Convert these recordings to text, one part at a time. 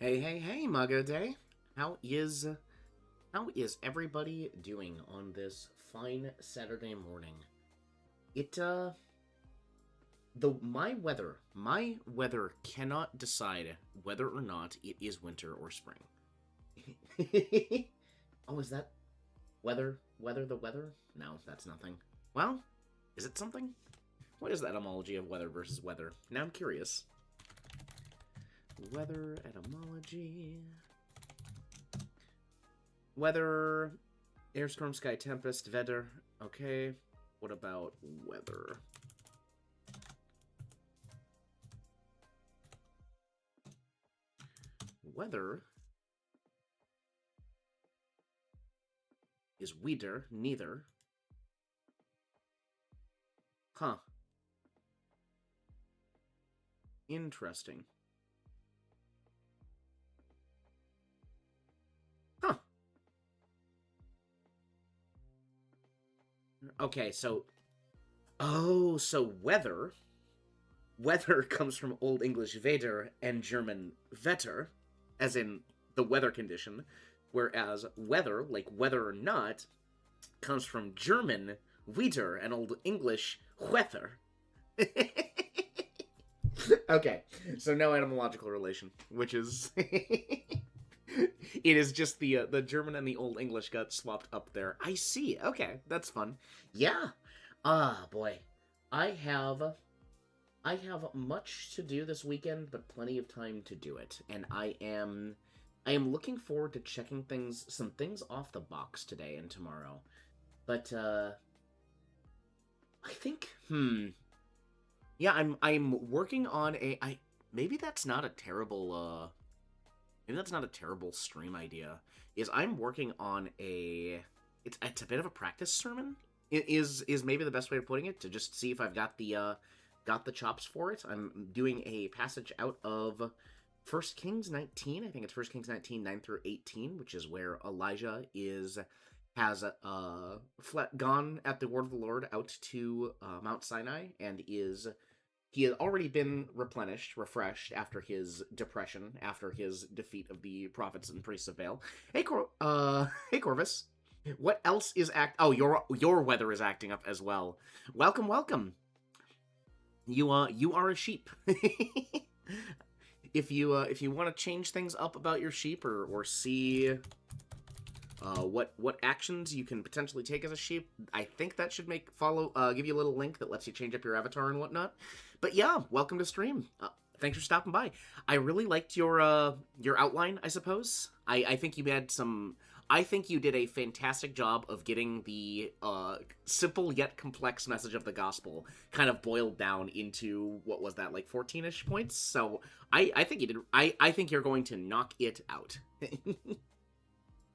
Hey, hey, hey, Muggo Day. How is everybody doing on this fine Saturday morning? It my weather cannot decide whether or not it is winter or spring. Oh, is that weather the weather? No, that's nothing. Well, is it something? What is the etymology of weather versus weather? Now I'm curious. Weather etymology. Weather, airstorm, sky, tempest, weather. Okay, what about weather? Weather is wieder, neither. Huh. Interesting. Huh. Okay, so... Oh, so weather comes from Old English Weder and German Wetter, as in the weather condition, whereas weather, like whether or not, comes from German Wieder and Old English Weather. Okay, so no etymological relation, which is it is just the German and the Old English got swapped up there. I see. Okay, that's fun. Yeah. Ah, boy. I have I have much to do this weekend, but plenty of time to do it, and I am looking forward to checking some things off the box today and tomorrow. But I think yeah, I'm working on I maybe that's not a terrible maybe that's not a terrible stream idea. Is I'm working on it's a bit of a practice sermon. It is maybe the best way of putting it, to just see if I've got the chops for it. I'm doing a passage out of First Kings 19. I think it's First Kings 19, 9 through 18, which is where Elijah has gone at the word of the Lord out to Mount Sinai, and he had already been refreshed after his depression, after his defeat of the prophets and priests of Baal. Hey Corvus, what else is Oh, your weather is acting up as well. Welcome, welcome. You are a sheep. If you want to change things up about your sheep, or see what actions you can potentially take as a sheep, I think that should give you a little link that lets you change up your avatar and whatnot. But yeah, welcome to stream. Thanks for stopping by. I really liked your outline, I suppose. I think you had some. I think you did a fantastic job of getting the simple yet complex message of the gospel kind of boiled down into, what was that, like 14-ish points? So I think you did. I think you're going to knock it out.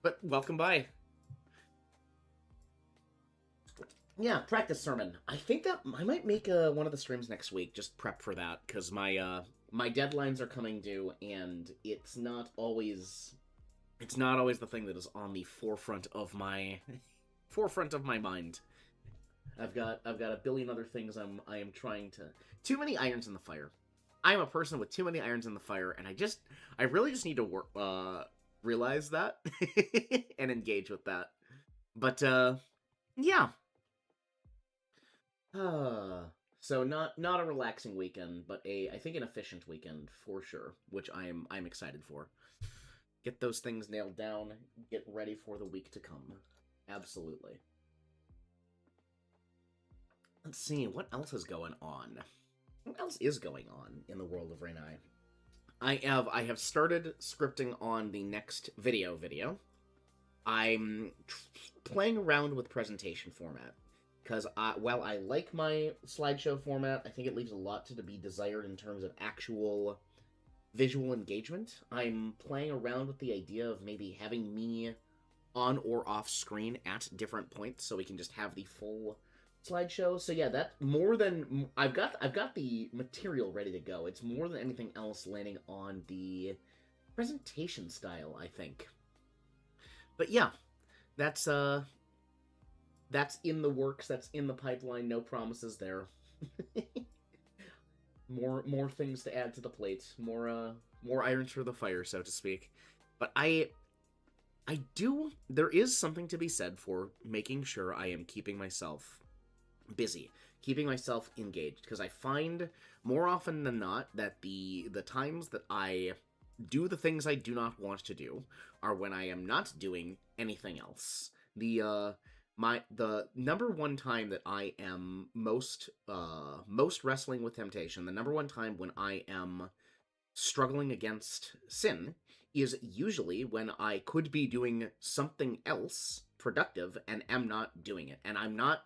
But welcome by. Yeah, practice sermon. I think that I might make one of the streams next week. Just prep for that, because my deadlines are coming due, and it's not always the thing that is on the forefront of my mind. I've got a billion other things I am trying to. Too many irons in the fire. I'm a person with too many irons in the fire, and I really just need to realize that and engage with that. But yeah. So not a relaxing weekend, but I think an efficient weekend for sure, which I'm excited for. Get those things nailed down, get ready for the week to come. Absolutely. Let's see, what else is going on? What else is going on in the world of Renai? I have started scripting on the next video. I'm playing around with presentation format, because while I like my slideshow format, I think it leaves a lot to be desired in terms of actual visual engagement. I'm playing around with the idea of maybe having me on or off screen at different points, so we can just have the full slideshow. So yeah, that more than I've got the material ready to go. It's more than anything else landing on the presentation style, I think. But yeah, that's in the works, that's in the pipeline, no promises there. more things to add to the plate, more more irons for the fire, so to speak. But I do. There is something to be said for making sure I am keeping myself busy, keeping myself engaged, because I find more often than not that the times that I do the things I do not want to do are when I am not doing anything else. The number one time that I am most wrestling with temptation, the number one time when I am struggling against sin is usually when I could be doing something else productive and am not doing it. And I'm not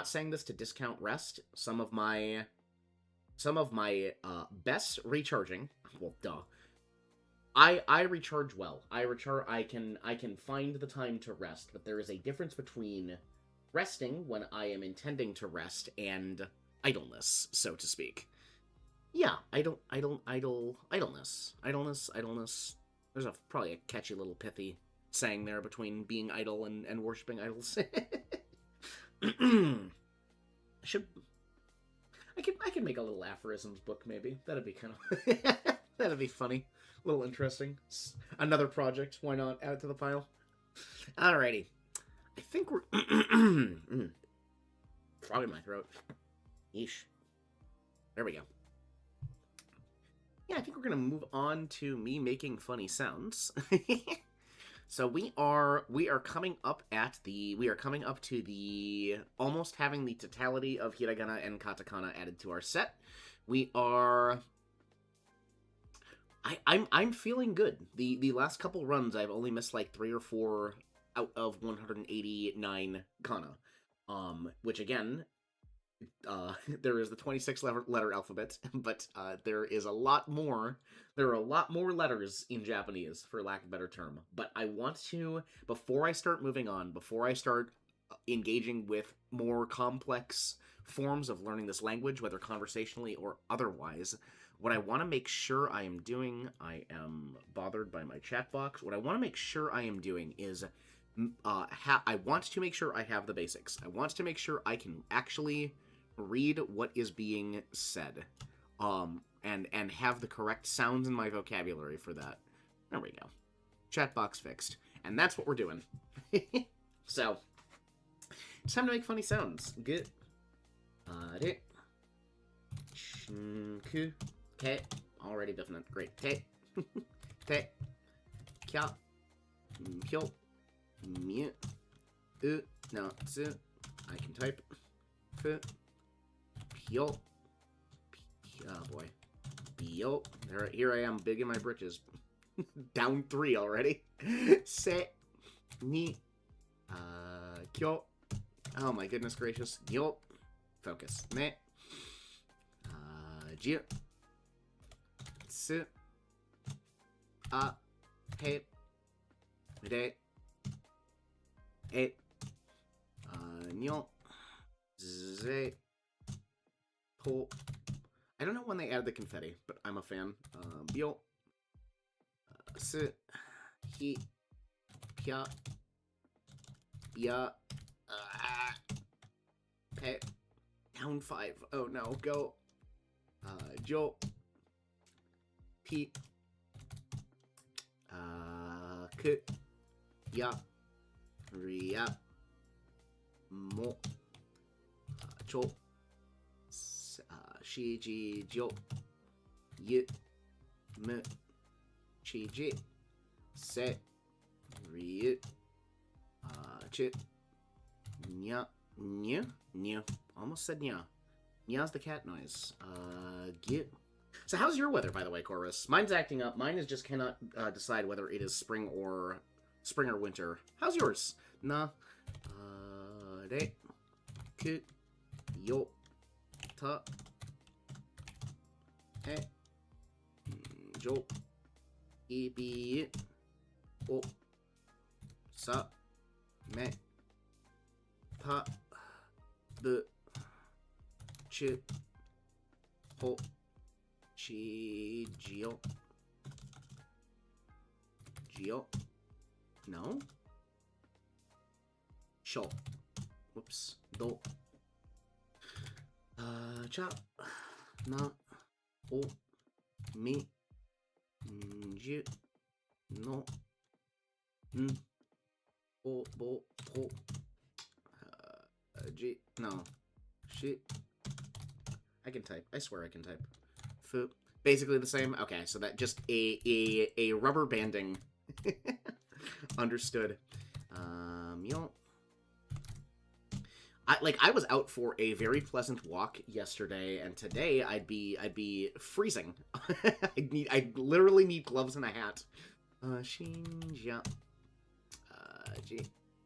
saying this to discount rest. Some of my best recharging, well, duh. I recharge well. I can find the time to rest, but there is a difference between resting when I am intending to rest and idleness, so to speak. Yeah, idleness. There's probably a catchy little pithy saying there between being idle and worshiping idols. Should I could make a little aphorisms book maybe. That'd be kind of that'd be funny, a little interesting. Another project. Why not add it to the pile? Alrighty, I think we're frog in my throat. Yeesh. There we go. Yeah, I think we're gonna move on to me making funny sounds. So we are coming up to the almost having the totality of hiragana and katakana added to our set. We are I'm feeling good. The last couple runs I've only missed like 3 or 4 out of 189 kana. Which again, there is the 26 letter alphabet, but there are a lot more letters in Japanese, for lack of a better term. But I want to, before I start moving on, before I start engaging with more complex forms of learning this language, whether conversationally or otherwise, what I want to make sure I am doing, I am bothered by my chat box, what I want to make sure I am doing is I want to make sure I have the basics. I want to make sure I can actually read what is being said, and have the correct sounds in my vocabulary for that. There we go. Chat box fixed. And that's what we're doing. So, it's time to make funny sounds. Good. Okay. Already definite. Great. Te. Te. Kya. Kyo. Mute. No. Tsu. I can type. Fu. Pyo. Oh boy. Pyo. Here I am, big in my britches. Down 3 already. Se. Ni. Kyo. Oh my goodness gracious. Yo. Focus. Me. Jiu. Tsu. A. He. Re. E. Nyo. Ze. Po. I don't know when they added the confetti, but I'm a fan. Bio. Su. Hi. Pya. Ya. Pe. Down 5. Oh no, go. Jo. Pi. Ku. Ya. Ria. Mo. Cho. Shiji. Jo. Yu. Mu. Chiji. Se. Ryu. Chi. Nya. Nya. Nya. Almost said nya. Nya's the cat noise. Git. So how's your weather, by the way, Chorus? Mine's acting up. Mine is just cannot decide whether it is spring or winter. How's yours? Na. Re. Ku. Yo. Ta. E. Jo. Ibi. O. Sa. Me. Pa. Bu. Chi. Ho. Chi. Gio. Gio. No? Sho. Whoops. Do. Cha. Na. O. Mi. Ju. No. N. Bo. Bo. Po. G. No. Shit. I can type. I swear I can type. Fu. Basically the same. Okay, so that just a rubber banding. Understood. Yo. I was out for a very pleasant walk yesterday, and today I'd be freezing. I literally need gloves and a hat. Shinja. G.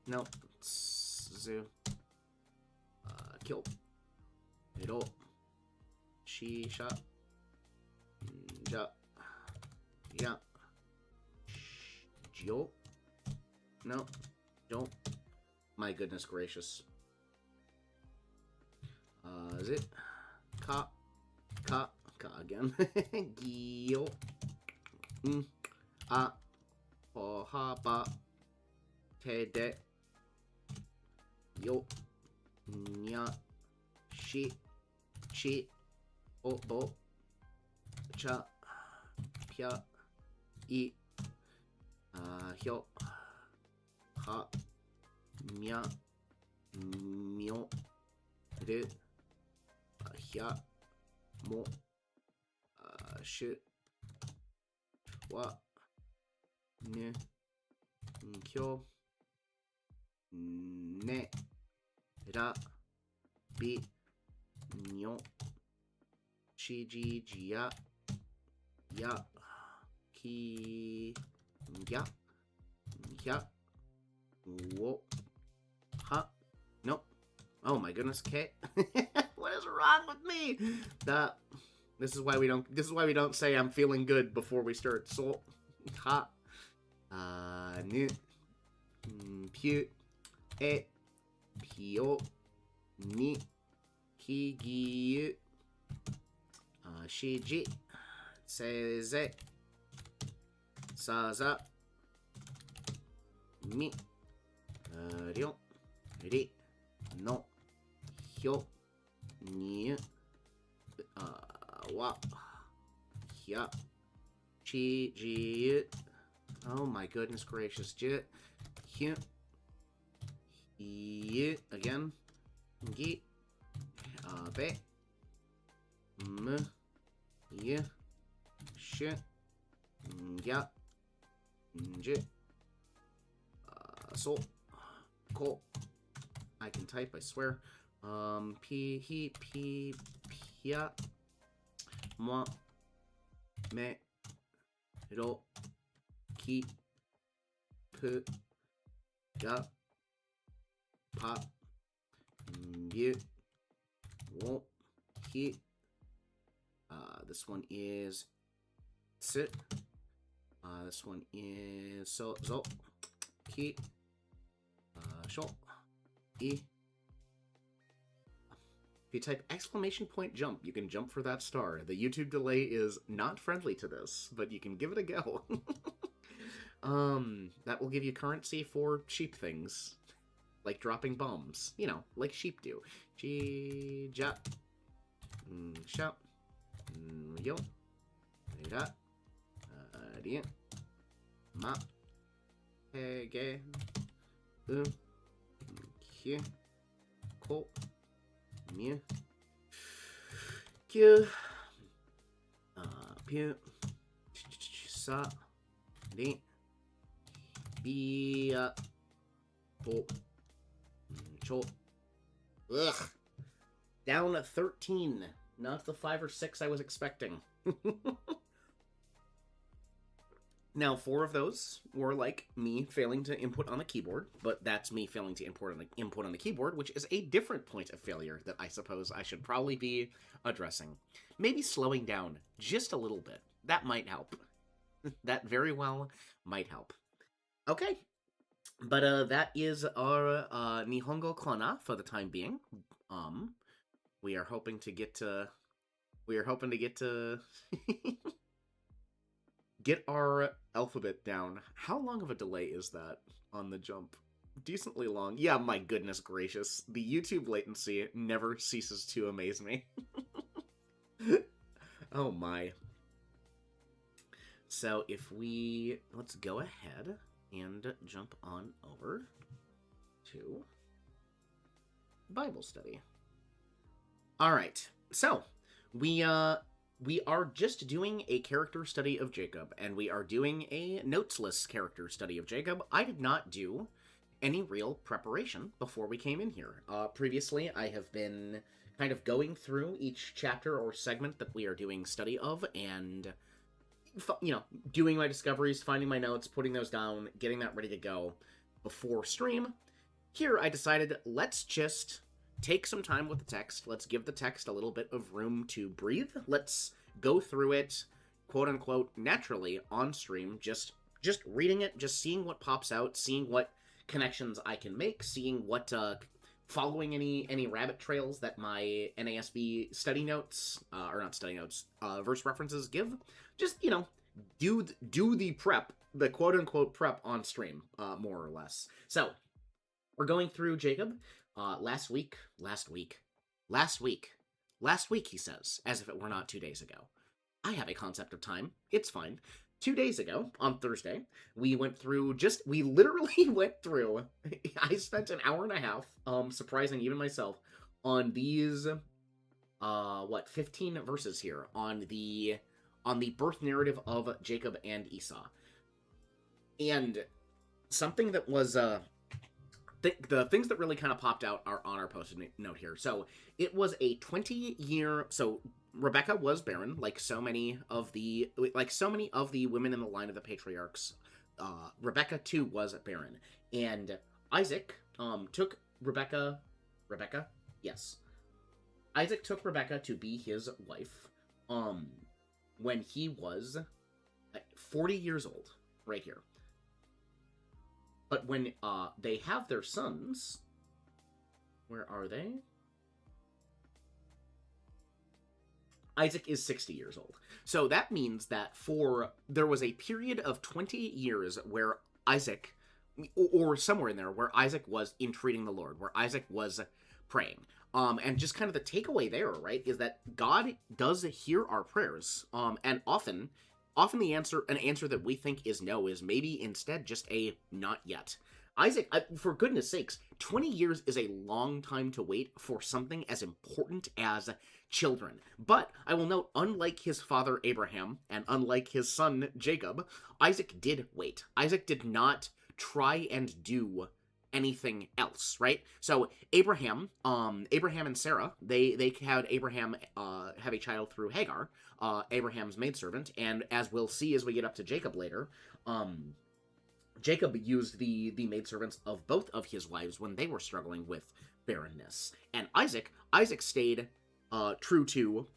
No. Zu. Kill. Hiro. Shisha. Ja. Yeah. Jio. No. Don't. My goodness gracious. Is it? Ka again. Gyo. A. Ha ba. Te de. Yo. Nya. Shi. Chi. O bo. Cha. Pya. I. Hyo. Ha. Mya. Myo. Ru. Hya. Mo. Shu. Wa. Nu. Kyo. Ne. Ra. Bi. Nyo. Chi. Ji. Jia. Ya. Ki. Ya. Ya. Wo. Ha. Nope. Oh my goodness, Kate. What is wrong with me? This is why we don't say I'm feeling good before we start. So ha. Nu. Pyu. E. Pyo. Ni. Ki. Gi. Shi. Ji. Seize. Saza. Mi. Ryo. Ri. No. Hyo. Ni. Wa. Hya. Chi. Ji. Oh my goodness gracious. Ji. Hyu. Yi. Again. Gi. Be. M. Yi. Shi. Ya. Ji. So. Ko. I can type, I swear. P. He. P. Pia. Moi. Me. Ro. Ki. Pu. Ga. Pa. Yu. Wo. He. This one is sit. This one is so zo. Ki. Sho. E. If you type exclamation point jump, you can jump for that star. The YouTube delay is not friendly to this, but you can give it a go. That will give you currency for sheep things. Like dropping bombs. You know, like sheep do. Ji. Ja. Sha. Yo. Ra. Rien. Ma. Ge. Q. Ko. Mu. Q. Pu. Sa. Ri. Bi. Bo. Cho. Ugh. Down 13. Not the 5 or 6 I was expecting. Now, 4 of those were like me failing to input on the keyboard, but that's me failing to input on the keyboard, which is a different point of failure that I suppose I should probably be addressing. Maybe slowing down just a little bit. That might help. That very well might help. Okay. But that is our Nihongo Kana for the time being. We are hoping to get to get our alphabet down. How long of a delay is that on the jump? Decently long. Yeah, my goodness gracious. The YouTube latency never ceases to amaze me. Oh my. So let's go ahead and jump on over to Bible study. All right. So, we are just doing a character study of Jacob, and we are doing a notesless character study of Jacob. I did not do any real preparation before we came in here. Previously, I have been kind of going through each chapter or segment that we are doing study of, and doing my discoveries, finding my notes, putting those down, getting that ready to go before stream. Here, I decided, let's just take some time with the text. Let's give the text a little bit of room to breathe. Let's go through it, quote unquote, naturally on stream. Just reading it, just seeing what pops out, seeing what connections I can make, seeing what following any rabbit trails that my NASB study notes, or not study notes, verse references give. Just, do the prep, the quote unquote prep on stream, more or less. So, we're going through Jacob. Last week, he says, as if it were not 2 days ago. I have a concept of time. It's fine. 2 days ago, on Thursday, we literally went through, I spent an hour and a half, surprising even myself, on these, 15 verses here, on the birth narrative of Jacob and Esau. And something that was, the things that really kind of popped out are on our post-it note here. So it was a 20-year. So Rebecca was barren, like so many of the women in the line of the patriarchs. Rebecca too was barren, and Isaac took Rebecca. Yes, Isaac took Rebecca to be his wife. When he was 40 years old, right here. But when they have their sons, where are they? Isaac is 60 years old. So that means that there was a period of 20 years where Isaac, or somewhere in there, where Isaac was entreating the Lord, where Isaac was praying. And just kind of the takeaway there, right, is that God does hear our prayers. And often the an answer that we think is no is maybe instead just a not yet. Isaac, for goodness sakes, 20 years is a long time to wait for something as important as children. But I will note, unlike his father Abraham and unlike his son Jacob, Isaac did wait. Isaac did not try and do anything else, right? So Abraham and Sarah, they had Abraham have a child through Hagar, Abraham's maidservant, and as we'll see as we get up to Jacob later, Jacob used the maidservants of both of his wives when they were struggling with barrenness, and Isaac stayed true to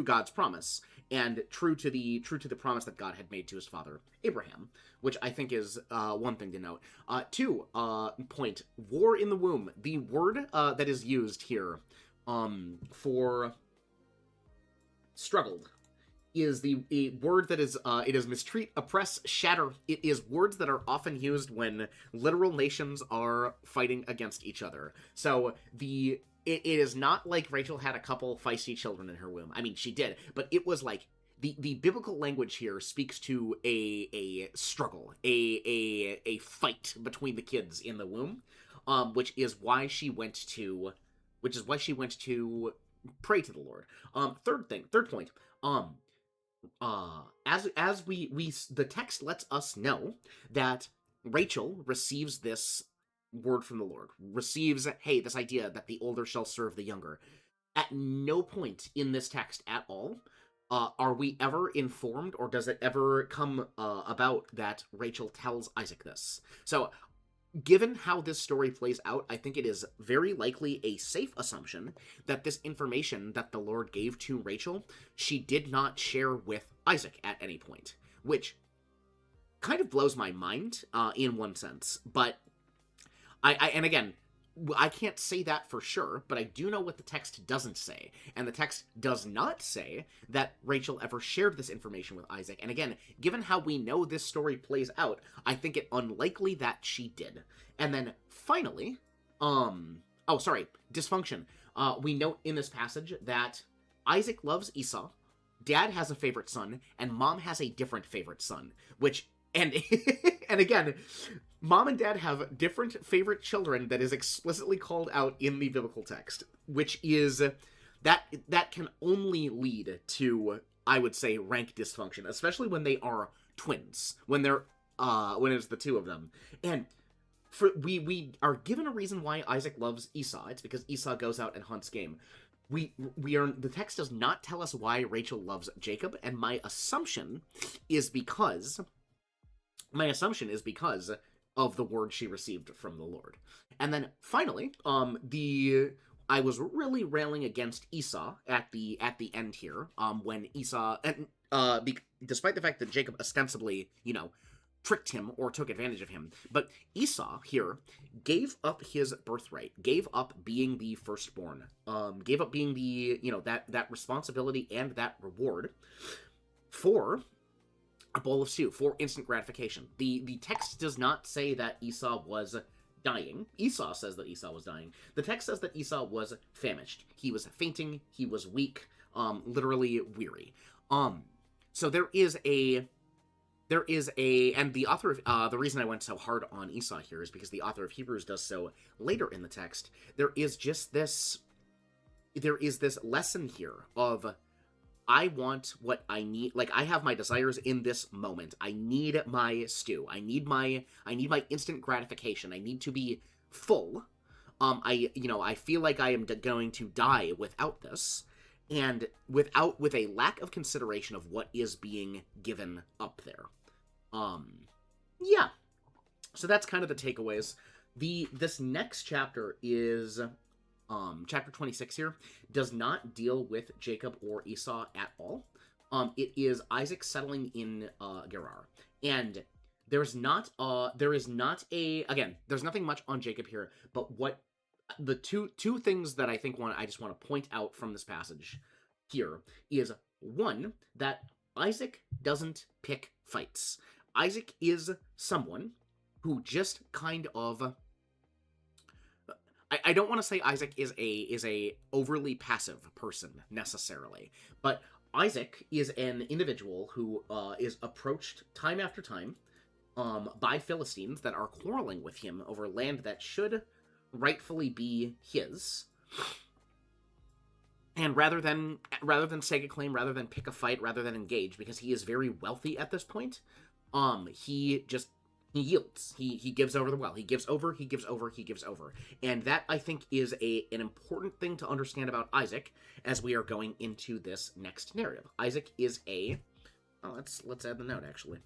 God's promise, and true to the promise that God had made to his father Abraham, which I think is one thing to note. Two, point, war in the womb. The word that is used here for struggled is a word that is it is mistreat, oppress, shatter. It is words that are often used when literal nations are fighting against each other. So it is not like Rachel had a couple feisty children in her womb. I mean, she did, but it was like the biblical language here speaks to a struggle, a fight between the kids in the womb, which is why she went to pray to the Lord. Third point. As we the text lets us know that Rachel receives this word from the Lord, receives, hey, this idea that the older shall serve the younger. At no point in this text at all are we ever informed, or does it ever come about that Rachel tells Isaac this. So given how this story plays out, I think it is very likely a safe assumption that this information that the Lord gave to Rachel, she did not share with Isaac at any point, which kind of blows my mind in one sense. But and again, I can't say that for sure, but I do know what the text doesn't say. And the text does not say that Rachel ever shared this information with Isaac. And again, given how we know this story plays out, I think it unlikely that she did. And then finally, dysfunction. We note in this passage that Isaac loves Esau, Dad has a favorite son, and Mom has a different favorite son, which, and, and again, Mom and Dad have different favorite children that is explicitly called out in the biblical text, which is, that can only lead to, I would say, rank dysfunction, especially when they are twins, when it's the two of them. And we are given a reason why Isaac loves Esau. It's because Esau goes out and hunts game. The text does not tell us why Rachel loves Jacob, and my assumption is because of the word she received from the Lord. And then finally, I was really railing against Esau at the end here, when Esau, and despite the fact that Jacob ostensibly, tricked him or took advantage of him, but Esau here gave up his birthright, gave up being the firstborn, gave up being the, that responsibility and that reward for a bowl of stew, for instant gratification. The text does not say that Esau was dying. Esau says that Esau was dying. The text says that Esau was famished. He was fainting. He was weak. Literally weary. So there is a, and the author of, the reason I went so hard on Esau here is because the author of Hebrews does so later in the text. There is this lesson here of, I want what I need. Like, I have my desires in this moment. I need my stew. I need my instant gratification. I need to be full. I feel like I am going to die without this, and with a lack of consideration of what is being given up there. Yeah. So that's kind of the takeaways. This next chapter is, chapter 26 here, does not deal with Jacob or Esau at all. It is Isaac settling in Gerar. And there's there's nothing much on Jacob here, but what the two things that I think I just want to point out from this passage here is, one, that Isaac doesn't pick fights. Isaac is someone who just kind of, I don't want to say Isaac is a overly passive person necessarily, but Isaac is an individual who is approached time after time by Philistines that are quarreling with him over land that should rightfully be his. And rather than stake a claim, rather than pick a fight, rather than engage, because he is very wealthy at this point, he yields. He gives over the well. He gives over. And that, I think, is an important thing to understand about Isaac as we are going into this next narrative. Isaac is let's add the note, actually.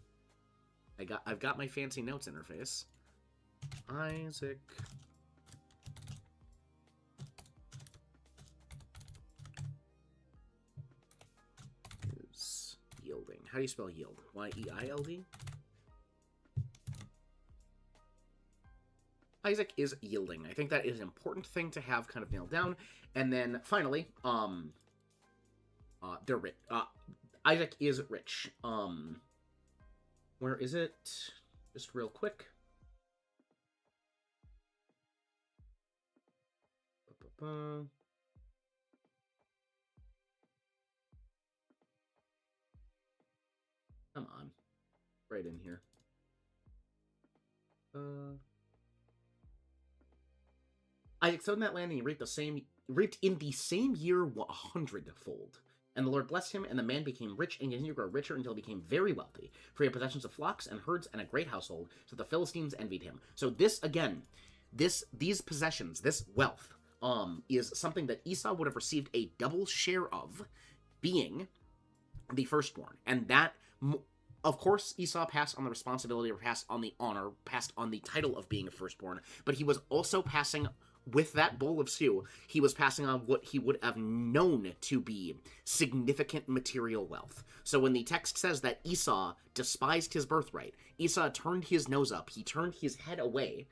I've got my fancy notes interface. Isaac is yielding. How do you spell yield? Y-E-I-L-D? Isaac is yielding. I think that is an important thing to have kind of nailed down. And then finally, they're rich. Isaac is rich. Where is it? Just real quick. Come on. Right in here. Isaac sowed in that land, and he reaped in the same year 100-fold. And the Lord blessed him, and the man became rich and continued to grow richer until he became very wealthy. For he had possessions of flocks and herds and a great household, so the Philistines envied him. So this, again, these possessions, this wealth, is something that Esau would have received a double share of, being the firstborn. And that, of course, Esau passed on the responsibility, or passed on the honor, passed on the title of being a firstborn, but he was also passing, with that bowl of stew, he was passing on what he would have known to be significant material wealth. So when the text says that Esau despised his birthright, Esau turned his nose up, he turned his head away,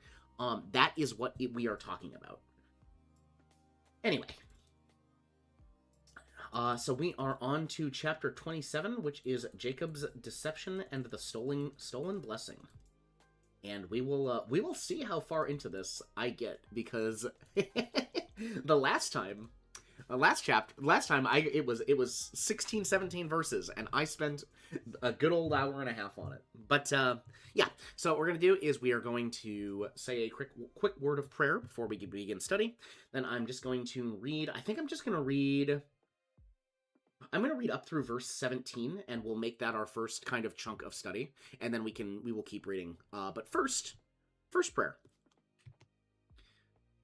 that is what we are talking about. Anyway. So we are on to chapter 27, which is Jacob's deception and the stolen blessing. And we will see how far into this I get, because the last time last time it was 16, 17 verses, and I spent a good old hour and a half on it. But yeah, so what we're gonna do is we are going to say a quick word of prayer before we begin study. Then I'm just going to read. I think I'm just gonna read. I'm going to read up through verse 17, and we'll make that our first kind of chunk of study, and then we will keep reading. But first prayer.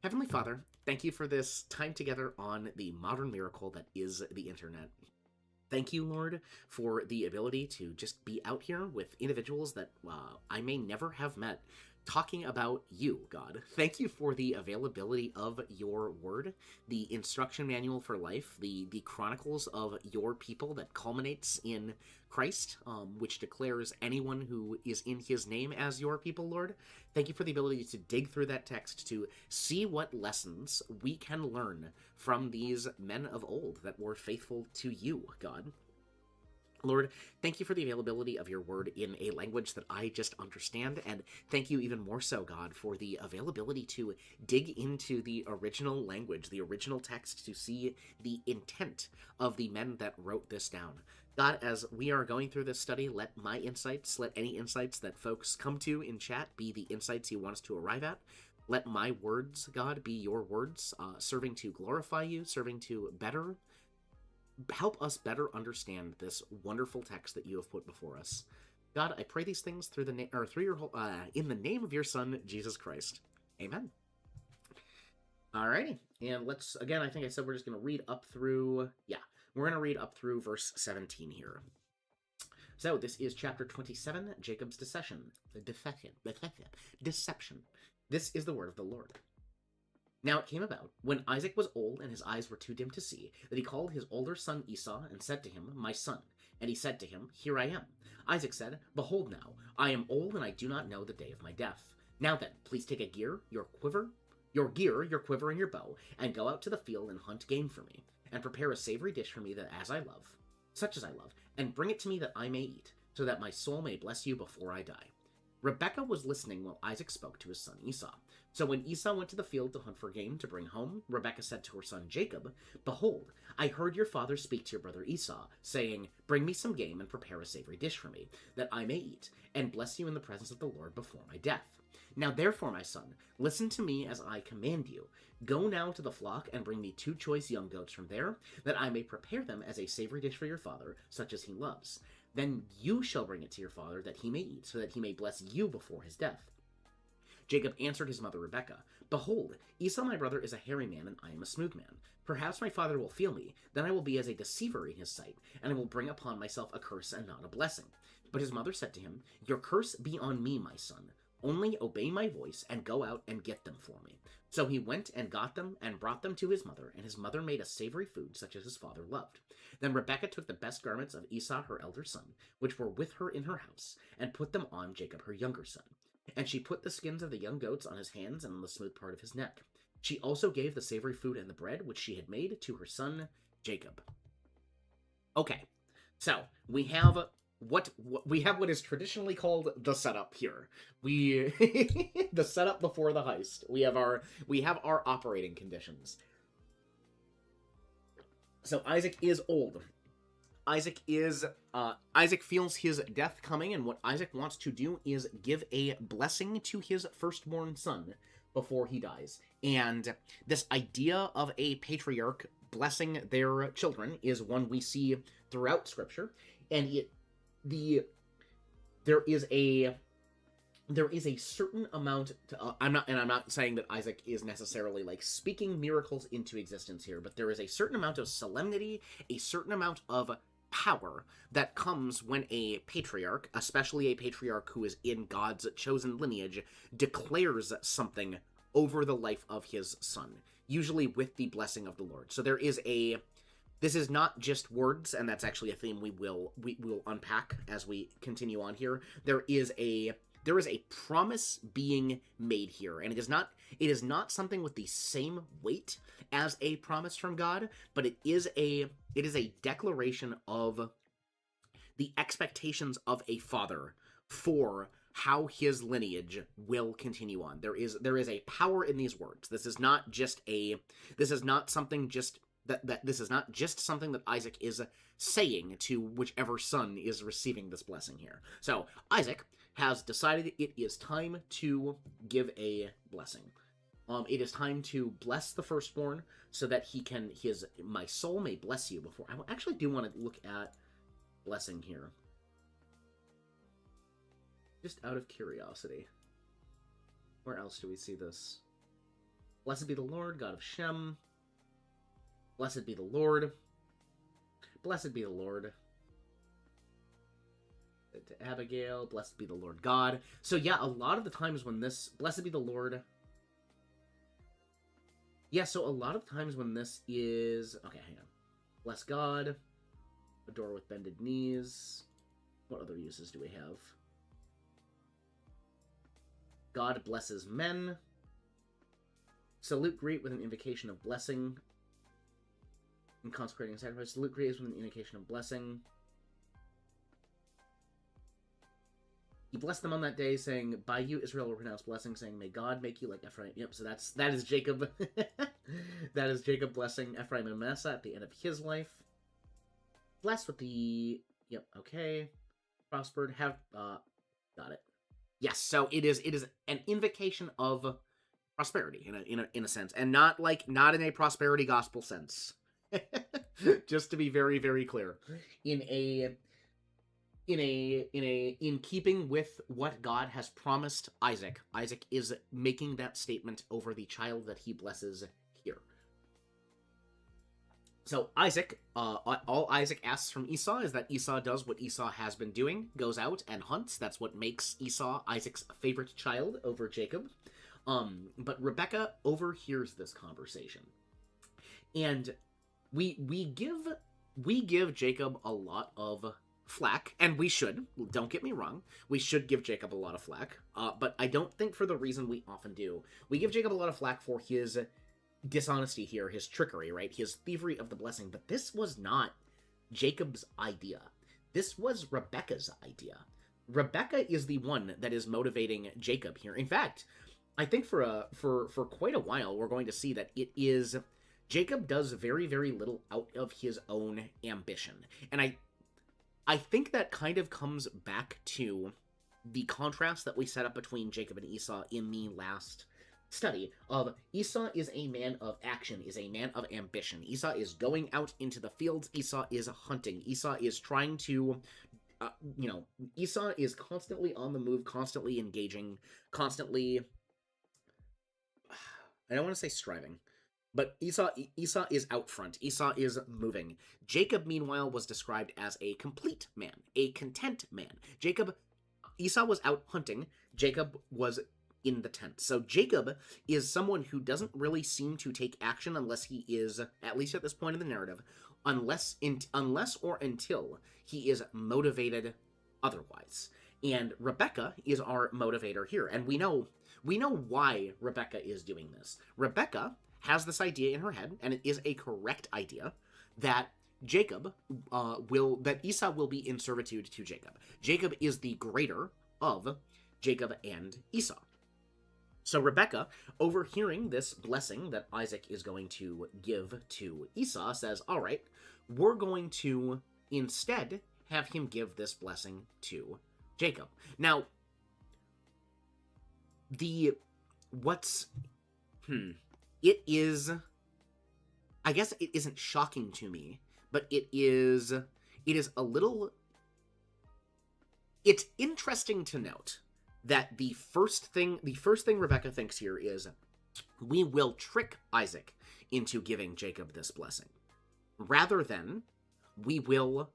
Heavenly Father, thank you for this time together on the modern miracle that is the internet. Thank you, Lord, for the ability to just be out here with individuals that I may never have met, talking about you, God. Thank you for the availability of your word, the instruction manual for life, the chronicles of your people that culminates in Christ, which declares anyone who is in his name as your people, Lord. Thank you for the ability to dig through that text to see what lessons we can learn from these men of old that were faithful to you, God. Lord, thank you for the availability of your word in a language that I just understand, and thank you even more so, God, for the availability to dig into the original language, the original text, to see the intent of the men that wrote this down. God, as we are going through this study, let my insights, let any insights that folks come to in chat be the insights you want us to arrive at. Let my words, God, be your words, serving to glorify you, serving to help us better understand this wonderful text that you have put before us. God, I pray these things through in the name of your Son, Jesus Christ. Amen. Alrighty, and let's, again, I think I said we're just going to read up through, we're going to read up through verse 17 here. So, this is chapter 27, Jacob's Deception. This is the word of the Lord. Now it came about, when Isaac was old and his eyes were too dim to see, that he called his older son Esau and said to him, My son. And he said to him, Here I am. Isaac said, Behold now, I am old and I do not know the day of my death. Now then, please take your quiver, and your bow, and go out to the field and hunt game for me, and prepare a savory dish for me such as I love, and bring it to me that I may eat, so that my soul may bless you before I die. Rebekah was listening while Isaac spoke to his son Esau. So when Esau went to the field to hunt for game to bring home, Rebekah said to her son Jacob, Behold, I heard your father speak to your brother Esau, saying, Bring me some game and prepare a savory dish for me, that I may eat, and bless you in the presence of the Lord before my death. Now therefore, my son, listen to me as I command you. Go now to the flock and bring me 2 choice young goats from there, that I may prepare them as a savory dish for your father, such as he loves. Then you shall bring it to your father, that he may eat, so that he may bless you before his death. Jacob answered his mother Rebekah, Behold, Esau my brother is a hairy man, and I am a smooth man. Perhaps my father will feel me, then I will be as a deceiver in his sight, and I will bring upon myself a curse and not a blessing. But his mother said to him, Your curse be on me, my son. Only obey my voice, and go out and get them for me. So he went and got them, and brought them to his mother, and his mother made a savory food such as his father loved. Then Rebekah took the best garments of Esau her elder son, which were with her in her house, and put them on Jacob her younger son. And she put the skins of the young goats on his hands and on the smooth part of his neck. She also gave the savory food and the bread which she had made to her son Jacob. Okay, so we have what is traditionally called the setup here. We the setup before the heist. We have our operating conditions. So Isaac is old. Isaac feels his death coming, and what Isaac wants to do is give a blessing to his firstborn son before he dies. And this idea of a patriarch blessing their children is one we see throughout Scripture, and there is a certain amount I'm not saying that Isaac is necessarily like speaking miracles into existence here, but there is a certain amount of solemnity, a certain amount of power that comes when a patriarch, especially a patriarch who is in God's chosen lineage, declares something over the life of his son, usually with the blessing of the Lord. So this is not just words, and that's actually a theme we will unpack as we continue on here. There is a promise being made here, and it is not something with the same weight as a promise from God, but it is a declaration of the expectations of a father for how his lineage will continue on. There is a power in these words. This is not something just that this is not just something that Isaac is saying to whichever son is receiving this blessing here. So Isaac has decided it is time to give a blessing. It is time to bless the firstborn so that he can, my soul may bless you before. I actually do want to look at blessing here. Just out of curiosity. Where else do we see this? Blessed be the Lord, God of Shem. Blessed be the Lord. Blessed be the Lord. To Abigail, blessed be the Lord God. So yeah, a lot of the times when this, blessed be the Lord. Yeah, so a lot of times when this is, okay, hang on. Bless God. Adore with bended knees. What other uses do we have? God blesses men. Salute greet with an invocation of blessing. And consecrating sacrifice. Salute greet with an invocation of blessing. He blessed them on that day, saying, "By you Israel will pronounce blessing, saying, may God make you like Ephraim." Yep, so that is Jacob. That is Jacob blessing Ephraim and Manasseh at the end of his life. Blessed with the... Yep, okay. Prospered. Have... got it. Yes, so it is an invocation of prosperity in a sense, and not in a prosperity gospel sense. Just to be very, very clear. In keeping with what God has promised Isaac, Isaac is making that statement over the child that he blesses here. So Isaac, all Isaac asks from Esau is that Esau does what Esau has been doing, goes out and hunts. That's what makes Esau Isaac's favorite child over Jacob. But Rebekah overhears this conversation, and we give Jacob a lot of flack, and we should. Don't get me wrong. We should give Jacob a lot of flack, but I don't think for the reason we often do. We give Jacob a lot of flack for his dishonesty here, his trickery, right? His thievery of the blessing, but this was not Jacob's idea. This was Rebekah's idea. Rebekah is the one that is motivating Jacob here. In fact, I think for quite a while we're going to see that it is Jacob does very, very little out of his own ambition. And I think that kind of comes back to the contrast that we set up between Jacob and Esau in the last study of Esau is a man of action, is a man of ambition. Esau is going out into the fields. Esau is hunting. Esau is trying to, Esau is constantly on the move, constantly engaging, constantly, I don't want to say striving, but Esau is out front. Esau is moving. Jacob, meanwhile, was described as a complete man, a content man. Esau was out hunting. Jacob was in the tent. So Jacob is someone who doesn't really seem to take action unless he is, at least at this point in the narrative, unless or until he is motivated otherwise. And Rebekah is our motivator here, and we know why Rebekah is doing this. Rebekah has this idea in her head, and it is a correct idea, that Esau will be in servitude to Jacob. Jacob is the greater of Jacob and Esau. So Rebekah, overhearing this blessing that Isaac is going to give to Esau, says, all right, we're going to instead have him give this blessing to Jacob. Now, it is, I guess it isn't shocking to me, but it is a little, it's interesting to note that the first thing Rebekah thinks here is, we will trick Isaac into giving Jacob this blessing, rather than we will,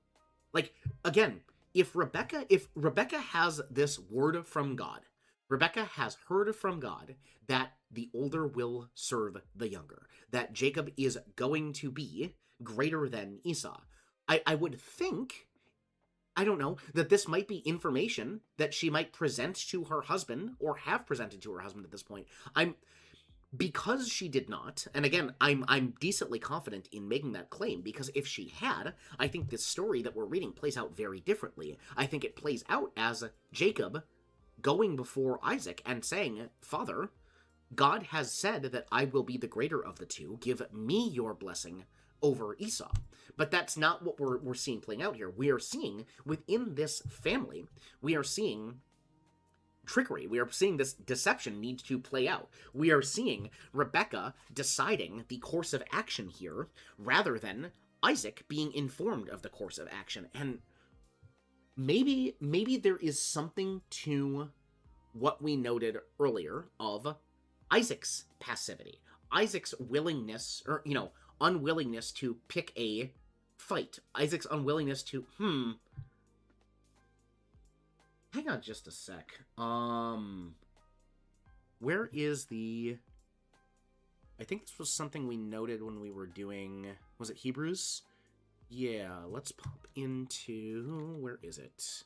again, if Rebekah has this word from God, Rebekah has heard from God that the older will serve the younger, that Jacob is going to be greater than Esau. I would think, I don't know, that this might be information that she might present to her husband, or have presented to her husband at this point. Because she did not, and again, I'm decently confident in making that claim, because if she had, I think this story that we're reading plays out very differently. I think it plays out as Jacob going before Isaac and saying, Father, God has said that I will be the greater of the two. Give me your blessing over Esau. But that's not what we're seeing playing out here. We are seeing, within this family, we are seeing trickery. We are seeing this deception need to play out. We are seeing Rebecca deciding the course of action here, rather than Isaac being informed of the course of action. And maybe there is something to what we noted earlier of Isaac's passivity. Isaac's willingness, or, unwillingness to pick a fight. Isaac's unwillingness to, hang on just a sec. Where is the... I think this was something we noted when we were doing... Was it Hebrews? Yeah, let's pop into... Where is it?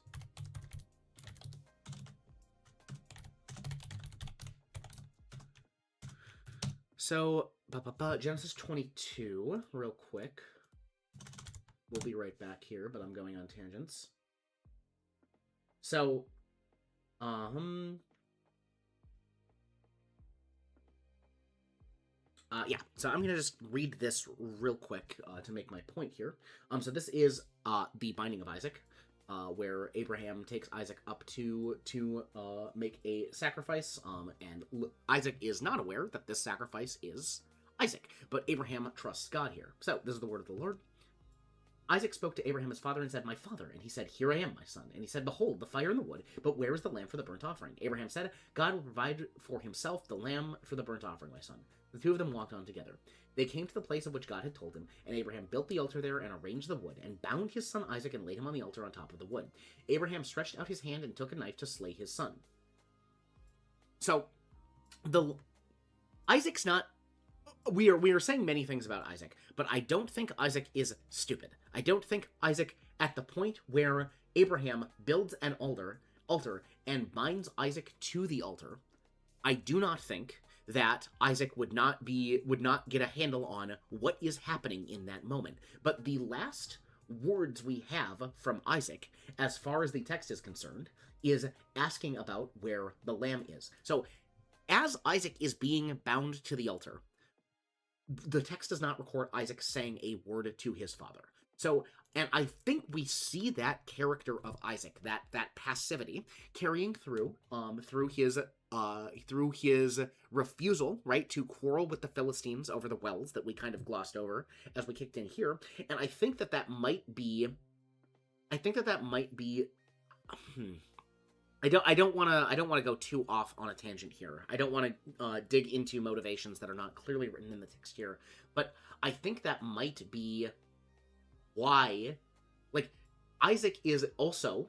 So, Genesis 22, real quick. We'll be right back here, but I'm going on tangents. So, yeah, so I'm going to just read this real quick to make my point here. So this is the binding of Isaac, where Abraham takes Isaac up to make a sacrifice, and Isaac is not aware that this sacrifice is Isaac, but Abraham trusts God here. So this is the word of the Lord. Isaac spoke to Abraham his father and said, "My father." And he said, "Here I am, my son." And he said, "Behold, the fire and the wood, but where is the lamb for the burnt offering?" Abraham said, "God will provide for himself the lamb for the burnt offering, my son." The two of them walked on together. They came to the place of which God had told him, and Abraham built the altar there and arranged the wood, and bound his son Isaac and laid him on the altar on top of the wood. Abraham stretched out his hand and took a knife to slay his son. So, Isaac's not... We are saying many things about Isaac, but I don't think Isaac is stupid. I don't think Isaac, at the point where Abraham builds an altar and binds Isaac to the altar, I do not think that Isaac would not get a handle on what is happening in that moment. But the last words we have from Isaac, as far as the text is concerned, is asking about where the lamb is. So, as Isaac is being bound to the altar, the text does not record Isaac saying a word to his father. So, and I think we see that character of Isaac, that passivity, carrying through his refusal, right, to quarrel with the Philistines over the wells that we kind of glossed over as we kicked in here. And I think that might be. I don't want to go too off on a tangent here. I don't want to dig into motivations that are not clearly written in the text here, but I think that might be why, like, Isaac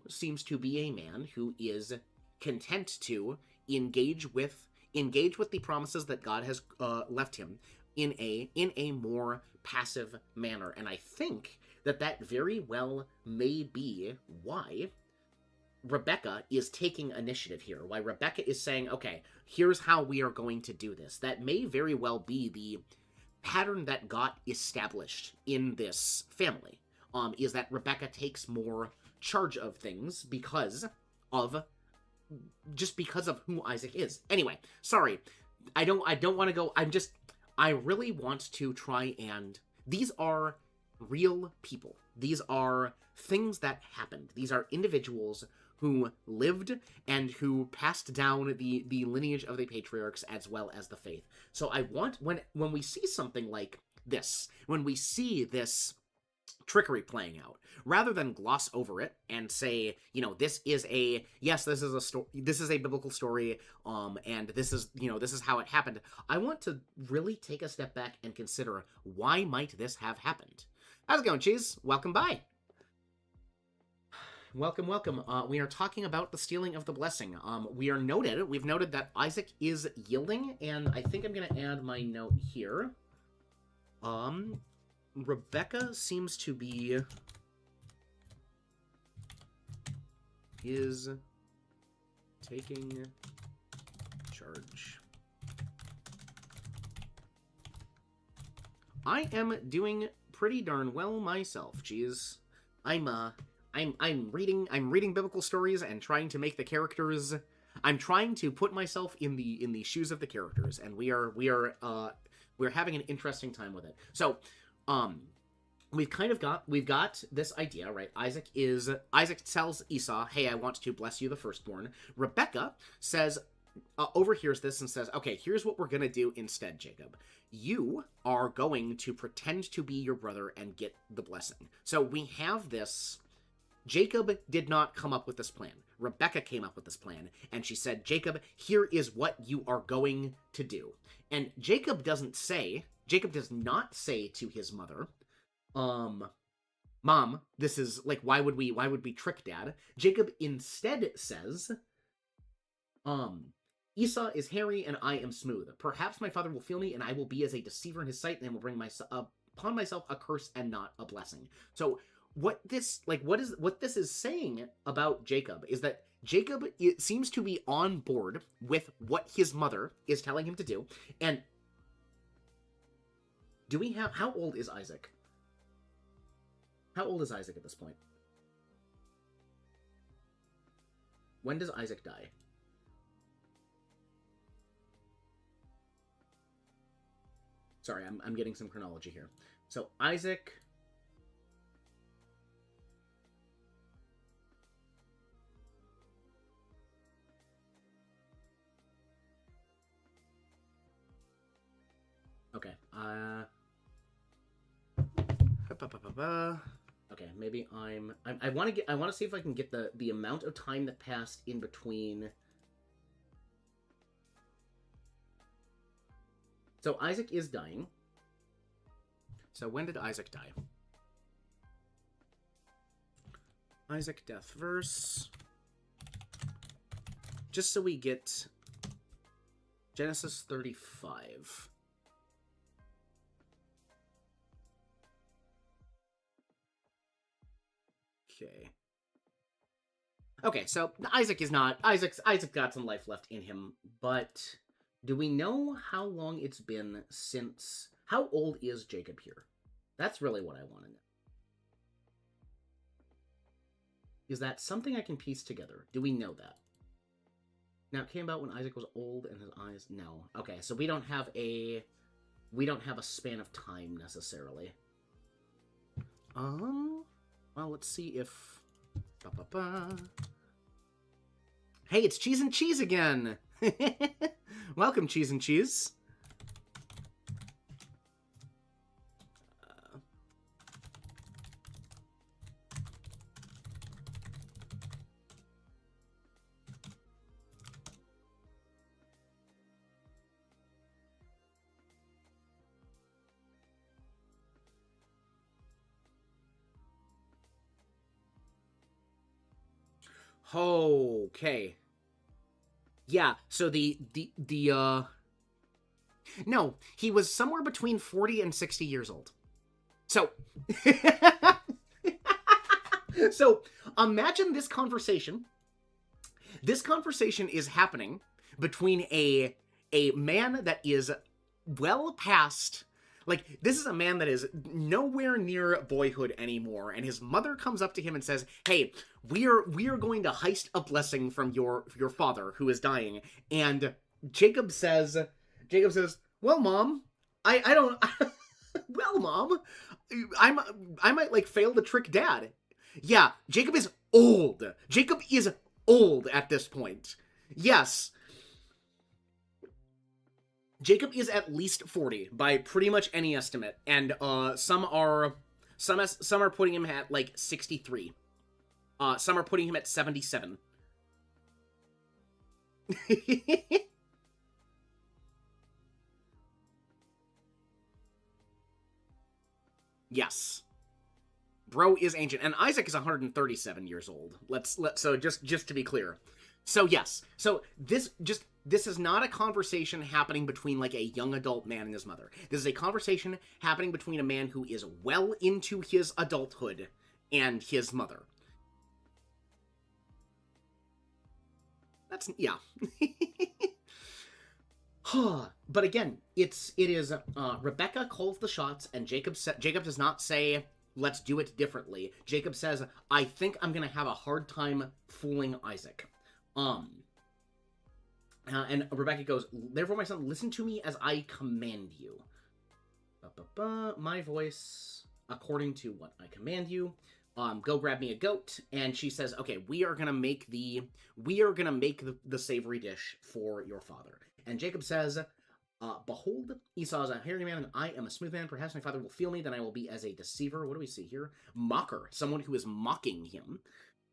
seems to be a man who is content to engage with the promises that God has left him in a more passive manner, and I think that very well may be why Rebecca is taking initiative here, why Rebecca is saying, okay, here's how we are going to do this. That may very well be the pattern that got established in this family, is that Rebecca takes more charge of things because of who Isaac is. Anyway, sorry, I don't want to go, I really want to try and, these are real people. These are things that happened. These are individuals who lived and who passed down the lineage of the patriarchs as well as the faith. So I want, when we see something like this, when we see this trickery playing out, rather than gloss over it and say, this is a biblical story, and this is how it happened, I want to really take a step back and consider, why might this have happened? How's it going, Cheese? Welcome by. Welcome. We are talking about the stealing of the blessing. We've noted that Isaac is yielding, and I think I'm going to add my note here. Rebecca seems to be... is taking charge. I am doing pretty darn well myself, geez. I'm reading biblical stories and trying to make the characters. I'm trying to put myself in the shoes of the characters, and we're having an interesting time with it. So, we've got this idea, right? Isaac tells Esau, "Hey, I want to bless you, the firstborn." Rebecca says, overhears this and says, "Okay, here's what we're gonna do instead, Jacob. You are going to pretend to be your brother and get the blessing." So we have this. Jacob did not come up with this plan. Rebecca came up with this plan, and she said, "Jacob, here is what you are going to do." And Jacob does not say to his mother, "Mom, this is like, why would we trick Dad?" Jacob instead says, "Esau is hairy and I am smooth. Perhaps my father will feel me and I will be as a deceiver in his sight, and will bring upon myself a curse and not a blessing." So what this is saying about Jacob is that Jacob seems to be on board with what his mother is telling him to do. And how old is Isaac? How old is Isaac at this point? When does Isaac die? Sorry, I'm getting some chronology here. So Isaac... Okay. Okay, maybe I want to see if I can get the amount of time that passed in between. So Isaac is dying. So when did Isaac die? Isaac death verse. Just so we get Genesis 35. Okay, so Isaac got some life left in him, but do we know how long it's been since... How old is Jacob here? That's really what I want to know. Is that something I can piece together? Do we know that? Now, it came about when Isaac was old and his eyes... No. Okay, so we don't have a span of time, necessarily. Well, let's see if... Hey, it's Cheese and Cheese again! Welcome, Cheese and Cheese. Okay. Yeah, so no, he was somewhere between 40 and 60 years old. So, so imagine this conversation. This conversation is happening between a man that is well past... Like, this is a man that is nowhere near boyhood anymore, and his mother comes up to him and says, "Hey, we are going to heist a blessing from your father who is dying." And Jacob says, "Well, Mom, I don't well, Mom, I might like fail to trick Dad." Yeah, Jacob is old. Jacob is old at this point. Yes. Jacob is at least 40 by pretty much any estimate, and some are putting him at like 63. Some are putting him at 77. Yes. Bro is ancient, and Isaac is 137 years old. So just to be clear. So yes. So this is not a conversation happening between like a young adult man and his mother. This is a conversation happening between a man who is well into his adulthood and his mother. That's, yeah. But again, it is Rebecca calls the shots, and Jacob does not say, "Let's do it differently." Jacob says, "I think I'm gonna have a hard time fooling Isaac." And Rebecca goes, "Therefore, my son, listen to me as I command you." My voice. according to what I command you. Go grab me a goat. And she says, okay, we are gonna make the savory dish for your father. And Jacob says, behold, Esau is a hairy man, and I am a smooth man. Perhaps my father will feel me, then I will be as a deceiver. What do we see here? Mocker, someone who is mocking him.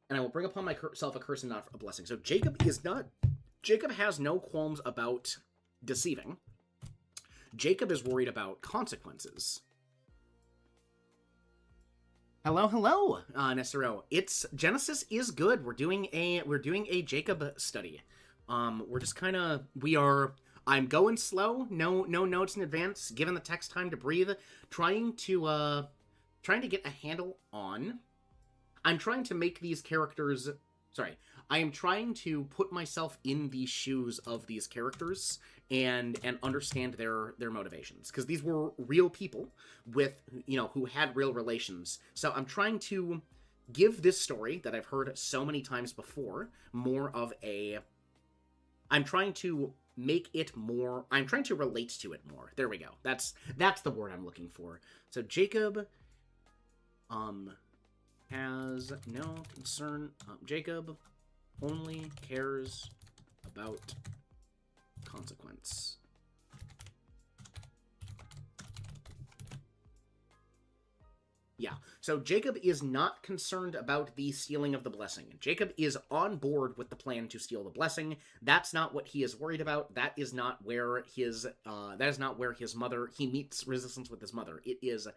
And I will bring upon myself a curse and not a blessing. So Jacob has no qualms about deceiving. Jacob is worried about consequences. Hello, Nesero. It's Genesis is good. We're doing a Jacob study. We're just kind of I'm going slow. No notes in advance. Given the text time to breathe. Trying to get a handle on. I'm trying to make these characters. Sorry, I am trying to put myself in the shoes of these characters and understand their motivations, because these were real people with, who had real relations. So I'm trying to give this story that I've heard so many times before more of a. I'm trying to make it more. I'm trying to relate to it more. There we go. That's the word I'm looking for. So Jacob, has no concern. Jacob only cares about consequence. Yeah, so Jacob is not concerned about the stealing of the blessing. Jacob is on board with the plan to steal the blessing. That's not what he is worried about. That is not where his mother, he meets resistance with his mother. It is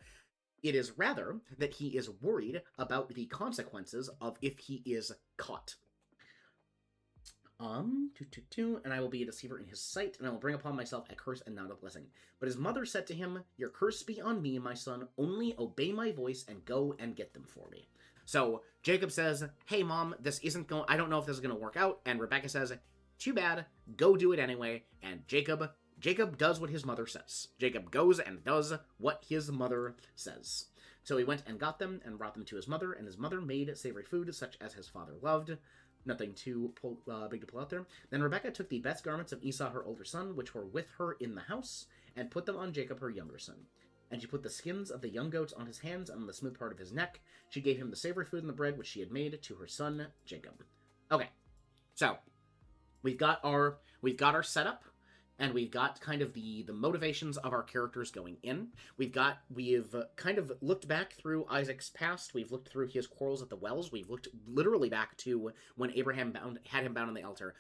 rather that he is worried about the consequences of if he is caught. And I will be a deceiver in his sight, and I will bring upon myself a curse and not a blessing. But his mother said to him, your curse be on me, my son, only obey my voice and go and get them for me. So Jacob says, hey mom, I don't know if this is going to work out. And Rebecca says, too bad, go do it anyway. And Jacob does what his mother says. Jacob goes and does what his mother says. So he went and got them and brought them to his mother, and his mother made savory food such as his father loved. Nothing too big to pull out there. Then Rebecca took the best garments of Esau, her older son, which were with her in the house, and put them on Jacob, her younger son. And she put the skins of the young goats on his hands and on the smooth part of his neck. She gave him the savory food and the bread which she had made to her son Jacob. Okay, so we've got our setup. And we've got kind of the motivations of our characters going in. We've kind of looked back through Isaac's past. We've looked through his quarrels at the wells. We've looked literally back to when Abraham had him bound on the altar.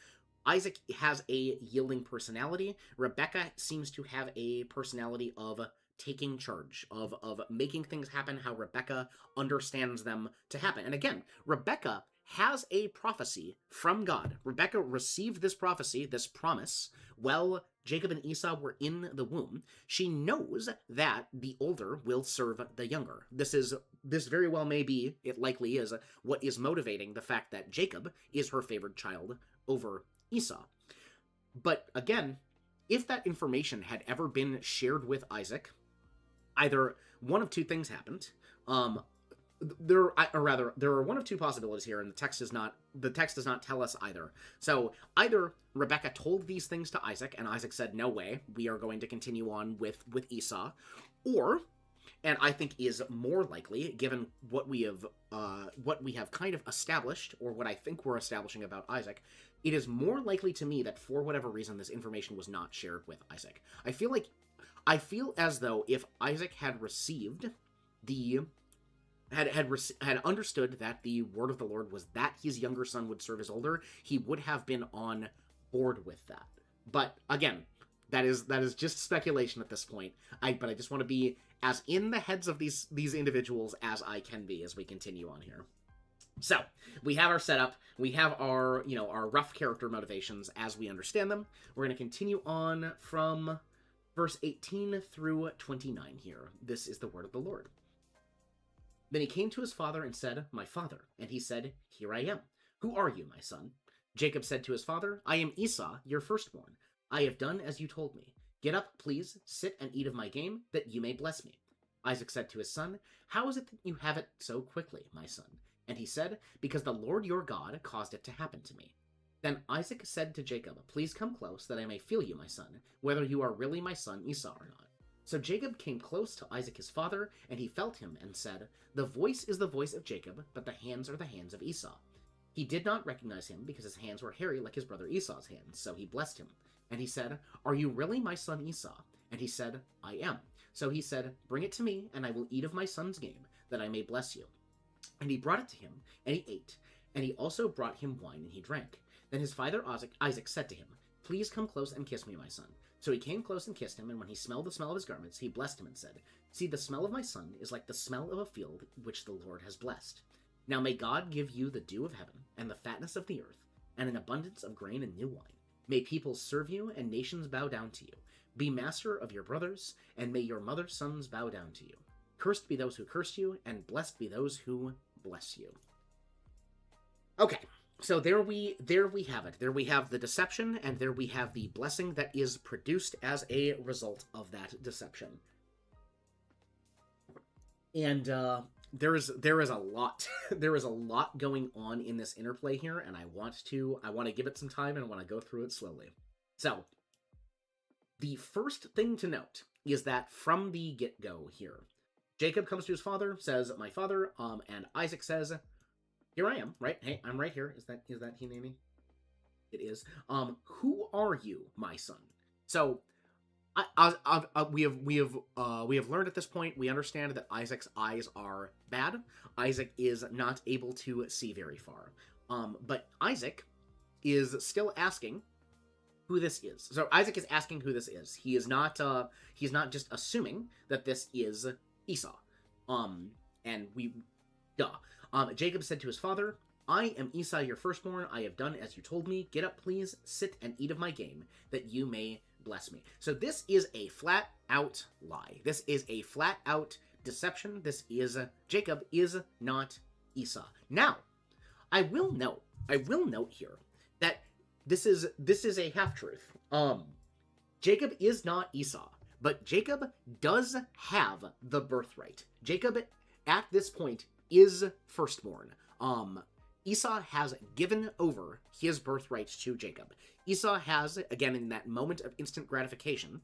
Isaac has a yielding personality. Rebecca seems to have a personality of taking charge, of making things happen how Rebecca understands them to happen. And again, Rebecca has a prophecy from God. Rebecca received this prophecy, this promise, while Jacob and Esau were in the womb. She knows that the older will serve the younger. This very well may be, it likely is, what is motivating the fact that Jacob is her favored child over Esau. But again, if that information had ever been shared with Isaac, either one of two things happened. There are one of two possibilities here, and the text does not tell us either. So either Rebecca told these things to Isaac, and Isaac said, "No way, we are going to continue on with Esau," or, and I think is more likely, given what we have kind of established, or what I think we're establishing about Isaac, it is more likely to me that for whatever reason this information was not shared with Isaac. I feel as though if Isaac had received had understood that the word of the Lord was that his younger son would serve his older, he would have been on board with that. But again, that is just speculation at this point. But I just want to be as in the heads of these individuals as I can be as we continue on here. So we have our setup. We have our our rough character motivations as we understand them. We're going to continue on from verse 18 through 29 here. This is the word of the Lord. Then he came to his father and said, "My father." And he said, "Here I am. Who are you, my son?" Jacob said to his father, "I am Esau, your firstborn. I have done as you told me. Get up, please, sit and eat of my game, that you may bless me." Isaac said to his son, "How is it that you have it so quickly, my son?" And he said, "Because the Lord your God caused it to happen to me." Then Isaac said to Jacob, "Please come close, that I may feel you, my son, whether you are really my son Esau or not." So Jacob came close to Isaac his father, and he felt him, and said, "The voice is the voice of Jacob, but the hands are the hands of Esau." He did not recognize him, because his hands were hairy like his brother Esau's hands, so he blessed him. And he said, "Are you really my son Esau?" And he said, "I am." So he said, "Bring it to me, and I will eat of my son's game, that I may bless you." And he brought it to him, and he ate. And he also brought him wine, and he drank. Then his father Isaac said to him, "Please come close and kiss me, my son." So he came close and kissed him, and when he smelled the smell of his garments, he blessed him and said, "See, the smell of my son is like the smell of a field which the Lord has blessed. Now may God give you the dew of heaven, and the fatness of the earth, and an abundance of grain and new wine. May peoples serve you, and nations bow down to you. Be master of your brothers, and may your mother's sons bow down to you. Cursed be those who curse you, and blessed be those who bless you." Okay. So there we have it. There we have the deception, and there we have the blessing that is produced as a result of that deception. And there is a lot there is a lot going on in this interplay here, and I want to give it some time, and I want to go through it slowly. So the first thing to note is that from the get-go here, Jacob comes to his father, says, "My father," and Isaac says, "Here I am," right? "Hey, I'm right here." Is that he naming? It is. "Who are you, my son?" So, we have learned at this point. We understand that Isaac's eyes are bad. Isaac is not able to see very far. But Isaac is still asking who this is. So Isaac is asking who this is. He is not just assuming that this is Esau. Jacob said to his father, "I am Esau, your firstborn. I have done as you told me. Get up, please. Sit and eat of my game, that you may bless me." So this is a flat-out lie. This is a flat-out deception. Jacob is not Esau. Now, I will note here that this is a half-truth. Jacob is not Esau, but Jacob does have the birthright. Jacob, at this point, is firstborn. Esau has given over his birthright to Jacob. Esau has, again, in that moment of instant gratification,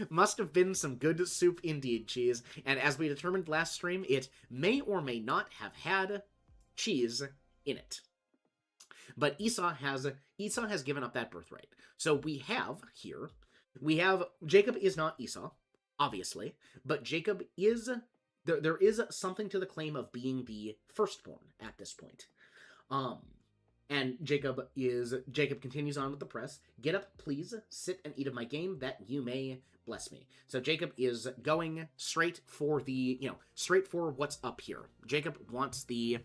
must have been some good soup indeed, cheese, and as we determined last stream, it may or may not have had cheese in it. But Esau has given up that birthright. So we have Jacob is not Esau, obviously, but Jacob is... There is something to the claim of being the firstborn at this point. And Jacob continues on with the press. "Get up, please, sit and eat of my game, that you may bless me." So Jacob is going straight for what's up here. Jacob wants the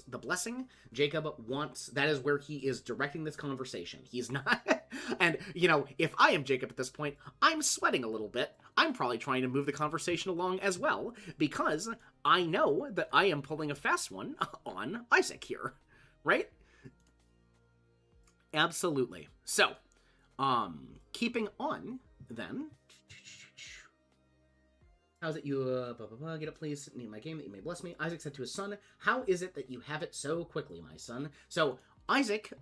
blessing. That is where he is directing this conversation. He's not, and, if I am Jacob at this point, I'm sweating a little bit. I'm probably trying to move the conversation along as well, because I know that I am pulling a fast one on Isaac here, right? Absolutely. So, keeping on, then... "How's it you, get up please, sit and eat my game, that you may bless me." Isaac said to his son, "How is it that you have it so quickly, my son?" So, Isaac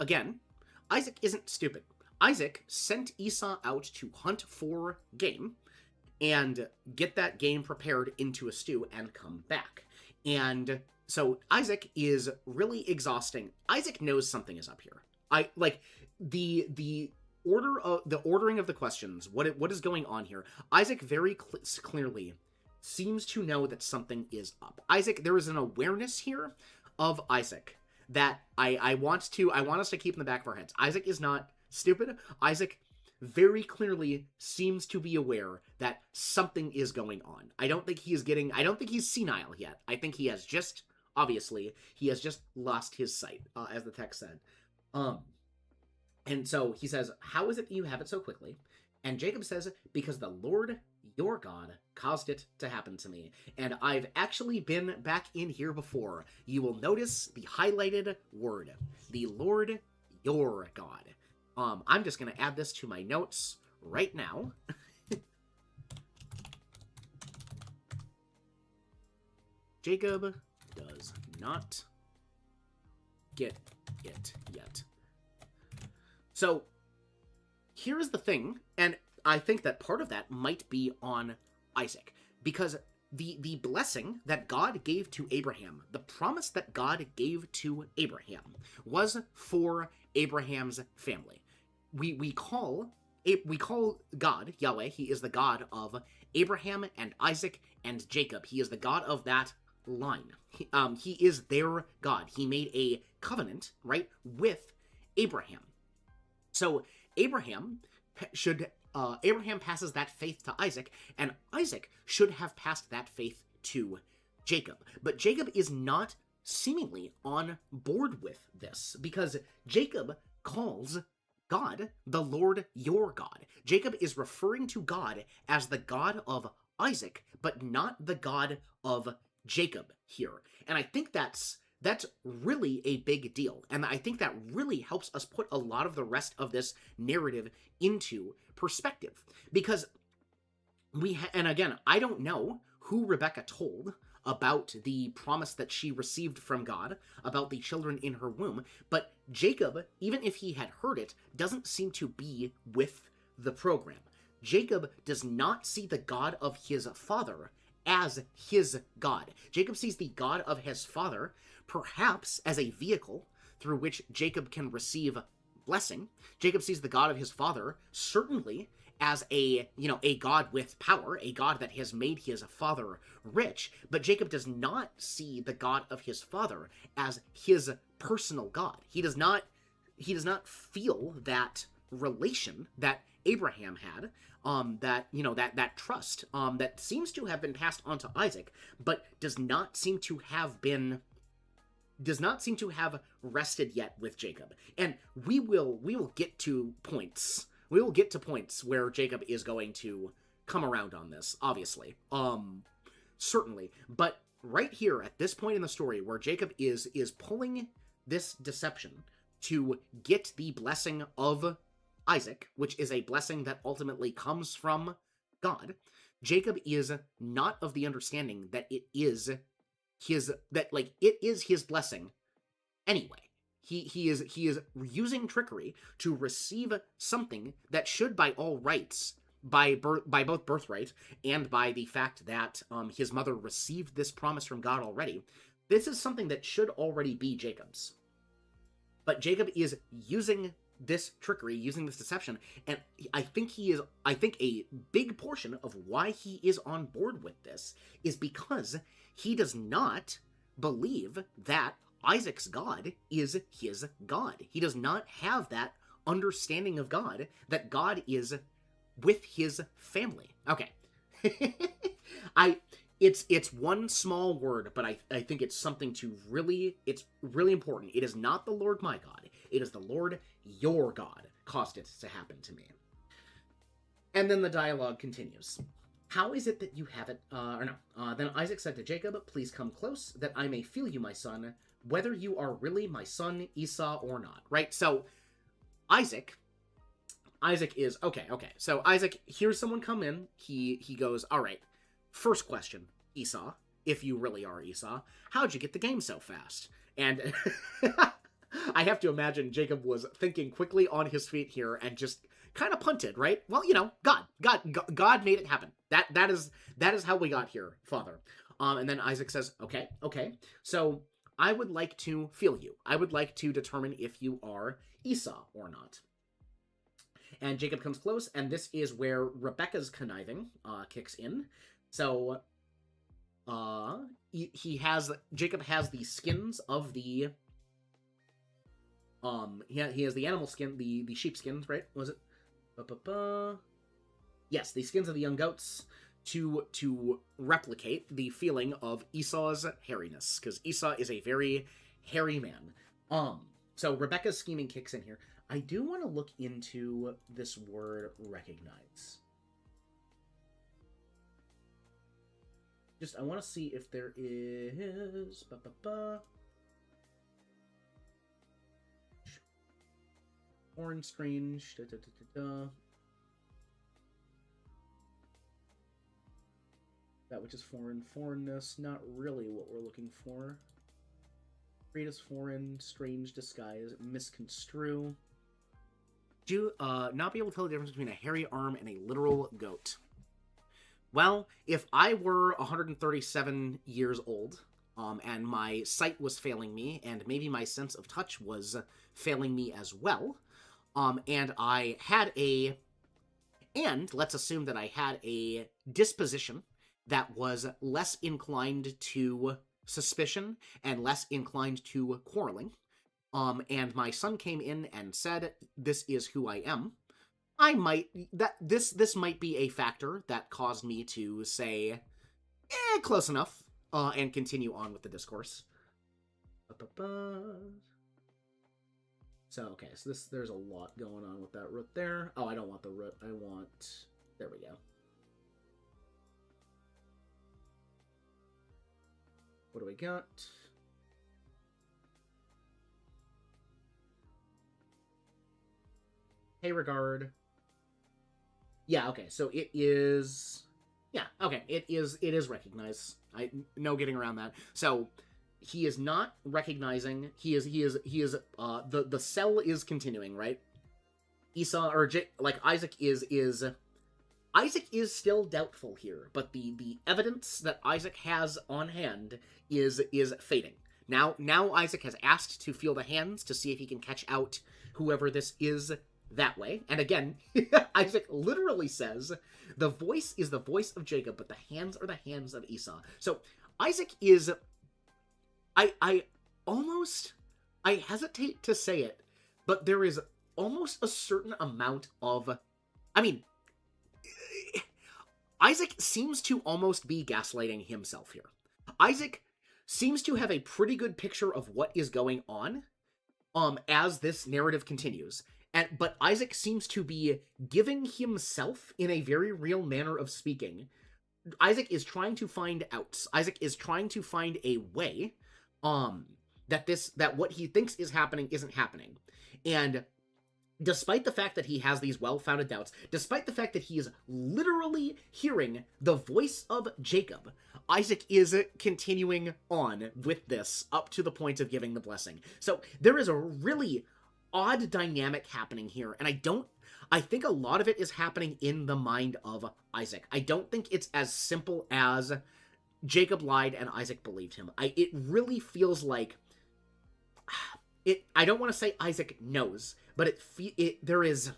isn't stupid. Isaac sent Esau out to hunt for game, and get that game prepared into a stew, and come back. And so, Isaac is really exhausting. Isaac knows something is up here. The ordering of the questions, what is going on here? Isaac very clearly seems to know that something is up. There is an awareness here of Isaac that I want us to keep in the back of our heads. Isaac is not stupid. Isaac very clearly seems to be aware that something is going on. I don't think he's senile yet. I think he has just lost his sight, as the text said. And so he says, "How is it that you have it so quickly?" And Jacob says, "Because the Lord your God caused it to happen to me." And I've actually been back in here before. You will notice the highlighted word, the Lord your God. I'm just going to add this to my notes right now. Jacob does not get it yet. So, here's the thing, and I think that part of that might be on Isaac, because the blessing that God gave to Abraham, the promise that God gave to Abraham, was for Abraham's family. We call God Yahweh. He is the God of Abraham and Isaac and Jacob. He is the God of that line. He is their God. He made a covenant, right, with Abraham. So Abraham Abraham passes that faith to Isaac, and Isaac should have passed that faith to Jacob. But Jacob is not seemingly on board with this, because Jacob calls God the Lord your God. Jacob is referring to God as the God of Isaac, but not the God of Jacob here. And I think that's really a big deal. And I think that really helps us put a lot of the rest of this narrative into perspective. Because and again, I don't know who Rebecca told about the promise that she received from God about the children in her womb, but Jacob, even if he had heard it, doesn't seem to be with the program. Jacob does not see the God of his father as his God. Jacob sees the God of his father perhaps as a vehicle through which Jacob can receive blessing. Jacob sees the God of his father certainly as a God with power, a God that has made his father rich, but Jacob does not see the God of his father as his personal God. He does not feel that relation that Abraham had, that trust, that seems to have been passed on to Isaac, but does not seem to have rested yet with Jacob. And we will get to points. We will get to points where Jacob is going to come around on this, obviously. Certainly. But right here, at this point in the story, where Jacob is pulling this deception to get the blessing of Isaac, which is a blessing that ultimately comes from God, Jacob is not of the understanding that it is his blessing anyway. He is using trickery to receive something that should, by all rights, by both birthright and by the fact that his mother received this promise from God already, this is something that should already be Jacob's. But Jacob is using this trickery, using this deception, and I think a big portion of why he is on board with this is because he does not believe that Isaac's God is his God. He does not have that understanding of God, that God is with his family. Okay. It's one small word, but I think it's something it's really important. It is not the Lord my God. It is the Lord your God caused it to happen to me. And then the dialogue continues. How is it that you have it, then Isaac said to Jacob, please come close, that I may feel you, my son, whether you are really my son Esau or not. Right? So, Isaac is, okay. So, Isaac hears someone come in. He goes, all right, first question, Esau, if you really are Esau, how'd you get the game so fast? And I have to imagine Jacob was thinking quickly on his feet here and just kind of punted, right? Well, God made it happen. That is how we got here, Father. And then Isaac says, okay. So I would like to feel you. I would like to determine if you are Esau or not. And Jacob comes close, and this is where Rebecca's conniving kicks in. So Jacob has the skins of the he has the animal skin, the sheep skins, right? Was it? Yes, the skins of the young goats to replicate the feeling of Esau's hairiness, because Esau is a very hairy man. So Rebecca's scheming kicks in here. I do want to look into this word recognize. I want to see if there is... Foreign, strange, That which is foreign. Foreignness, not really what we're looking for. Read as foreign, strange, disguise, misconstrue. Do you not be able to tell the difference between a hairy arm and a literal goat? Well, if I were 137 years old, and my sight was failing me, and maybe my sense of touch was failing me as well, and I had a, and let's assume that I had a disposition that was less inclined to suspicion and less inclined to quarreling, and my son came in and said, "This is who I am," I might this might be a factor that caused me to say, close enough, and continue on with the discourse. So okay, so there's a lot going on with that root there. Oh, I don't want the root. I want, there we go. What do we got? Hey, regard. Yeah, okay, so it is... Yeah, okay, it is recognized. No getting around that. So, he is not recognizing, the cell is continuing, right? Esau, or Isaac Isaac is still doubtful here, but the evidence that Isaac has on hand is fading. Now Isaac has asked to feel the hands to see if he can catch out whoever this is that way. And again, Isaac literally says, the voice is the voice of Jacob, but the hands are the hands of Esau. So Isaac is... I hesitate to say it, but there is almost a certain amount of... I mean, Isaac seems to almost be gaslighting himself here. Isaac seems to have a pretty good picture of what is going on, as this narrative continues. But Isaac seems to be giving himself, in a very real manner of speaking, Isaac is trying to find outs. Isaac is trying to find a way, that what he thinks is happening isn't happening. And despite the fact that he has these well-founded doubts, despite the fact that he is literally hearing the voice of Jacob, Isaac is continuing on with this up to the point of giving the blessing. So there is a really odd dynamic happening here, and I think a lot of it is happening in the mind of Isaac. I don't think it's as simple as Jacob lied and Isaac believed him. It really feels like I don't want to say Isaac knows, but there is...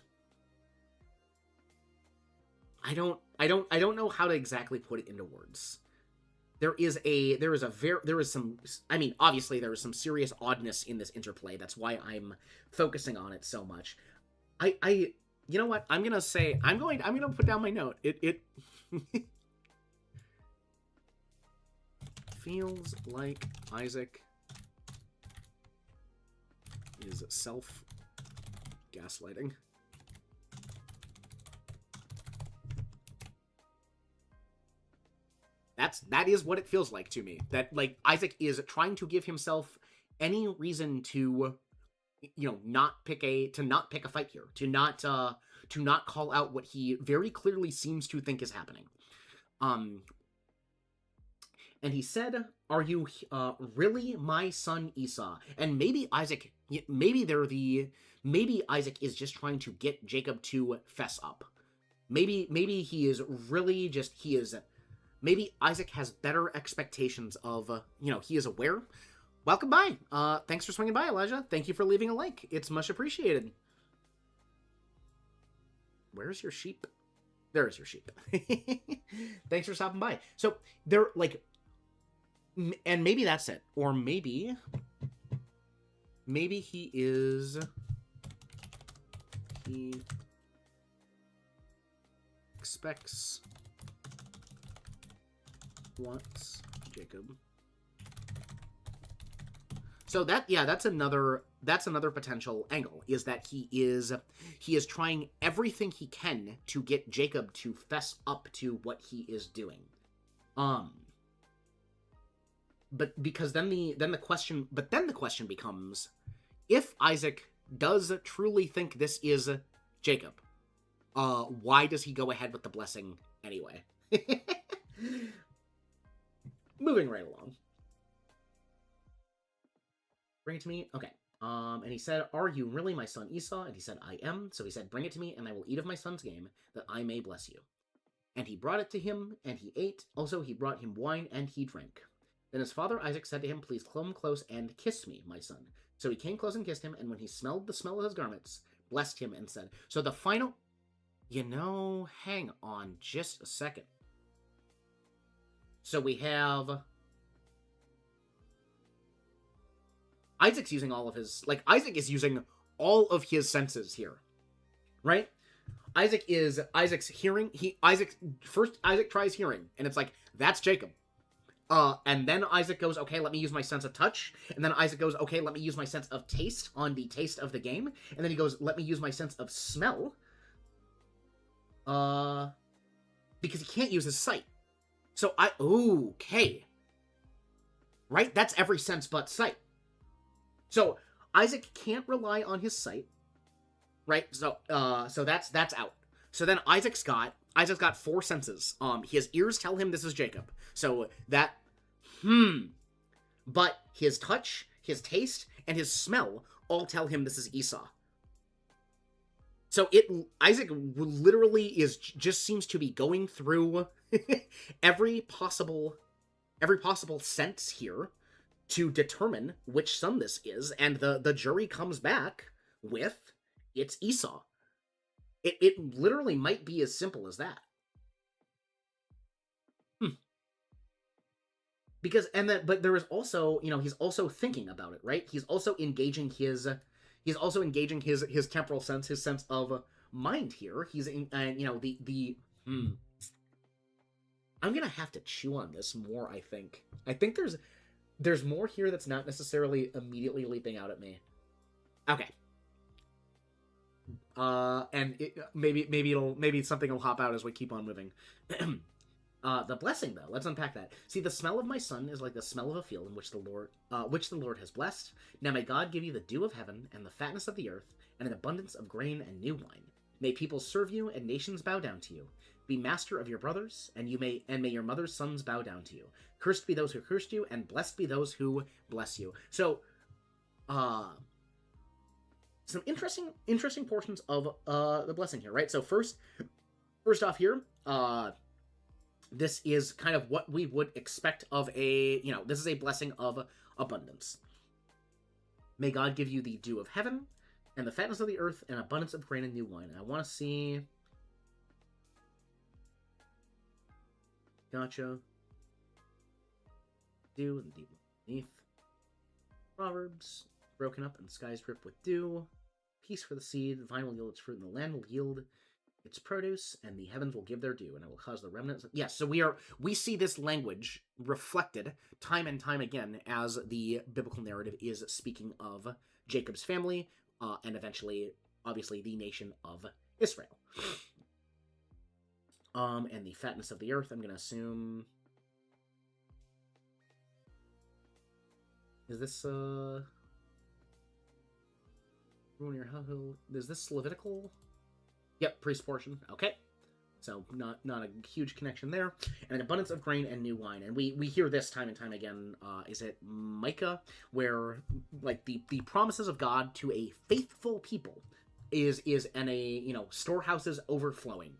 I don't know how to exactly put it into words. There is some, I mean, obviously there is some serious oddness in this interplay. That's why I'm focusing on it so much. You know what? I'm going to put down my note. It feels like Isaac is self-gaslighting. That is what it feels like to me. That, like, Isaac is trying to give himself any reason to, not pick a fight here, to not call out what he very clearly seems to think is happening. And he said, "Are you really my son Esau?" And maybe Isaac is just trying to get Jacob to fess up. Maybe he is really just, maybe Isaac has better expectations of, he is aware. Welcome by. Thanks for swinging by, Elijah. Thank you for leaving a like. It's much appreciated. Where's your sheep? There is your sheep. Thanks for stopping by. So, they're, like... And maybe that's it. Or maybe he expects... wants Jacob. So that's another potential angle, is that he is trying everything he can to get Jacob to fess up to what he is doing. But because then the question becomes, if Isaac does truly think this is Jacob, why does he go ahead with the blessing anyway? Moving right along. Bring it to me. Okay. And he said, "Are you really my son Esau?" And he said, "I am." So he said, "Bring it to me, and I will eat of my son's game, that I may bless you." And he brought it to him, and he ate. Also he brought him wine, and he drank. Then his father Isaac said to him, "Please come close and kiss me, my son." So he came close and kissed him, and when he smelled the smell of his garments, blessed him and said, so the final... hang on just a second. So we have... Isaac's using all of his... Isaac is using all of his senses here. Right? Isaac's hearing. Isaac tries hearing, and it's like, that's Jacob. And then Isaac goes, okay, let me use my sense of touch. And then Isaac goes, okay, let me use my sense of taste on the taste of the game. And then he goes, let me use my sense of smell. Because he can't use his sight. So okay. Right? That's every sense but sight. So Isaac can't rely on his sight. Right? So that's out. So then Isaac's got 4 senses. His ears tell him this is Jacob. So that, but his touch, his taste, and his smell all tell him this is Esau. So Isaac literally just seems to be going through every possible sense here to determine which son this is, and the jury comes back with, it's Esau. It literally might be as simple as that. Because, but there is also, he's also thinking about it, right? He's also engaging his temporal sense, his sense of mind here. He's in, I'm gonna have to chew on this more, I think. I think there's more here that's not necessarily immediately leaping out at me. Okay. And maybe something will hop out as we keep on moving. The blessing, though, let's unpack that. See, the smell of my son is like the smell of a field in which the Lord has blessed. Now may God give you the dew of heaven and the fatness of the earth and an abundance of grain and new wine. May people serve you and nations bow down to you. Be master of your brothers, and may your mother's sons bow down to you. Cursed be those who cursed you, and blessed be those who bless you. So, some interesting portions of the blessing here, right? So first off here, this is kind of what we would expect of this is a blessing of abundance. May God give you the dew of heaven and the fatness of the earth and abundance of grain and new wine. And I want to see... Gotcha. Dew and deep beneath. Proverbs. Broken up and skies drip with dew. Peace for the seed. The vine will yield its fruit and the land will yield its produce, and the heavens will give their due, and I will cause the remnants... Yes, so we see this language reflected time and time again as the biblical narrative is speaking of Jacob's family, and eventually, obviously, the nation of Israel. And the fatness of the earth, I'm going to assume... Is this, Is this Levitical? Yep, priest portion. Okay. So, not a huge connection there. And an abundance of grain and new wine. And we hear this time and time again. Is it Micah? Where, the promises of God to a faithful people is storehouses overflowing.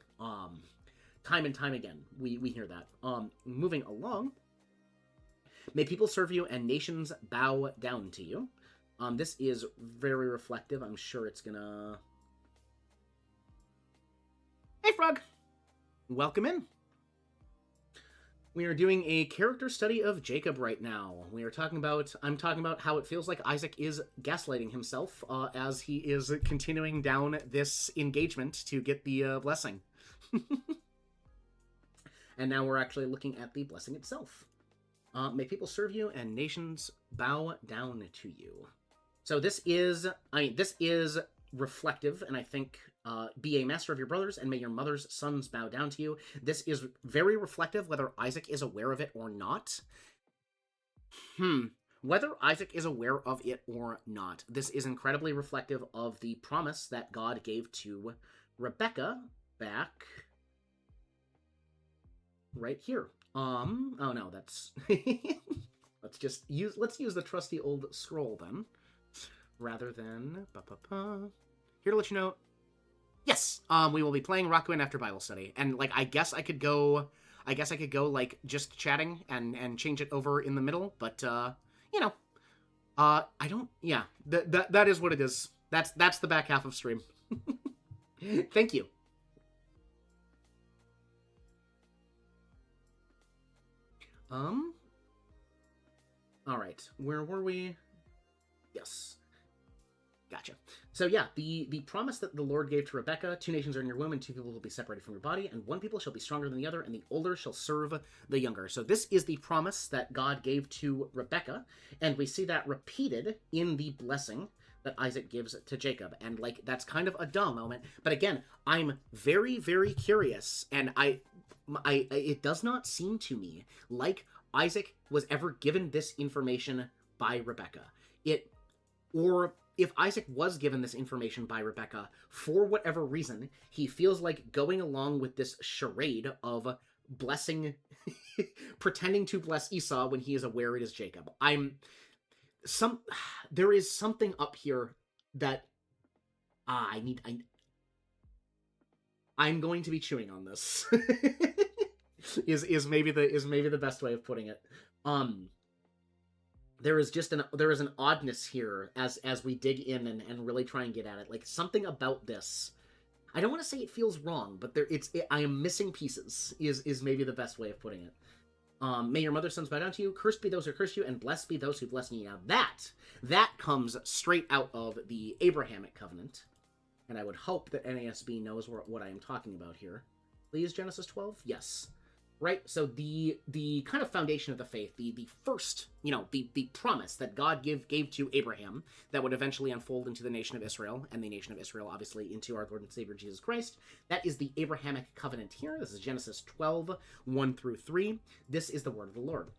Time and time again, we hear that. Moving along. May people serve you and nations bow down to you. This is very reflective. I'm sure it's gonna... Hey, Frog! Welcome in. We are doing a character study of Jacob right now. I'm talking about how it feels like Isaac is gaslighting himself as he is continuing down this engagement to get the blessing. And now we're actually looking at the blessing itself. May people serve you and nations bow down to you. So this is reflective, and I think be a master of your brothers, and may your mother's sons bow down to you. This is very reflective, whether Isaac is aware of it or not. Whether Isaac is aware of it or not, this is incredibly reflective of the promise that God gave to Rebecca back right here. Oh no, that's let's use the trusty old scroll then. rather than here to let you know. Yes, we will be playing Rakuen after Bible study, and like I guess I could go like just chatting and change it over in the middle, but you know, I don't. Yeah, that is what it is. That's the back half of stream. Thank you. All right, where were we? Yes. Gotcha. So yeah, the promise that the Lord gave to Rebekah: 2 nations are in your womb, and 2 people will be separated from your body, and 1 people shall be stronger than the other, and the older shall serve the younger. So this is the promise that God gave to Rebekah, and we see that repeated in the blessing that Isaac gives to Jacob. And like that's kind of a dull moment, but again, I'm very, very curious, and I it does not seem to me like Isaac was ever given this information by Rebekah. Or if Isaac was given this information by Rebekah, for whatever reason, he feels like going along with this charade of blessing, pretending to bless Esau when he is aware it is Jacob. There is something up here that I'm going to be chewing on this. is maybe the best way of putting it. There is an oddness here as we dig in and really try and get at it. Like something about this, I don't want to say it feels wrong, but I am missing pieces. Is maybe the best way of putting it. May your mother's sons bow down to you. Cursed be those who curse you, and blessed be those who bless you. Now that comes straight out of the Abrahamic covenant, and I would hope that NASB knows what I am talking about here. Please, Genesis 12. Yes. Right, so the kind of foundation of the faith, the first, the promise that God gave to Abraham that would eventually unfold into the nation of Israel, and the nation of Israel, obviously, into our Lord and Savior Jesus Christ. That is the Abrahamic covenant here. This is Genesis 12, 1 through 3. This is the word of the Lord.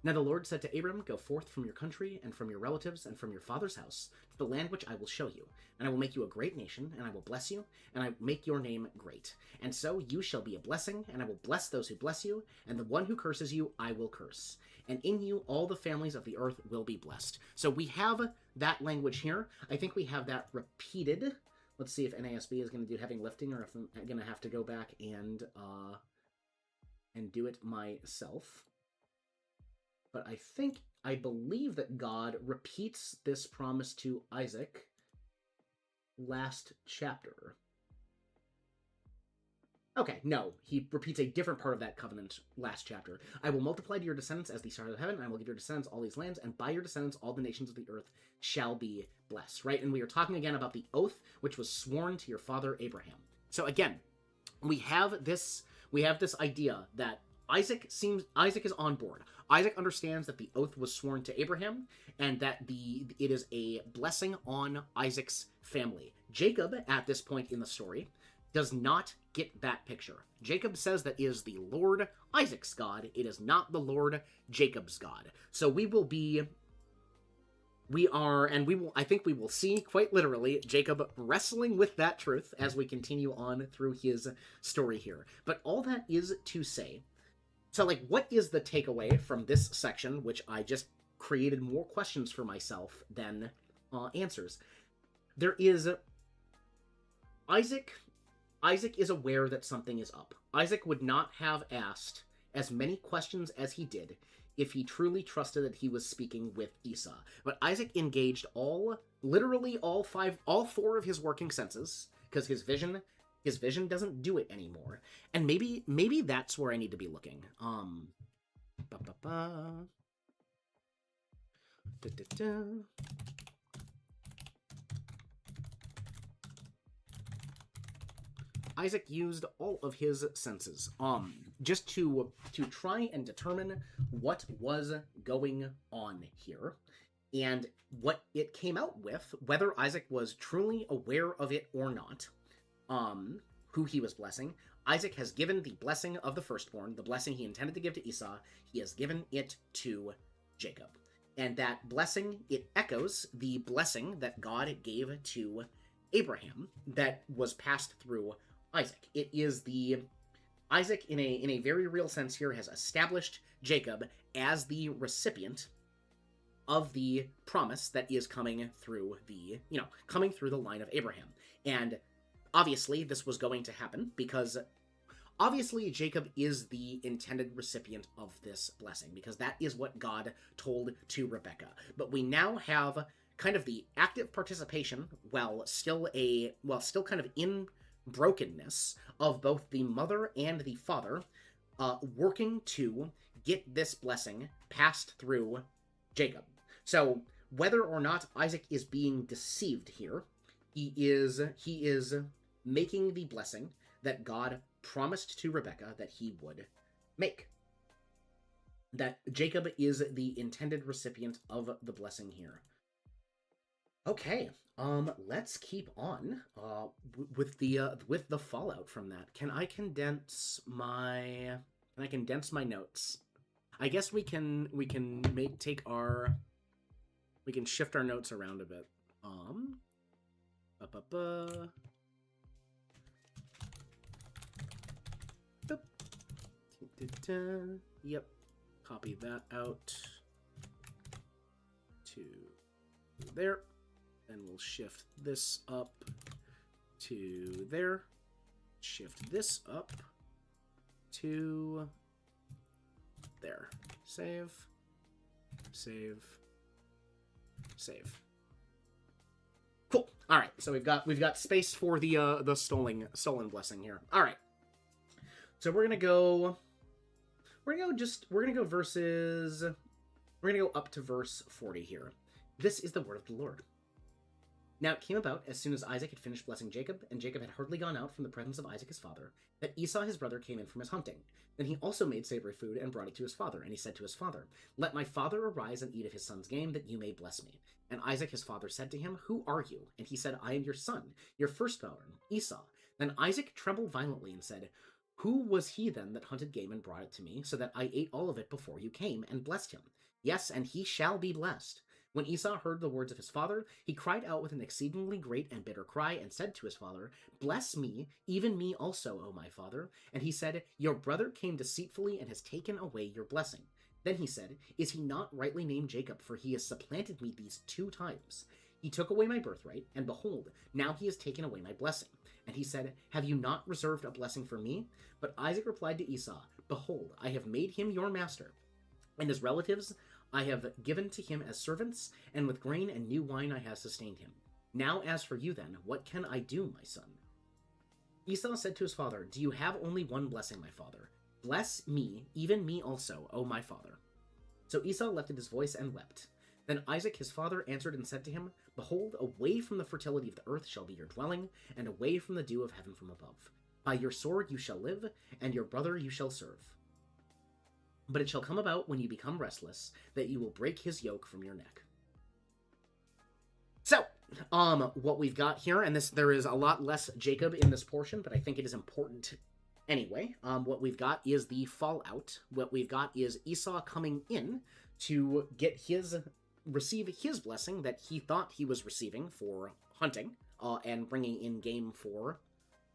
Now the Lord said to Abram, go forth from your country and from your relatives and from your father's house to the land which I will show you. And I will make you a great nation, and I will bless you, and I will make your name great. And so you shall be a blessing, and I will bless those who bless you, and the one who curses you I will curse. And in you all the families of the earth will be blessed. So we have that language here. I think we have that repeated. Let's see if NASB is going to do heavy lifting, or if I'm going to have to go back and do it myself. But I believe that God repeats this promise to Isaac last chapter. Okay, no, he repeats a different part of that covenant last chapter. I will multiply to your descendants as the stars of heaven, and I will give your descendants all these lands, and by your descendants all the nations of the earth shall be blessed, right? And we are talking again about the oath which was sworn to your father Abraham. So again, we have this idea that Isaac is on board. Isaac understands that the oath was sworn to Abraham, and that it is a blessing on Isaac's family. Jacob, at this point in the story, does not get that picture. Jacob says that it is the Lord Isaac's God. It is not the Lord Jacob's God. So I think we will see, quite literally, Jacob wrestling with that truth as we continue on through his story here. But all that is to say, so, like, what is the takeaway from this section, which I just created more questions for myself than answers? There is Isaac is aware that something is up. Isaac would not have asked as many questions as he did if he truly trusted that he was speaking with Esau. But Isaac engaged literally all 4 of his working senses, because his vision doesn't do it anymore. And maybe that's where I need to be looking. Isaac used all of his senses, just to try and determine what was going on here, and what it came out with, whether Isaac was truly aware of it or not. Who he was blessing. Isaac has given the blessing of the firstborn, the blessing he intended to give to Esau. He has given it to Jacob. And that blessing, it echoes the blessing that God gave to Abraham that was passed through Isaac. It is Isaac, in a very real sense here, has established Jacob as the recipient of the promise that is coming through the, coming through the line of Abraham. And obviously this was going to happen because obviously Jacob is the intended recipient of this blessing, because that is what God told to Rebekah. But we now have kind of the active participation, while still kind of in brokenness, of both the mother and the father working to get this blessing passed through Jacob. So whether or not Isaac is being deceived here, he is making the blessing that God promised to Rebekah that he would make. That Jacob is the intended recipient of the blessing here. Okay, let's keep on with the fallout from that. Can I condense my notes? I guess we can shift our notes around a bit. Yep. Copy that out to there. Then we'll shift this up to there. Shift this up to there. Save. Save. Save. Cool. All right. So we've got space for the stolen blessing here. All right. So we're gonna go up to verse 40 here. This is the word of the Lord. Now it came about, as soon as Isaac had finished blessing Jacob, and Jacob had hardly gone out from the presence of Isaac his father, that Esau his brother came in from his hunting. Then he also made savory food and brought it to his father, and he said to his father, "Let my father arise and eat of his son's game, that you may bless me." And Isaac his father said to him, "Who are you?" And he said, "I am your son, your firstborn, Esau." Then Isaac trembled violently and said, "Who was he then that hunted game and brought it to me, so that I ate all of it before you came, and blessed him? Yes, and he shall be blessed." When Esau heard the words of his father, he cried out with an exceedingly great and bitter cry, and said to his father, "Bless me, even me also, O my father." And he said, "Your brother came deceitfully and has taken away your blessing." Then he said, "Is he not rightly named Jacob? For he has supplanted me these 2 times. He took away my birthright, and behold, now he has taken away my blessing." And he said, "Have you not reserved a blessing for me?" But Isaac replied to Esau, "Behold, I have made him your master, and his relatives I have given to him as servants, and with grain and new wine I have sustained him. Now as for you then, what can I do, my son?" Esau said to his father, "Do you have only one blessing, my father? Bless me, even me also, O my father." So Esau lifted his voice and wept. Then Isaac his father answered and said to him, "Behold, away from the fertility of the earth shall be your dwelling, and away from the dew of heaven from above. By your sword you shall live, and your brother you shall serve. But it shall come about when you become restless, that you will break his yoke from your neck." So, what we've got here, and there is a lot less Jacob in this portion, but I think it is important anyway. What we've got is the fallout. What we've got is Esau coming in to receive his blessing that he thought he was receiving for hunting, and bringing in game for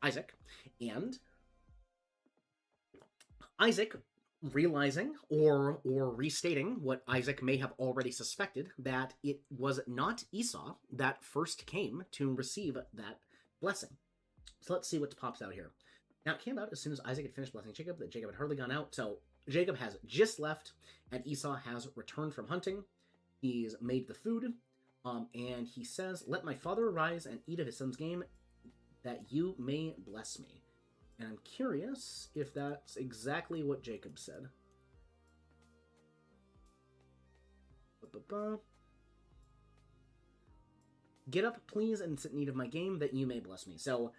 Isaac. And Isaac realizing or restating what Isaac may have already suspected, that it was not Esau that first came to receive that blessing. So let's see what pops out here. Now it came out as soon as Isaac had finished blessing Jacob, that Jacob had hardly gone out. So Jacob has just left, and Esau has returned from hunting. He's made the food, and he says, "Let my father arise and eat of his son's game, that you may bless me." And I'm curious if that's exactly what Jacob said. "Get up, please, and sit in need of my game, that you may bless me." So,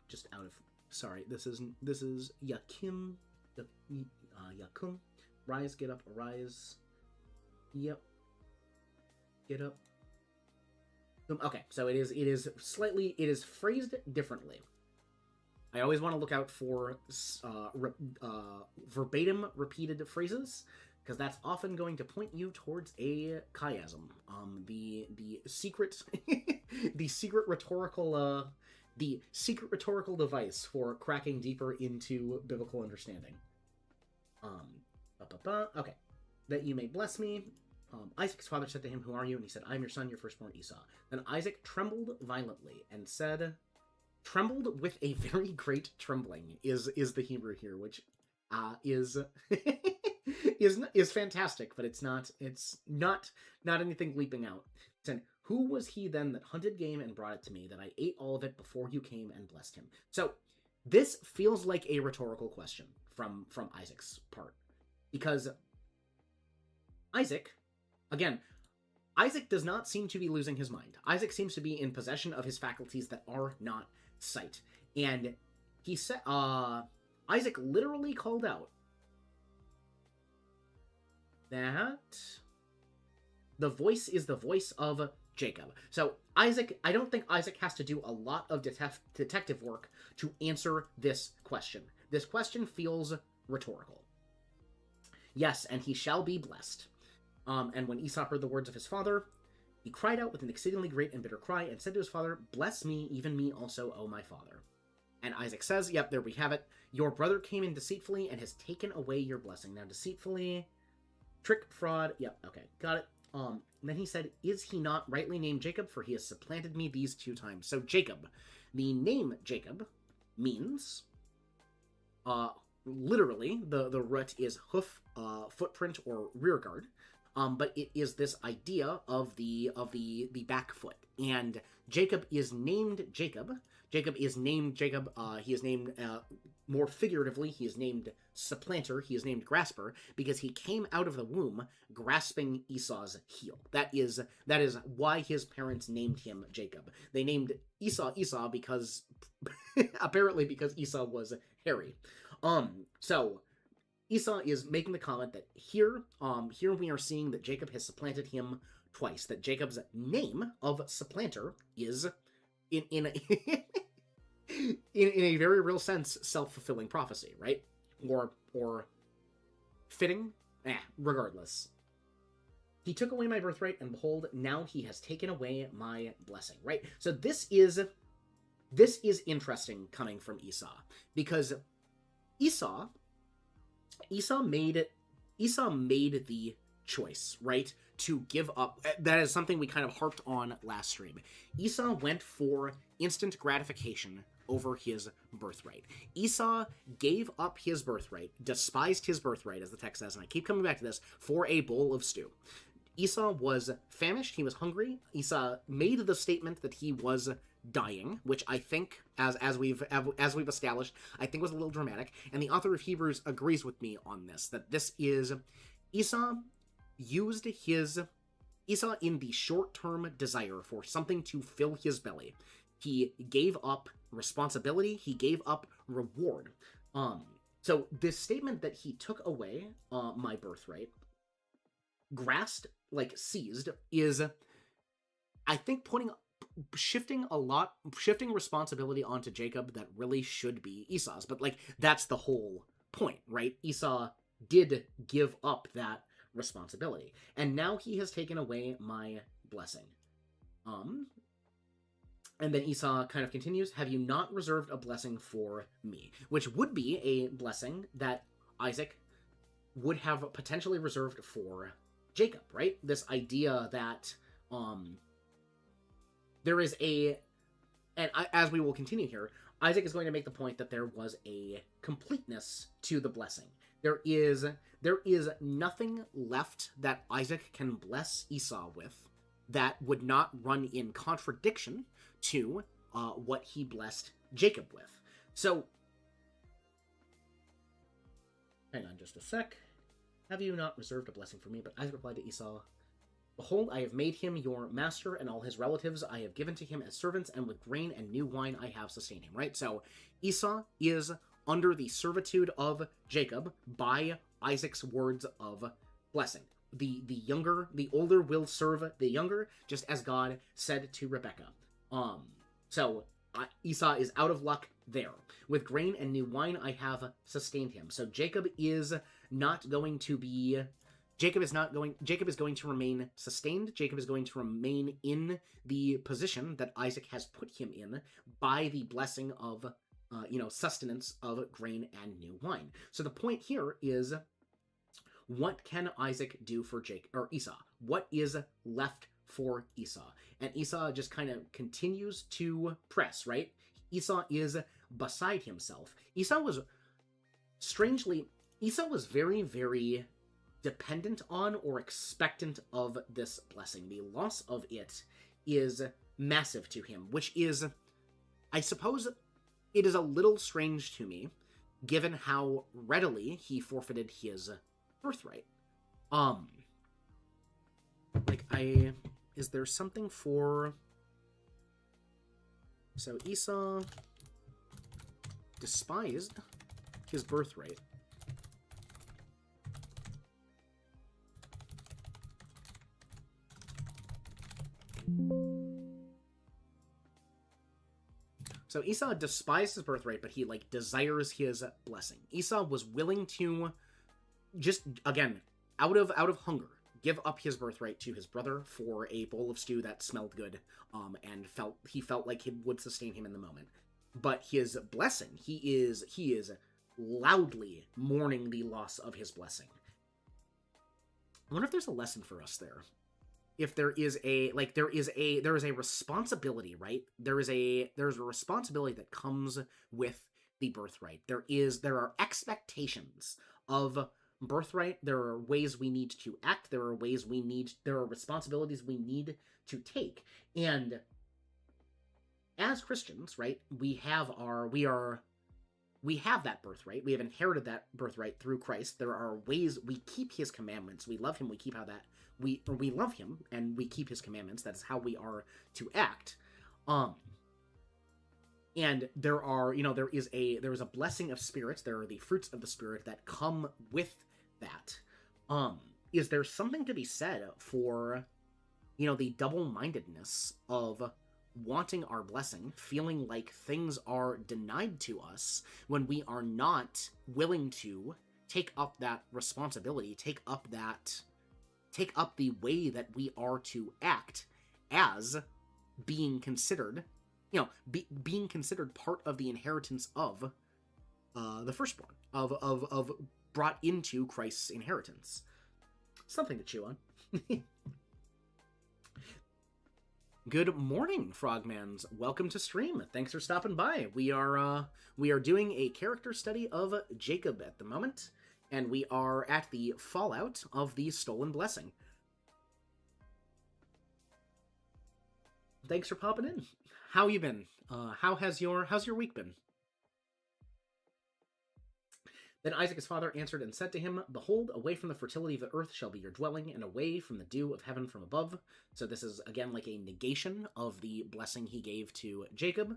just out of, sorry, this is Yakim, Yakum. Rise, get up, arise. Yep. Get up. Okay, so it is phrased differently. I always want to look out for verbatim repeated phrases, because that's often going to point you towards a chiasm. The secret the secret rhetorical device for cracking deeper into biblical understanding. Okay, that you may bless me. Isaac's father said to him, "Who are you?" And he said, "I am your son, your firstborn Esau." Then Isaac trembled violently and said, trembled with a very great trembling is the Hebrew here, which is is fantastic, but it's not anything leaping out. It said, "Who was he then that hunted game and brought it to me, that I ate all of it before you came and blessed him?" So this feels like a rhetorical question from Isaac's part, because Isaac, again, Isaac does not seem to be losing his mind. Isaac seems to be in possession of his faculties that are not sight. And he said, Isaac literally called out that the voice is the voice of Jacob. So Isaac, I don't think Isaac has to do a lot of detective work to answer this question. This question feels rhetorical. Yes, and he shall be blessed. And when Esau heard the words of his father, he cried out with an exceedingly great and bitter cry and said to his father, "Bless me, even me also, O my father." And Isaac says, yep, there we have it. "Your brother came in deceitfully and has taken away your blessing." Now, deceitfully, trick, fraud, yep, okay, got it. Then he said, "Is he not rightly named Jacob? For he has supplanted me these 2 times. So Jacob, the name Jacob means, literally, the root is hoof, footprint, or rear guard. But it is this idea of the back foot, and Jacob is named Jacob. Jacob is named Jacob. He is named more figuratively. He is named supplanter. He is named grasper because he came out of the womb grasping Esau's heel. That is why his parents named him Jacob. They named Esau because apparently because Esau was hairy. So Esau is making the comment that here we are seeing that Jacob has supplanted him twice. That Jacob's name of supplanter is, in a, in a very real sense, self-fulfilling prophecy, right? Or fitting? Regardless. "He took away my birthright, and behold, now he has taken away my blessing," right? So this is interesting coming from Esau, because Esau made the choice, right, to give up. That is something we kind of harped on last stream. Esau went for instant gratification over his birthright. Esau gave up his birthright, despised his birthright, as the text says, and I keep coming back to this, for a bowl of stew. Esau was famished, he was hungry. Esau made the statement that he was dying, which I think, as we've established, I think was a little dramatic, and the author of Hebrews agrees with me on this, that this is Esau in the short-term desire for something to fill his belly. He gave up responsibility, he gave up reward. So this statement that he took away my birthright, grasped, like seized, is, I think, shifting responsibility onto Jacob that really should be Esau's. But like, that's the whole point, right? Esau did give up that responsibility, and now he has taken away my blessing. And then Esau kind of continues, "Have you not reserved a blessing for me?" Which would be a blessing that Isaac would have potentially reserved for Jacob, right? This idea that there is as we will continue here, Isaac is going to make the point that there was a completeness to the blessing. There is nothing left that Isaac can bless Esau with that would not run in contradiction to what he blessed Jacob with. So, hang on just a sec. "Have you not reserved a blessing for me?" But Isaac replied to Esau, "Behold, I have made him your master, and all his relatives I have given to him as servants, and with grain and new wine I have sustained him," right? So Esau is under the servitude of Jacob by Isaac's words of blessing. The older will serve the younger, just as God said to Rebekah. So Esau is out of luck there. "With grain and new wine I have sustained him." So Jacob is going to remain sustained. Jacob is going to remain in the position that Isaac has put him in by the blessing of, sustenance of grain and new wine. So the point here is, What can Isaac do for Esau? What is left for Esau? And Esau just kind of continues to press, right? Esau is beside himself. Esau was very, very dependent on or expectant of this blessing. The loss of it is massive to him, which is, I suppose, it is a little strange to me, given how readily he forfeited his birthright. Is there something for... So Esau despised his birthright. So Esau despised his birthright, but he, desires his blessing. Esau was willing to just, again, out of hunger, give up his birthright to his brother for a bowl of stew that smelled good, and he felt like it would sustain him in the moment. But his blessing, he is loudly mourning the loss of his blessing. I wonder if there's a lesson for us there. If there is a responsibility, right? There's a responsibility that comes with the birthright. There are expectations of birthright. There are ways we need to act. There are responsibilities we need to take. And as Christians, right, we have that birthright. We have inherited that birthright through Christ. There are ways we keep his commandments. We love him. We keep we love him and we keep his commandments. That is how we are to act. And there is a blessing of spirits. There are the fruits of the spirit that come with that. Is there something to be said for, the double-mindedness of wanting our blessing, feeling like things are denied to us when we are not willing to take up that responsibility, take up the way that we are to act as being considered, being considered part of the inheritance of the firstborn, of brought into Christ's inheritance. Something to chew on. Good morning, Frogmans. Welcome to stream. Thanks for stopping by. We are doing a character study of Jacob at the moment, and we are at the fallout of the stolen blessing. Thanks for popping in. How you been? How's your week been? Then Isaac his father answered and said to him, Behold, away from the fertility of the earth shall be your dwelling, and away from the dew of heaven from above. So this is, again, like a negation of the blessing he gave to Jacob.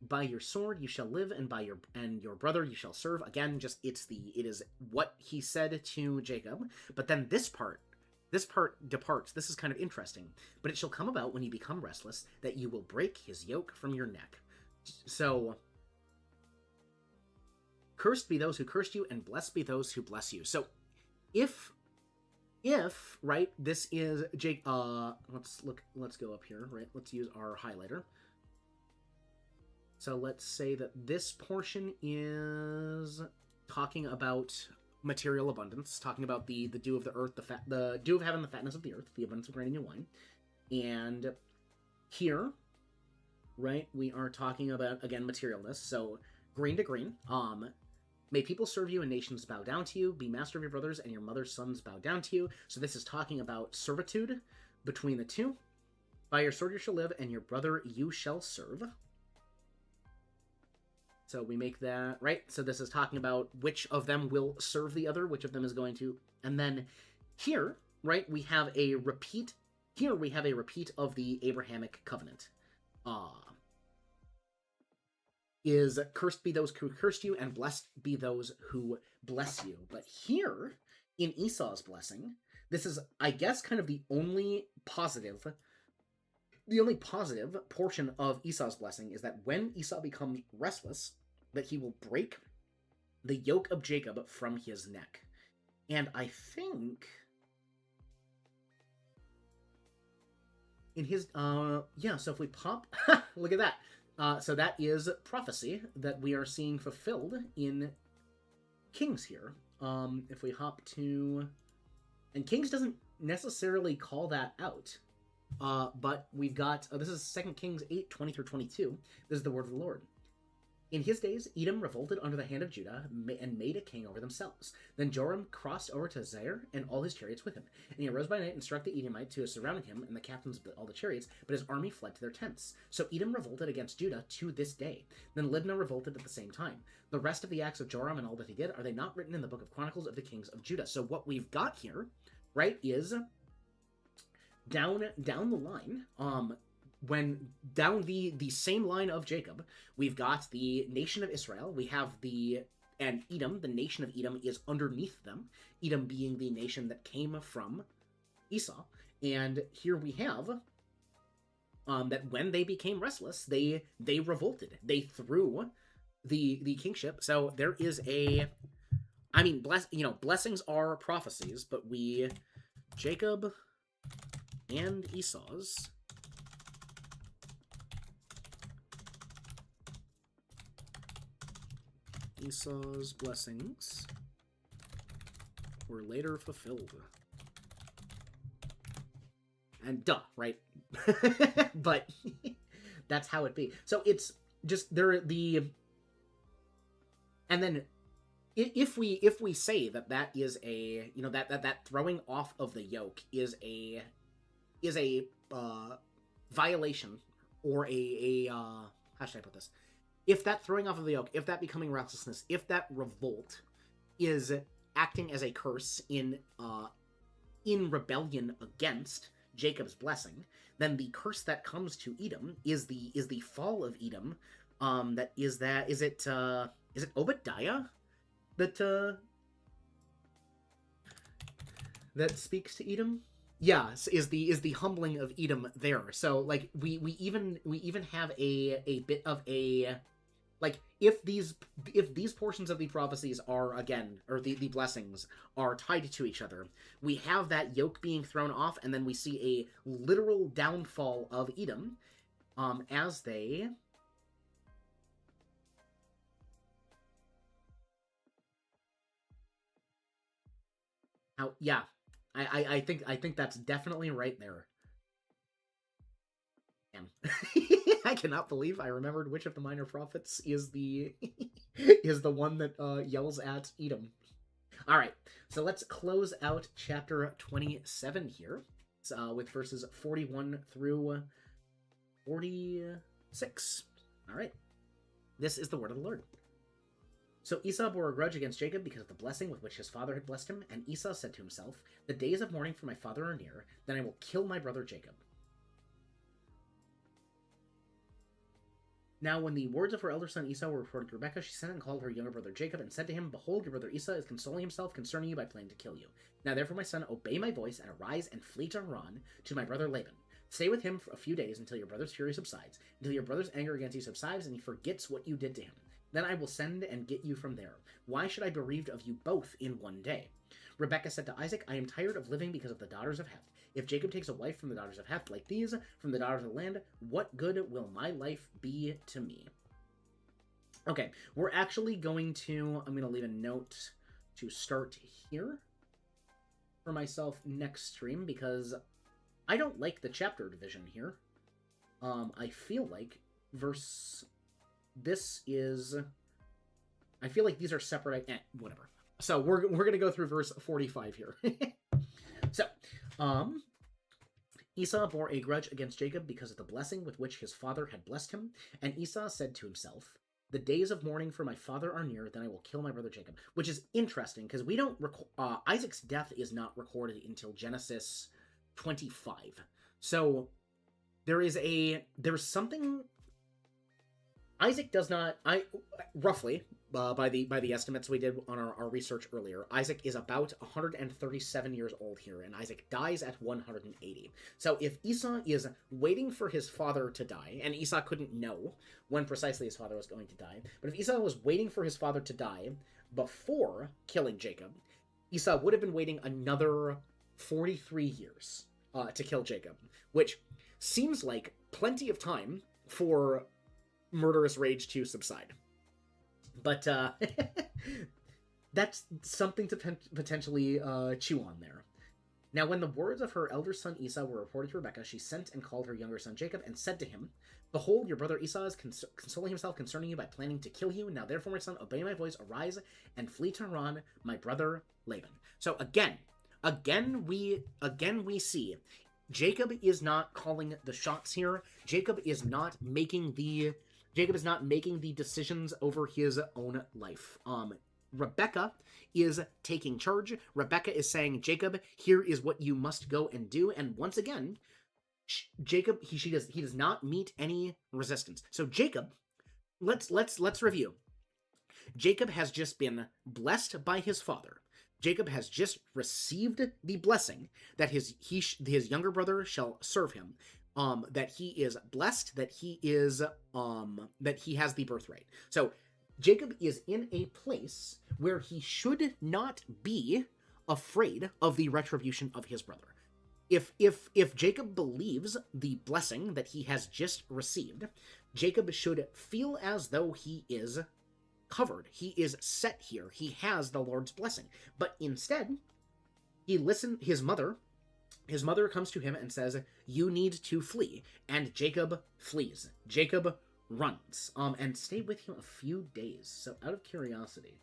By your sword you shall live, and by your brother you shall serve. Again, it is what he said to Jacob. But then this part departs. This is kind of interesting. But it shall come about when you become restless, that you will break his yoke from your neck. So... Cursed be those who cursed you, and blessed be those who bless you. So, if, right, this is Jake, let's go up here, right, let's use our highlighter. So let's say that this portion is talking about material abundance, talking about the dew of the earth, the dew of heaven, the fatness of the earth, the abundance of grain and new wine. And here, right, we are talking about, again, materialness, so grain to grain, may people serve you and nations bow down to you. Be master of your brothers and your mother's sons bow down to you. So this is talking about servitude between the two. By your sword you shall live, and your brother you shall serve. So we make that, right? So this is talking about which of them will serve the other, which of them is going to. And then here, right, we have a repeat. Here we have a repeat of the Abrahamic covenant. Is cursed be those who cursed you, and blessed be those who bless you. But here, in Esau's blessing, this is, I guess, kind of the only positive portion of Esau's blessing is that when Esau becomes restless, that he will break the yoke of Jacob from his neck. And I think... in his, so if we pop... look at that. So that is prophecy that we are seeing fulfilled in Kings here. if we hop to... And Kings doesn't necessarily call that out. But we've got... this is 2 Kings 8, 20 through 22. This is the word of the Lord. In his days, Edom revolted under the hand of Judah and made a king over themselves. Then Joram crossed over to Zair and all his chariots with him. And he arose by night and struck the Edomites who surrounded him and the captains of all the chariots, but his army fled to their tents. So Edom revolted against Judah to this day. Then Libnah revolted at the same time. The rest of the acts of Joram and all that he did, are they not written in the book of Chronicles of the kings of Judah? So what we've got here, right, is down the line, when down the same line of Jacob, we've got the nation of Israel. We have and Edom, the nation of Edom, is underneath them. Edom being the nation that came from Esau. And here we have that when they became restless, they revolted. They threw the kingship. So there is blessings are prophecies, but Jacob and Esau's blessings were later fulfilled. And duh, right? But that's how it be. So it's just and then if we say that is a, that throwing off of the yoke is a violation, or how should I put this? If that throwing off of the yoke, if that becoming restlessness, if that revolt is acting as a curse in rebellion against Jacob's blessing, then the curse that comes to Edom is the fall of Edom. Is it Obadiah that speaks to Edom? Yeah, is the humbling of Edom there. So like we even have a bit of a, like, if these portions of the prophecies are, again, or the blessings are tied to each other, we have that yoke being thrown off, and then we see a literal downfall of Edom as they yeah. I think that's definitely right there. I cannot believe I remembered which of the minor prophets is the one that yells at Edom. All right, so let's close out chapter 27 here with verses 41 through 46. All right, this is the word of the Lord. So Esau bore a grudge against Jacob because of the blessing with which his father had blessed him, and Esau said to himself, "The days of mourning for my father are near, then I will kill my brother Jacob." Now when the words of her elder son Esau were reported to Rebekah, she sent and called her younger brother Jacob, and said to him, "Behold, your brother Esau is consoling himself concerning you by planning to kill you. Now therefore, my son, obey my voice, and arise and flee to Haran, to my brother Laban. Stay with him for a few days until your brother's fury subsides, until your brother's anger against you subsides, and he forgets what you did to him. Then I will send and get you from there. Why should I be bereaved of you both in one day?" Rebekah said to Isaac, "I am tired of living because of the daughters of Heth. If Jacob takes a wife from the daughters of Heth like these, from the daughters of the land, what good will my life be to me?" Okay, we're actually I'm going to leave a note to start here for myself next stream, because I don't like the chapter division here. I feel like I feel like these are separate. Whatever. So we're gonna go through verse 45 here. So, Esau bore a grudge against Jacob because of the blessing with which his father had blessed him, and Esau said to himself, "The days of mourning for my father are near, then I will kill my brother Jacob." Which is interesting, because we don't Isaac's death is not recorded until Genesis 25. So there's something. Isaac does not. Roughly by the estimates we did on our research earlier, Isaac is about 137 years old here, and Isaac dies at 180. So if Esau is waiting for his father to die, and Esau couldn't know when precisely his father was going to die, but if Esau was waiting for his father to die before killing Jacob, Esau would have been waiting another 43 years to kill Jacob, which seems like plenty of time for murderous rage to subside. But that's something to potentially chew on there. Now, when the words of her elder son Esau were reported to Rebekah, she sent and called her younger son Jacob and said to him, "Behold, your brother Esau is consoling himself concerning you by planning to kill you. Now, therefore, my son, obey my voice, arise and flee to Haran, my brother Laban." So again we see Jacob is not calling the shots here. Jacob is not making the decisions over his own life. Rebekah is taking charge. Rebekah is saying, "Jacob, here is what you must go and do." And once again, Jacob he does not meet any resistance. So Jacob, let's review. Jacob has just been blessed by his father. Jacob has just received the blessing that his younger brother shall serve him. That he is blessed, that he has the birthright. So Jacob is in a place where he should not be afraid of the retribution of his brother. If Jacob believes the blessing that he has just received, Jacob should feel as though he is covered. He is set here. He has the Lord's blessing. But instead, his mother comes to him and says, "You need to flee." And Jacob flees. Jacob runs. And stay with him a few days. So out of curiosity.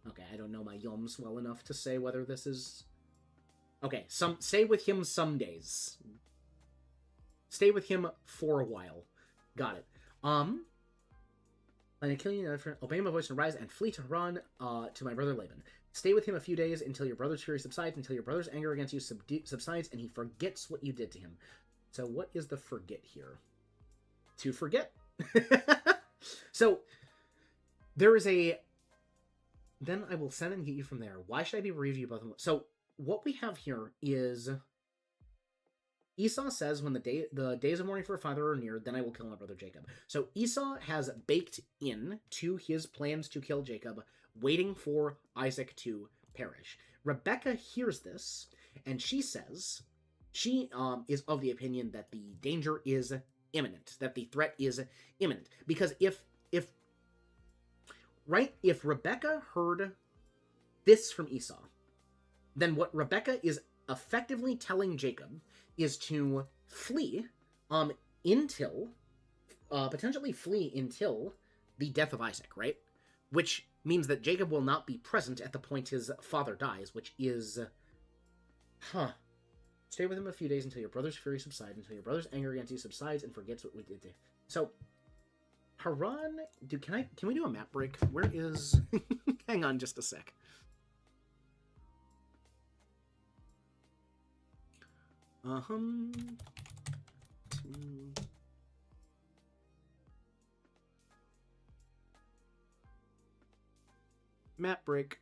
Okay, I don't know my yums well enough to say whether this is... Okay, stay with him some days. Stay with him for a while. Got it. And I kill you, obey my voice and rise and flee to Haran, to my brother Laban. Stay with him a few days until your brother's fury subsides, until your brother's anger against you subsides, and he forgets what you did to him. So what is the forget here? To forget. So there is a... Then I will send and get you from there. Why should I be bereaved you both? So what we have here is... Esau says, when the days of mourning for a father are near, then I will kill my brother Jacob. So Esau has baked in to his plans to kill Jacob, waiting for Isaac to perish. Rebekah hears this, and she says, she is of the opinion that the danger is imminent, that the threat is imminent. Because if Rebekah heard this from Esau, then what Rebekah is effectively telling Jacob is to flee potentially flee until the death of Isaac, right? Which means that Jacob will not be present at the point his father dies, which is... Stay with him a few days until your brother's fury subsides, until your brother's anger against you subsides and forgets what we did to him. So, Haran... Can we do a map break? Where is... Hang on just a sec. Map break.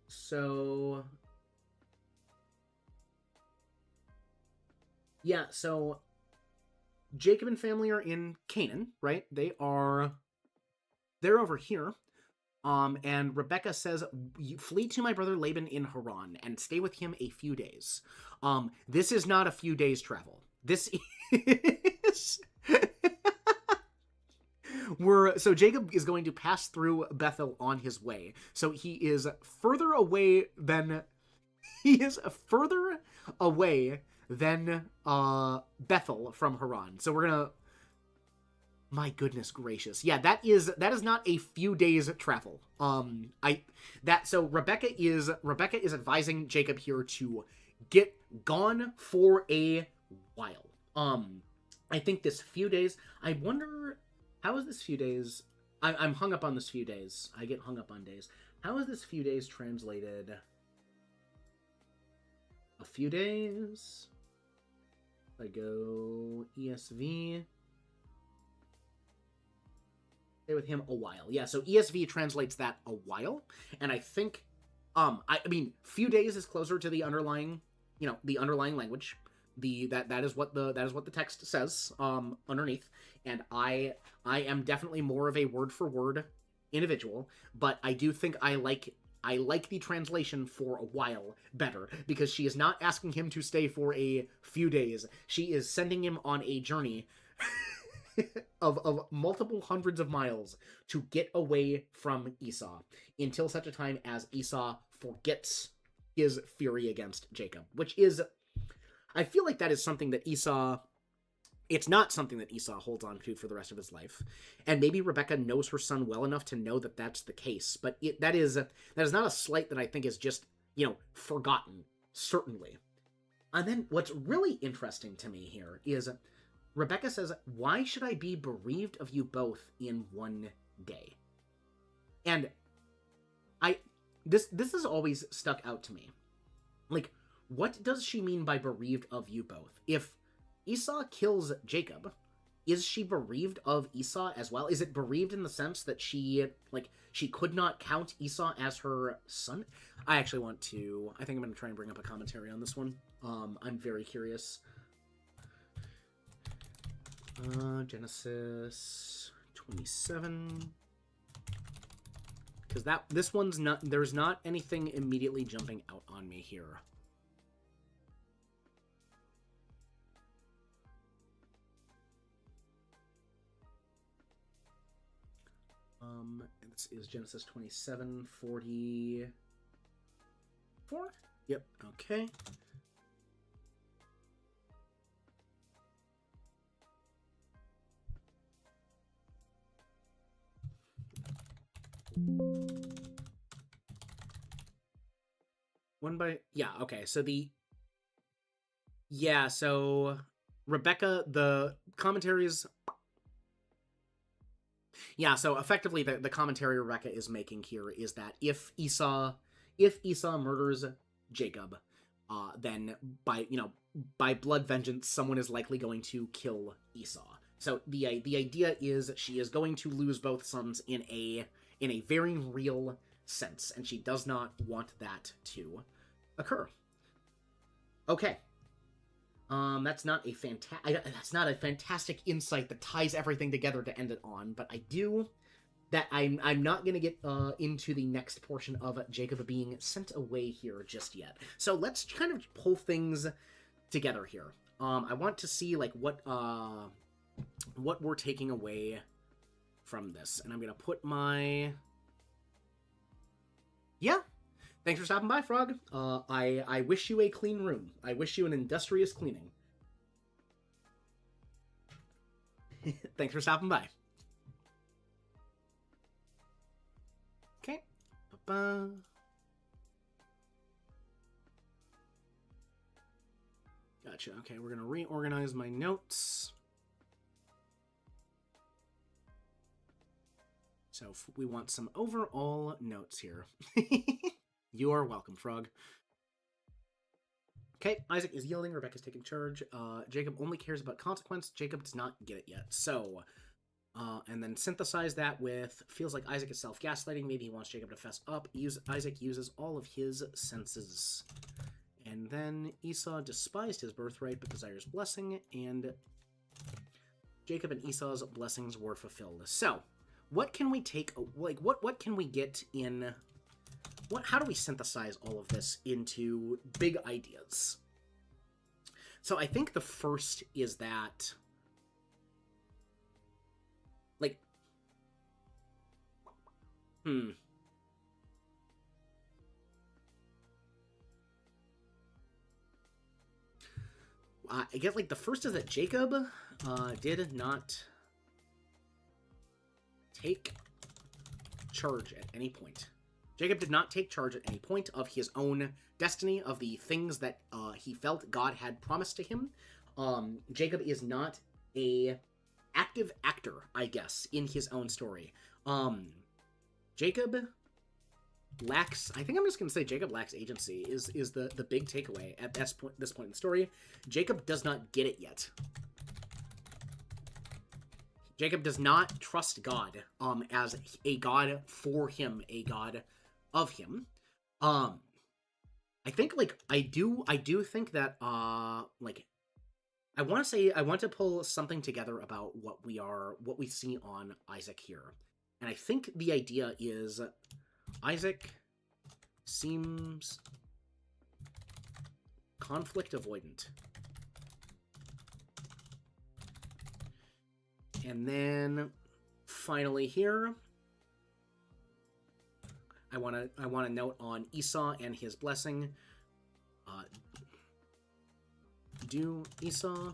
So... Yeah, so... Jacob and family are in Canaan, right? They're over here. And Rebekah says, "You flee to my brother Laban in Haran and stay with him a few days." This is not a few days travel. This is... So Jacob is going to pass through Bethel on his way. So he is further away than Bethel from Haran. So we're gonna... My goodness gracious. Yeah, that is not a few days travel. So Rebekah is advising Jacob here to get gone for a while. I think this few days, I wonder, how is this few days? I'm hung up on this few days. I get hung up on days. How is this few days translated? A few days. I go ESV. Stay with him a while. Yeah, so ESV translates that a while, and I think, I mean, few days is closer to the underlying, the underlying language. That is what the text says underneath, and I am definitely more of a word for word individual, but I do think I like I like the translation for a while better, because she is not asking him to stay for a few days. She is sending him on a journey of multiple hundreds of miles to get away from Esau, until such a time as Esau forgets his fury against Jacob, which is, I feel like that is something that Esau, it's not something that Esau holds on to for the rest of his life. And maybe Rebecca knows her son well enough to know that that's the case. But that is not a slight that I think is just, forgotten, certainly. And then what's really interesting to me here is Rebecca says, "Why should I be bereaved of you both in one day?" And this has always stuck out to me. Like, what does she mean by bereaved of you both? If Esau kills Jacob, is she bereaved of Esau as well? Is it bereaved in the sense that she could not count Esau as her son? I think I'm going to try and bring up a commentary on this one. I'm very curious. Genesis 27. Because this one's not, there's not anything immediately jumping out on me here. This is Genesis 27:44. Yep, okay. Okay, so Rebecca, the commentaries. Yeah, so effectively the commentary Rebecca is making here is that if Esau murders Jacob, then by blood vengeance, someone is likely going to kill Esau. So the idea is she is going to lose both sons in a very real sense, and she does not want that to occur. Okay. That's not a fantastic insight that ties everything together to end it on, but I'm not gonna get into the next portion of Jacob being sent away here just yet. So let's kind of pull things together here. I want to see what we're taking away from this, and I'm gonna put my Thanks for stopping by, Frog. I wish you a clean room. I wish you an industrious cleaning. Thanks for stopping by. Okay. Ba-ba. Gotcha. Okay, we're going to reorganize my notes. So we want some overall notes here. You are welcome, Frog. Okay, Isaac is yielding, Rebecca's taking charge. Jacob only cares about consequence. Jacob does not get it yet. So, and then synthesize that with, feels like Isaac is self-gaslighting. Maybe he wants Jacob to fess up. Isaac uses all of his senses. And then Esau despised his birthright but desires blessing, and Jacob and Esau's blessings were fulfilled. So, what can we take, what can we get in... How do we synthesize all of this into big ideas? So I think the first is that, I guess, the first is that Jacob did not take charge at any point. Jacob did not take charge at any point of his own destiny, of the things that he felt God had promised to him. Jacob is not a active actor, I guess, in his own story. Jacob lacks, I think I'm just going to say Jacob lacks agency is the big takeaway at this point in the story. Jacob does not get it yet. Jacob does not trust God as a God for him, a God of him. I think I do think that I want to pull something together about what we see on Isaac here. And I think the idea is Isaac Seems conflict avoidant. And then finally here, I want to note on Esau and his blessing. Do Esau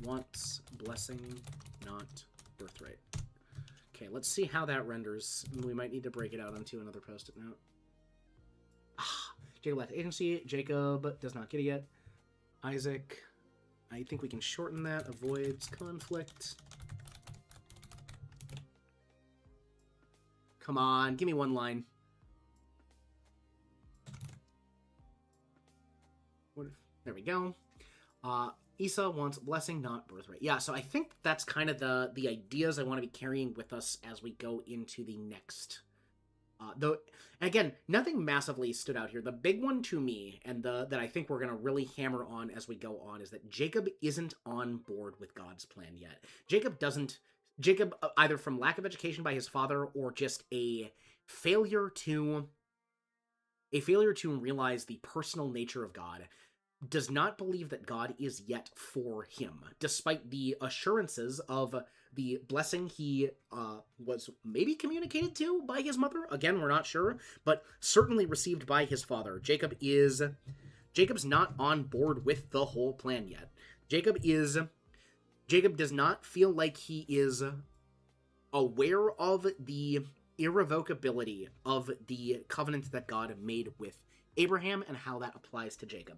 wants blessing, not birthright? Okay, let's see how that renders. We might need to break it out onto another post-it note. Jacob left agency. Jacob does not get it yet. Isaac, I think we can shorten that. Avoids conflict. Come on, give me one line. There we go. Esau wants blessing, not birthright. Yeah, so I think that's kind of the ideas I want to be carrying with us as we go into the next. Though, again, nothing massively stood out here. The big one to me, and that I think we're going to really hammer on as we go on, is that Jacob isn't on board with God's plan yet. Jacob, either from lack of education by his father or just a failure to realize the personal nature of God, does not believe that God is yet for him, despite the assurances of the blessing he was maybe communicated to by his mother. Again, we're not sure, but certainly received by his father. Jacob's not on board with the whole plan yet. Jacob does not feel like he is aware of the irrevocability of the covenant that God made with Abraham and how that applies to Jacob.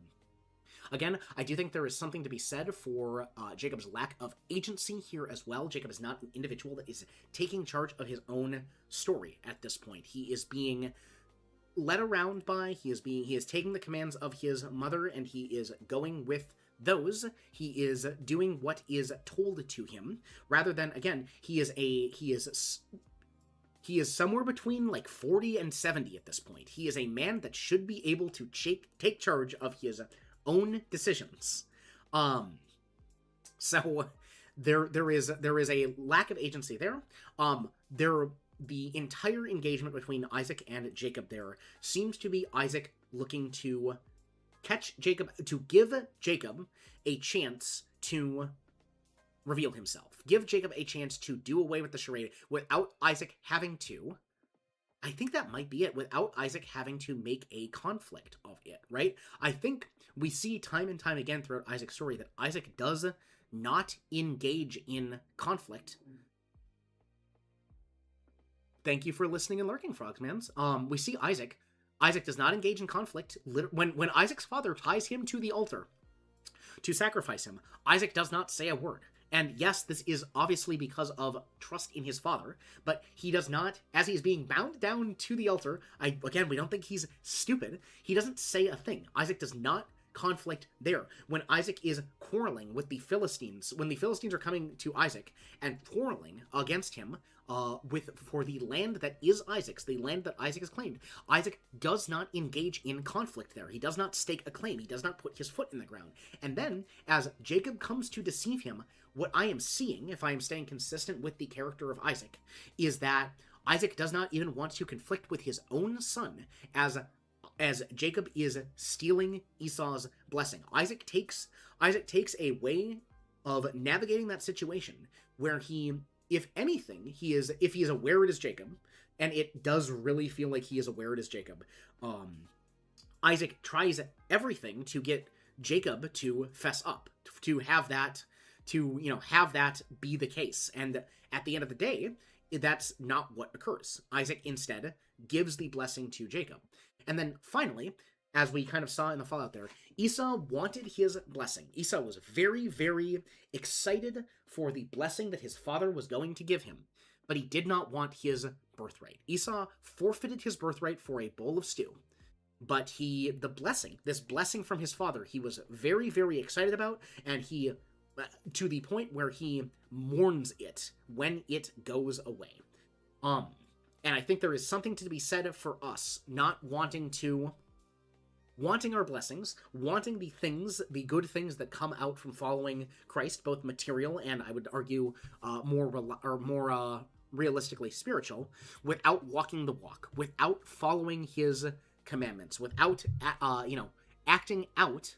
Again, I do think there is something to be said for Jacob's lack of agency here as well. Jacob is not an individual that is taking charge of his own story at this point. He is being led around by, he is taking the commands of his mother, and he is going with those. He is doing what is told to him, rather than, again, he is somewhere between like 40 and 70 at this point. He is a man that should be able to take charge of his own decisions. So there is a lack of agency there. The entire engagement between Isaac and Jacob there seems to be Isaac looking to catch Jacob, to give Jacob a chance to reveal himself. Give Jacob a chance to do away with the charade without Isaac having to. I think that might be it, without Isaac having to make a conflict of it, right? I think we see time and time again throughout Isaac's story that Isaac does not engage in conflict. Thank you for listening and lurking, Frogsmans. We see Isaac does not engage in conflict. When Isaac's father ties him to the altar to sacrifice him, Isaac does not say a word. And yes, this is obviously because of trust in his father, but he does not, as he's being bound down to the altar, we don't think he's stupid, he doesn't say a thing. Isaac does not conflict there. When Isaac is quarreling with the Philistines, when the Philistines are coming to Isaac and quarreling against him for the land that is Isaac's, the land that Isaac has claimed, Isaac does not engage in conflict there. He does not stake a claim. He does not put his foot in the ground. And then, as Jacob comes to deceive him, what I am seeing, if I am staying consistent with the character of Isaac, is that Isaac does not even want to conflict with his own son as Jacob is stealing Esau's blessing. Isaac takes a way of navigating that situation where he, if anything, if he is aware it is Jacob, and it does really feel like he is aware it is Jacob, Isaac tries everything to get Jacob to fess up, to have that be the case. And at the end of the day, that's not what occurs. Isaac instead gives the blessing to Jacob. And then finally, as we kind of saw in the fallout there, Esau wanted his blessing. Esau was very, very excited for the blessing that his father was going to give him, but he did not want his birthright. Esau forfeited his birthright for a bowl of stew. But this blessing from his father, he was very, very excited about, and he, to the point where he mourns it when it goes away. And I think there is something to be said for us not wanting our blessings, wanting the good things that come out from following Christ, both material and, I would argue, more realistically spiritual without walking the walk, without following his commandments, without acting out,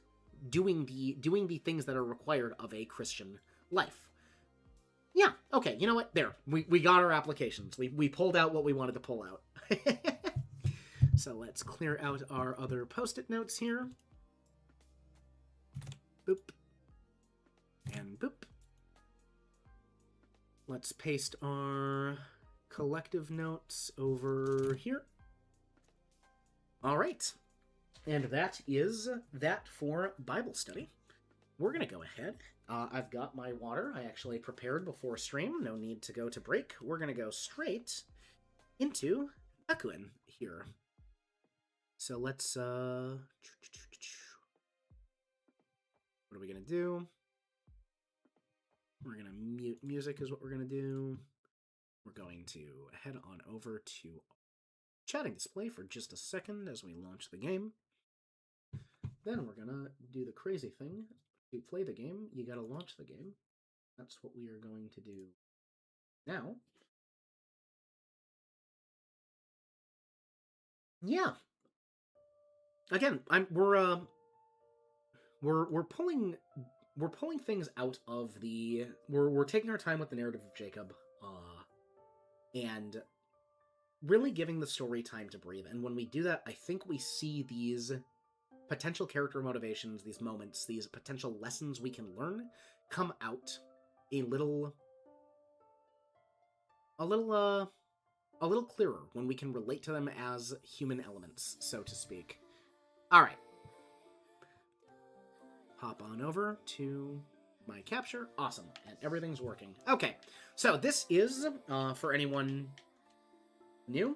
doing the things that are required of a Christian life. Yeah, okay, you know what? There. We got our applications. We pulled out what we wanted to pull out. So let's clear out our other post-it notes here. Boop. And boop. Let's paste our collective notes over here. All right. And that is that for Bible study. We're going to go ahead. I've got my water. I actually prepared before stream. No need to go to break. We're going to go straight into Rakuen here. So let's... What are we going to do? We're going to mute music is what we're going to do. We're going to head on over to chatting display for just a second as we launch the game. Then we're going to do the crazy thing. To play the game, you got to launch the game. That's what we are going to do now. Yeah. Again, we're pulling things out of the we're taking our time with the narrative of Jacob, and really giving the story time to breathe. And when we do that, I think we see these potential character motivations, these moments, these potential lessons we can learn come out a little clearer when we can relate to them as human elements, so to speak. All right. Hop on over to my capture. Awesome. And everything's working. Okay. So this is, for anyone new,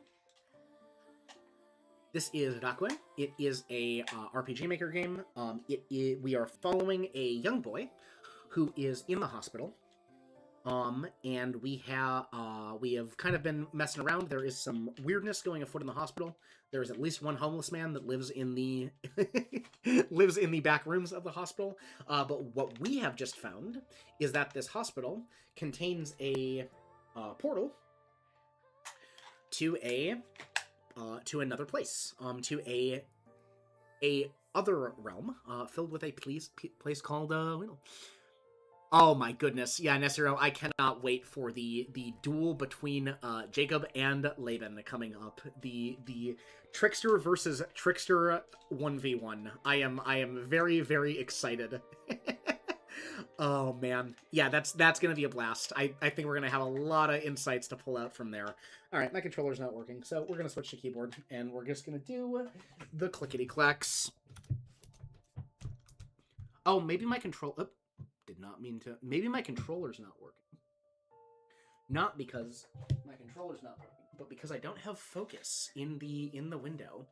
this is Rakuen. It is a RPG Maker game. We are following a young boy who is in the hospital. And we have kind of been messing around. There is some weirdness going afoot in the hospital. There is at least one homeless man that lives in the lives in the back rooms of the hospital. But what we have just found is that this hospital contains a portal to another place, to a other realm filled with a place called Oh my goodness. Yeah, Nesero, I cannot wait for the duel between Jacob and Laban coming up. The Trickster versus Trickster 1v1. I am very, very excited. Oh man. Yeah, that's gonna be a blast. I think we're gonna have a lot of insights to pull out from there. Alright, my controller's not working, so we're gonna switch to keyboard, and we're just gonna do the clickety-clacks. Oh, maybe my control... Oh, did not mean to... Maybe my controller's not working. Not because my controller's not working, but because I don't have focus in the window.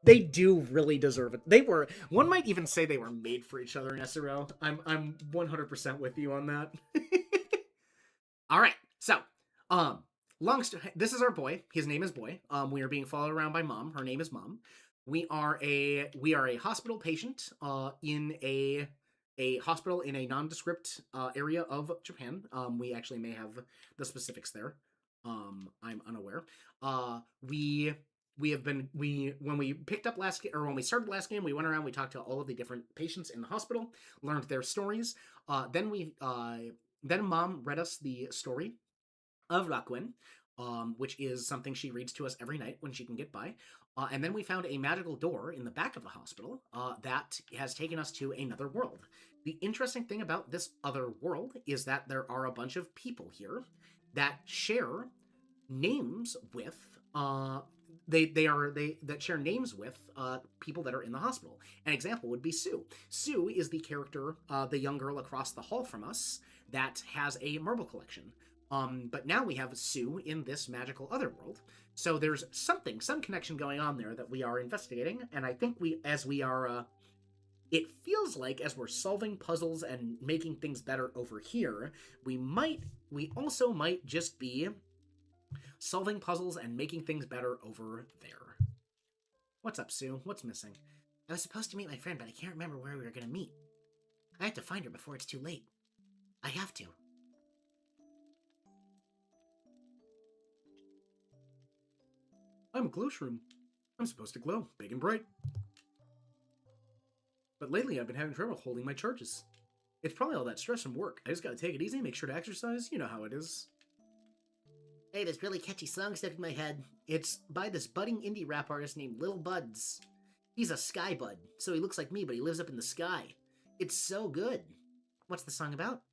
They do really deserve it. They were... One might even say they were made for each other in SRO. I'm 100% with you on that. Alright, so, this is our boy. His name is Boy. We are being followed around by Mom. Her name is Mom. We are a hospital patient in a hospital in a nondescript area of Japan. We actually may have the specifics there. I'm unaware. When we picked up when we started last game, we went around, we talked to all of the different patients in the hospital, learned their stories. Then Mom read us the story of Rakuen, which is something she reads to us every night when she can get by. And then we found a magical door in the back of the hospital that has taken us to another world. The interesting thing about this other world is that there are a bunch of people here that share names with that share names with people that are in the hospital. An example would be Sue. Sue is the character, the young girl across the hall from us that has a marble collection. But now we have Sue in this magical other world. So there's some connection going on there that we are investigating, and I think it feels like as we're solving puzzles and making things better over here, we also might just be solving puzzles and making things better over there. What's up, Sue? What's missing? I was supposed to meet my friend, but I can't remember where we were going to meet. I have to find her before it's too late. I have to. I'm a glow shroom. I'm supposed to glow, big and bright. But lately I've been having trouble holding my charges. It's probably all that stress from work. I just gotta take it easy, make sure to exercise, you know how it is. Hey, this really catchy song stuck in my head. It's by this budding indie rap artist named Lil Buds. He's a sky bud, so he looks like me, but he lives up in the sky. It's so good. What's the song about?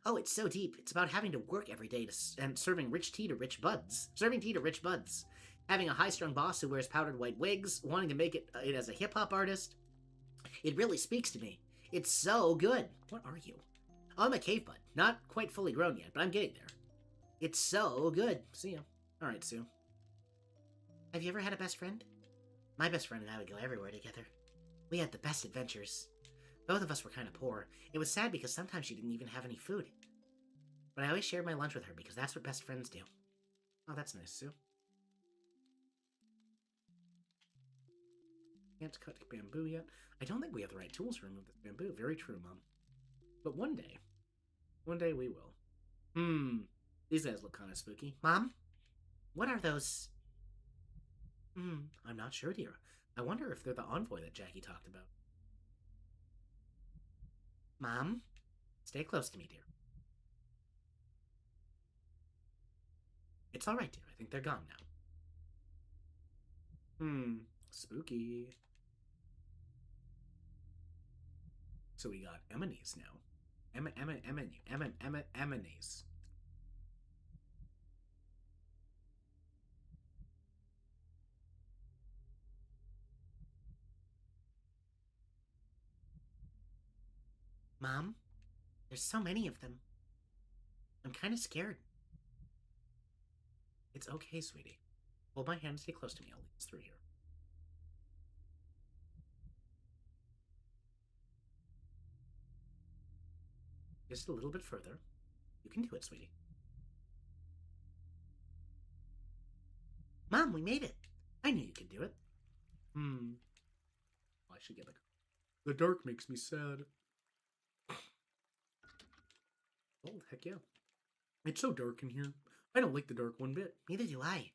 Oh, it's so deep. It's about having to work every day and serving rich tea to rich buds. Serving tea to rich buds. Having a high-strung boss who wears powdered white wigs, wanting to make it as a hip-hop artist. It really speaks to me. It's so good. What are you? Oh, I'm a cave bud. Not quite fully grown yet, but I'm getting there. It's so good. See ya. Alright, Sue. Have you ever had a best friend? My best friend and I would go everywhere together. We had the best adventures. Both of us were kind of poor. It was sad because sometimes she didn't even have any food. But I always shared my lunch with her because that's what best friends do. Oh, that's nice, Sue. Can't cut bamboo yet. I don't think we have the right tools to remove this bamboo. Very true, Mom. But one day we will. These guys look kind of spooky. Mom? What are those? I'm not sure, dear. I wonder if they're the envoy that Jackie talked about. Mom? Stay close to me, dear. It's alright, dear. I think they're gone now. Spooky. So we got Emmonies now. Emmonies. Mom, there's so many of them. I'm kind of scared. It's okay, sweetie. Hold my hand and stay close to me. I'll lead us through here. Just a little bit further. You can do it, sweetie. Mom, we made it. I knew you could do it. I should get the dark makes me sad. Oh, heck yeah. It's so dark in here. I don't like the dark one bit. Neither do I.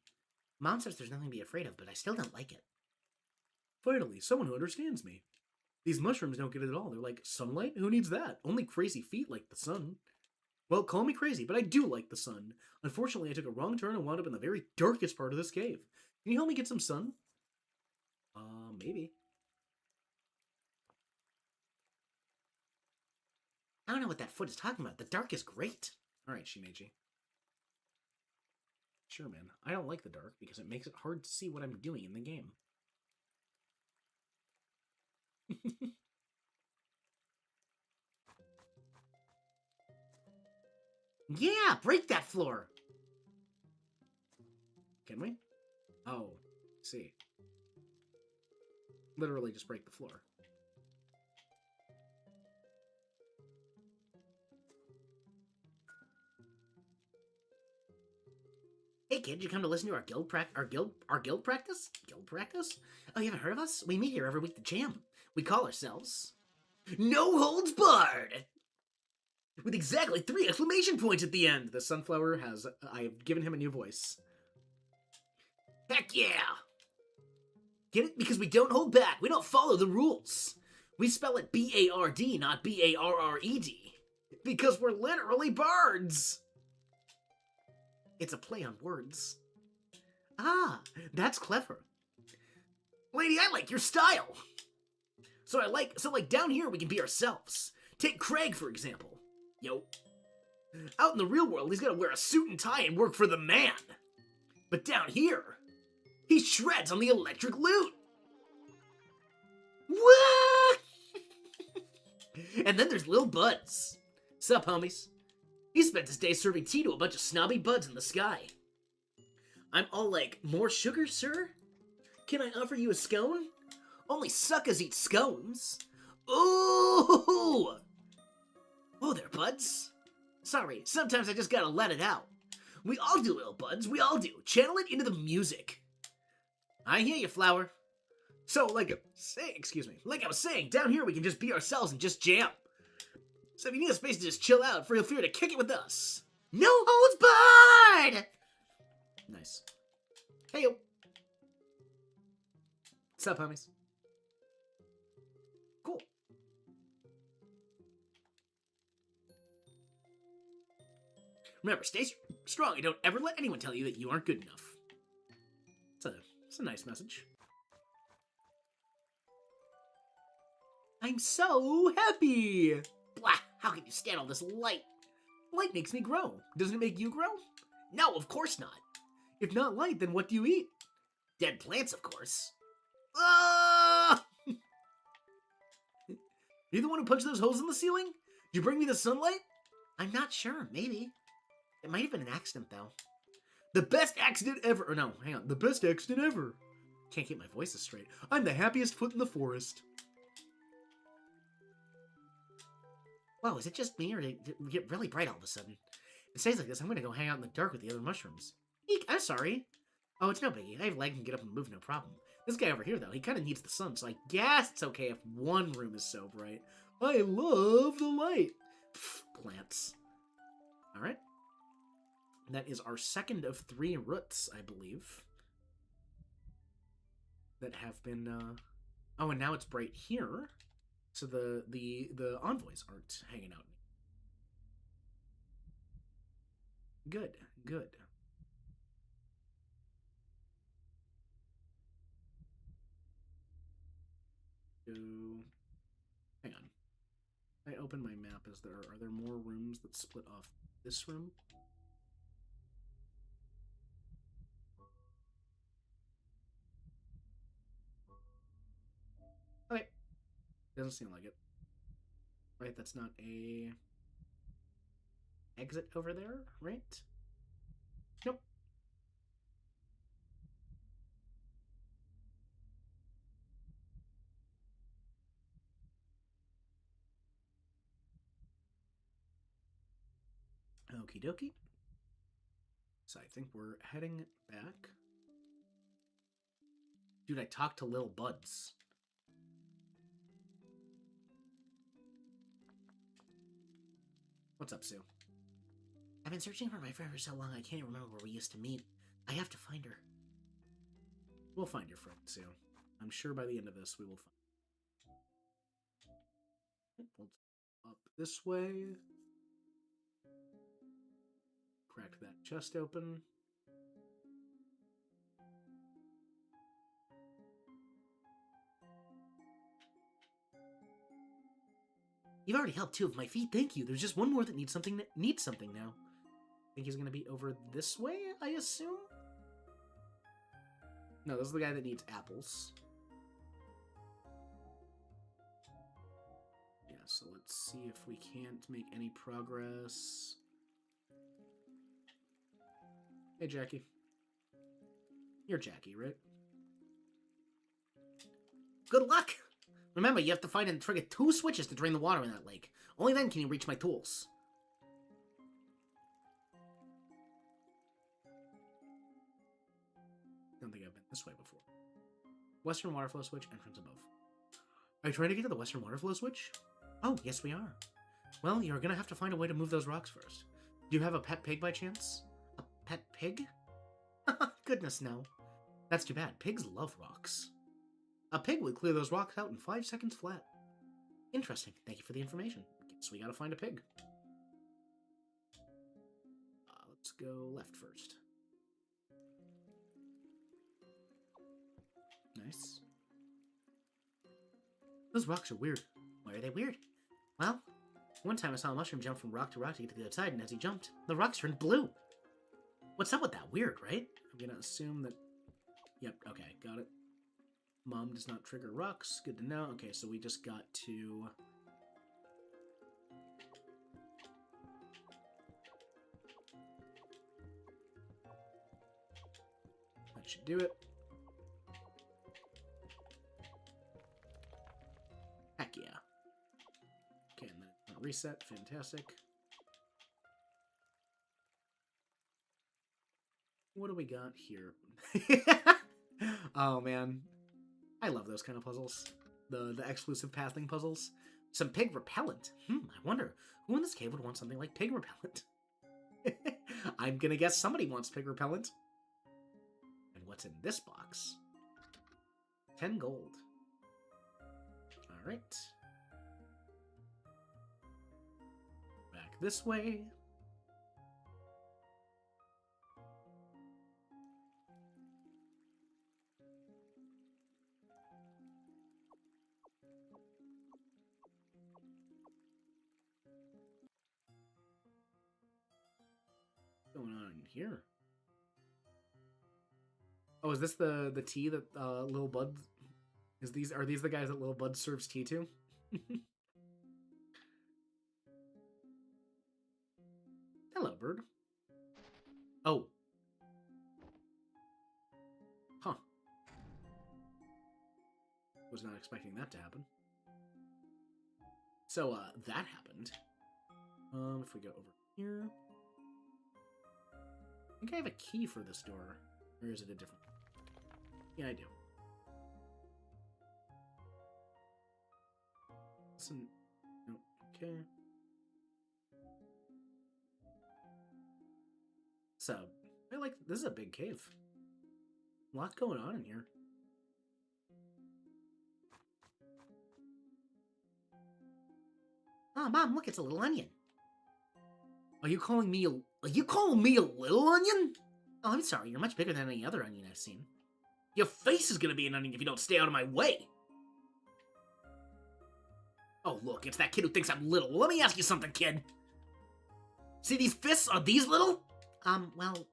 Mom says there's nothing to be afraid of, but I still don't like it. Finally, someone who understands me. These mushrooms don't get it at all. They're like, sunlight? Who needs that? Only crazy feet like the sun. Well, call me crazy, but I do like the sun. Unfortunately, I took a wrong turn and wound up in the very darkest part of this cave. Can you help me get some sun? Maybe. I don't know what that foot is talking about. The dark is great. Alright, Shimeji. Sure, man. I don't like the dark because it makes it hard to see what I'm doing in the game. Yeah, break that floor! Can we? Oh, see. Literally just break the floor. Hey kid, you come to listen to our guild practice? Guild practice? Oh, you haven't heard of us? We meet here every week to jam. We call ourselves No Holds Barred! With exactly 3 exclamation points at the end. The sunflower has... I have given him a new voice. Heck yeah! Get it? Because we don't hold back. We don't follow the rules. We spell it B-A-R-D, not B-A-R-R-E-D. Because we're literally bards! It's a play on words. Ah, that's clever. Lady, I like your style! So down here we can be ourselves. Take Craig, for example. Yo. Out in the real world, he's gotta wear a suit and tie and work for the man. But down here, he shreds on the electric lute. What? And then there's Lil Buds. Sup, homies? He spent his day serving tea to a bunch of snobby buds in the sky. I'm all like, more sugar, sir? Can I offer you a scone? Only suckers eat scones. Ooh! Oh there, buds. Sorry, sometimes I just gotta let it out. We all do, Lil Buds, we all do. Channel it into the music. I hear you, Flower. So, like I was saying, down here we can just be ourselves and just jam. So if you need a space to just chill out, feel free to kick it with us. No holds barred! Nice. Hey-o. What's up, homies? Cool. Remember, stay strong and don't ever let anyone tell you that you aren't good enough. It's a nice message. I'm so happy! Blah! How can you stand all this light? Light makes me grow. Doesn't it make you grow? No, of course not. If not light, then what do you eat? Dead plants, of course. Ah! You the one who punched those holes in the ceiling? Did you bring me the sunlight? I'm not sure, maybe. It might have been an accident, though. The best accident ever. Or no, hang on. The best accident ever. Can't keep my voices straight. I'm the happiest foot in the forest. Wow, is it just me, or did it get really bright all of a sudden? If it stays like this, I'm gonna go hang out in the dark with the other mushrooms. Eek, I'm sorry. Oh, it's no biggie. I have legs and get up and move, no problem. This guy over here, though, he kind of needs the sun, so I guess it's okay if one room is so bright. I love the light. Pfft, plants. Alright. That is our second of 3 roots, I believe. That have been, Oh, and now it's bright here. So the envoys aren't hanging out. Good, good. So, hang on. I open my map. Are there more rooms that split off this room? Okay. Doesn't seem like it. Right, that's not a exit over there, right? Nope. Okie dokie. So I think we're heading back. Dude, I talked to Lil Buds. What's up, Sue? I've been searching for my friend for so long I can't even remember where we used to meet. I have to find her. We'll find your friend, Sue. I'm sure by the end of this we will find her. Up this way. Crack that chest open. You've already helped 2 of my feet, thank you. There's just one more that needs something now. Think he's gonna be over this way, I assume? No, this is the guy that needs apples. Yeah, so let's see if we can't make any progress. Hey, Jackie. You're Jackie, right? Good luck! Remember, you have to find and trigger 2 switches to drain the water in that lake. Only then can you reach my tools. Don't think I've been this way before. Western water flow switch, entrance above. Are you trying to get to the western water flow switch? Oh, yes we are. Well, you're gonna have to find a way to move those rocks first. Do you have a pet pig by chance? A pet pig? Goodness, no. That's too bad. Pigs love rocks. A pig would clear those rocks out in 5 seconds flat. Interesting. Thank you for the information. Guess we gotta find a pig. Let's go left first. Nice. Those rocks are weird. Why are they weird? Well, one time I saw a mushroom jump from rock to rock to get to the other side, and as he jumped, the rocks turned blue. What's up with that? Weird, right? I'm gonna assume that... Yep, okay, got it. Mom does not trigger rocks. Good to know. Okay, so we just got to... That should do it. Heck yeah. Okay, and then reset. Fantastic. What do we got here? Oh, man. I love those kind of puzzles. The exclusive pathing puzzles. Some pig repellent. I wonder, who in this cave would want something like pig repellent? I'm gonna guess somebody wants pig repellent. And what's in this box? 10 gold. All right. Back this way. What's going on in here? Oh, is this the tea that Lil Bud are these the guys that Lil Bud serves tea to? Hello, bird. Oh. Huh. Was not expecting that to happen. So, that happened. If we go over here. I think I have a key for this door. Or is it a different? Yeah, I do. Listen. No, okay. So, I like, this is a big cave. A lot going on in here. Oh, Mom, look, it's a little onion. Are you calling me a little onion? Oh, I'm sorry, you're much bigger than any other onion I've seen. Your face is gonna be an onion if you don't stay out of my way. Oh, look, it's that kid who thinks I'm little. Well, let me ask you something, kid. See these fists? Are these little? Well...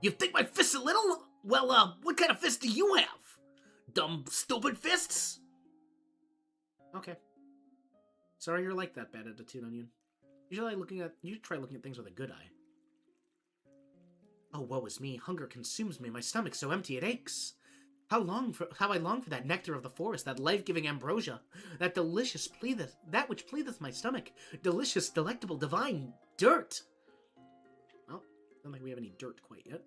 You think my fists are little? Well, what kind of fists do you have? Dumb, stupid fists? Okay. Sorry you're like that, bad attitude onion. You should try looking at things with a good eye. Oh, woe is me. Hunger consumes me. My stomach's so empty it aches. How I long for that nectar of the forest, that life-giving ambrosia, that which pleaseth my stomach, delicious, delectable, divine dirt. Well, don't think we have any dirt quite yet.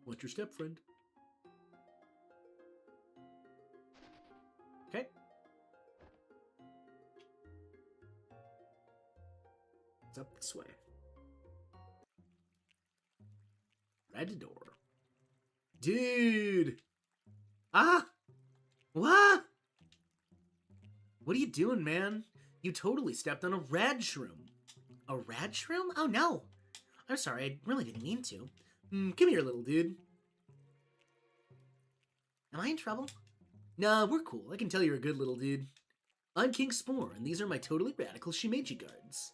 What's your step, friend? Okay. It's up this way. Red door. Dude! Ah! What? What are you doing, man? You totally stepped on a rad shroom. A rad shroom? Oh, no. I'm sorry, I really didn't mean to. Come here, little dude. Am I in trouble? Nah, we're cool. I can tell you're a good little dude. I'm King Spore, and these are my totally radical Shimeji guards.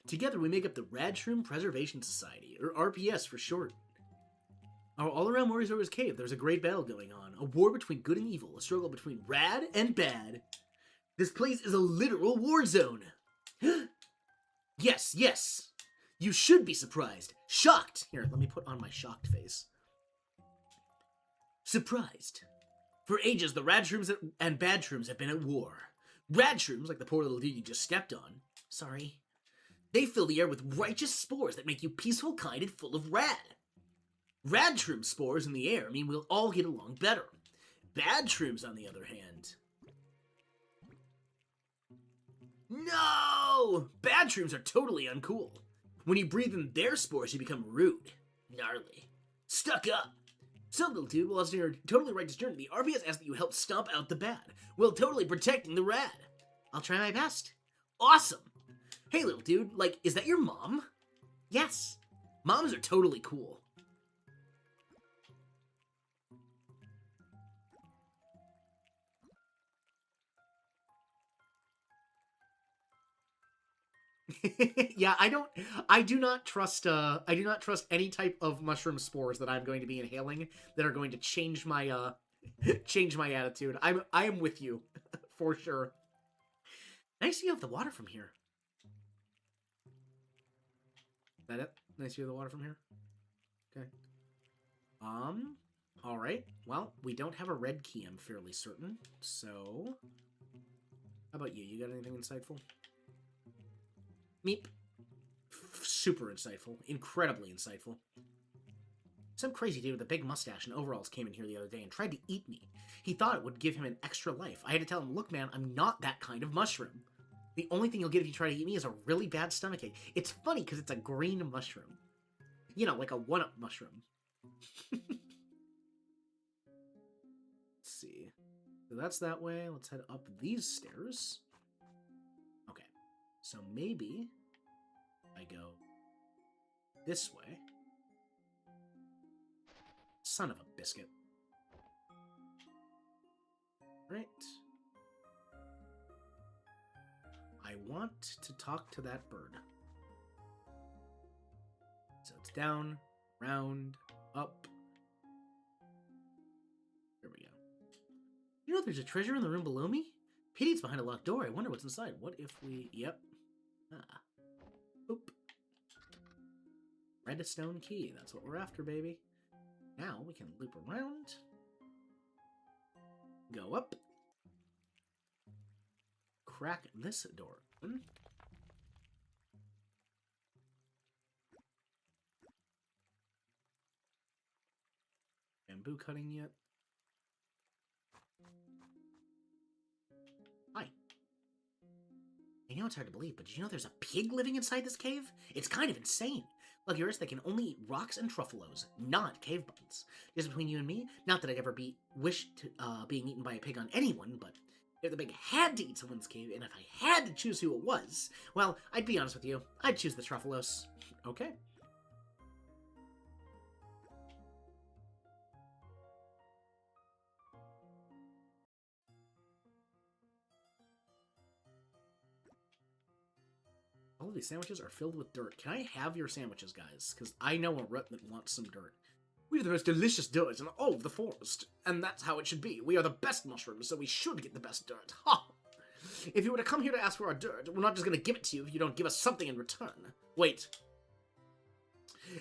Together we make up the Rad Shroom Preservation Society, or RPS for short. All around Morizora's cave, there's a great battle going on. A war between good and evil, a struggle between rad and bad. This place is a literal war zone. Yes, yes. You should be surprised. Shocked. Here, let me put on my shocked face. Surprised. For ages, the Rad Shrooms and Bad Shrooms have been at war. Rad Shrooms, like the poor little dude you just stepped on. Sorry. They fill the air with righteous spores that make you peaceful, kind, and full of rad. Rad shroom spores in the air mean we'll all get along better. Bad shrooms, on the other hand... No! Bad shrooms are totally uncool. When you breathe in their spores, you become rude, gnarly, stuck up. So, little dude, while you're totally righteous journey, the RPS asks that you help stomp out the bad, while totally protecting the rad. I'll try my best. Awesome! Hey, little dude, like, is that your mom? Yes. Moms are totally cool. Yeah, I do not trust any type of mushroom spores that I'm going to be inhaling that are going to change my change my attitude. I am with you for sure. Nice view of the water from here. Is that it? Nice view of the water from here? Okay. Alright. Well, we don't have a red key, I'm fairly certain. So how about you? You got anything insightful? Meep. Super insightful. Incredibly insightful. Some crazy dude with a big mustache and overalls came in here the other day and tried to eat me. He thought it would give him an extra life. I had to tell him, look man, I'm not that kind of mushroom. The only thing you'll get if you try to eat me is a really bad stomachache. It's funny because it's a green mushroom. You know, like a one-up mushroom. Let's see. So that's that way. Let's head up these stairs. Okay. So maybe I go this way. Son of a biscuit. Right. I want to talk to that bird. So it's down, round, up. There we go. You know there's a treasure in the room below me? Pity it's behind a locked door. I wonder what's inside. What if we... Yep. Ah. Oop. Redstone key. That's what we're after, baby. Now we can loop around. Go up. Crack this door open. Bamboo cutting yet? Hi. I know it's hard to believe, but did you know there's a pig living inside this cave? It's kind of insane. Like yours, they can only eat rocks and truffalos, not cave bugs. Just between you and me, not that I'd ever wish to being eaten by a pig on anyone, but if the pig had to eat someone's cave, and if I had to choose who it was, well, I'd be honest with you, I'd choose the truffalos. Okay. All of these sandwiches are filled with dirt. Can I have your sandwiches, guys? Because I know a root that wants some dirt. We have the most delicious dirt in all of the forest, and that's how it should be. We are the best mushrooms, so we should get the best dirt. Ha! If you were to come here to ask for our dirt, we're not just going to give it to you if you don't give us something in return. Wait.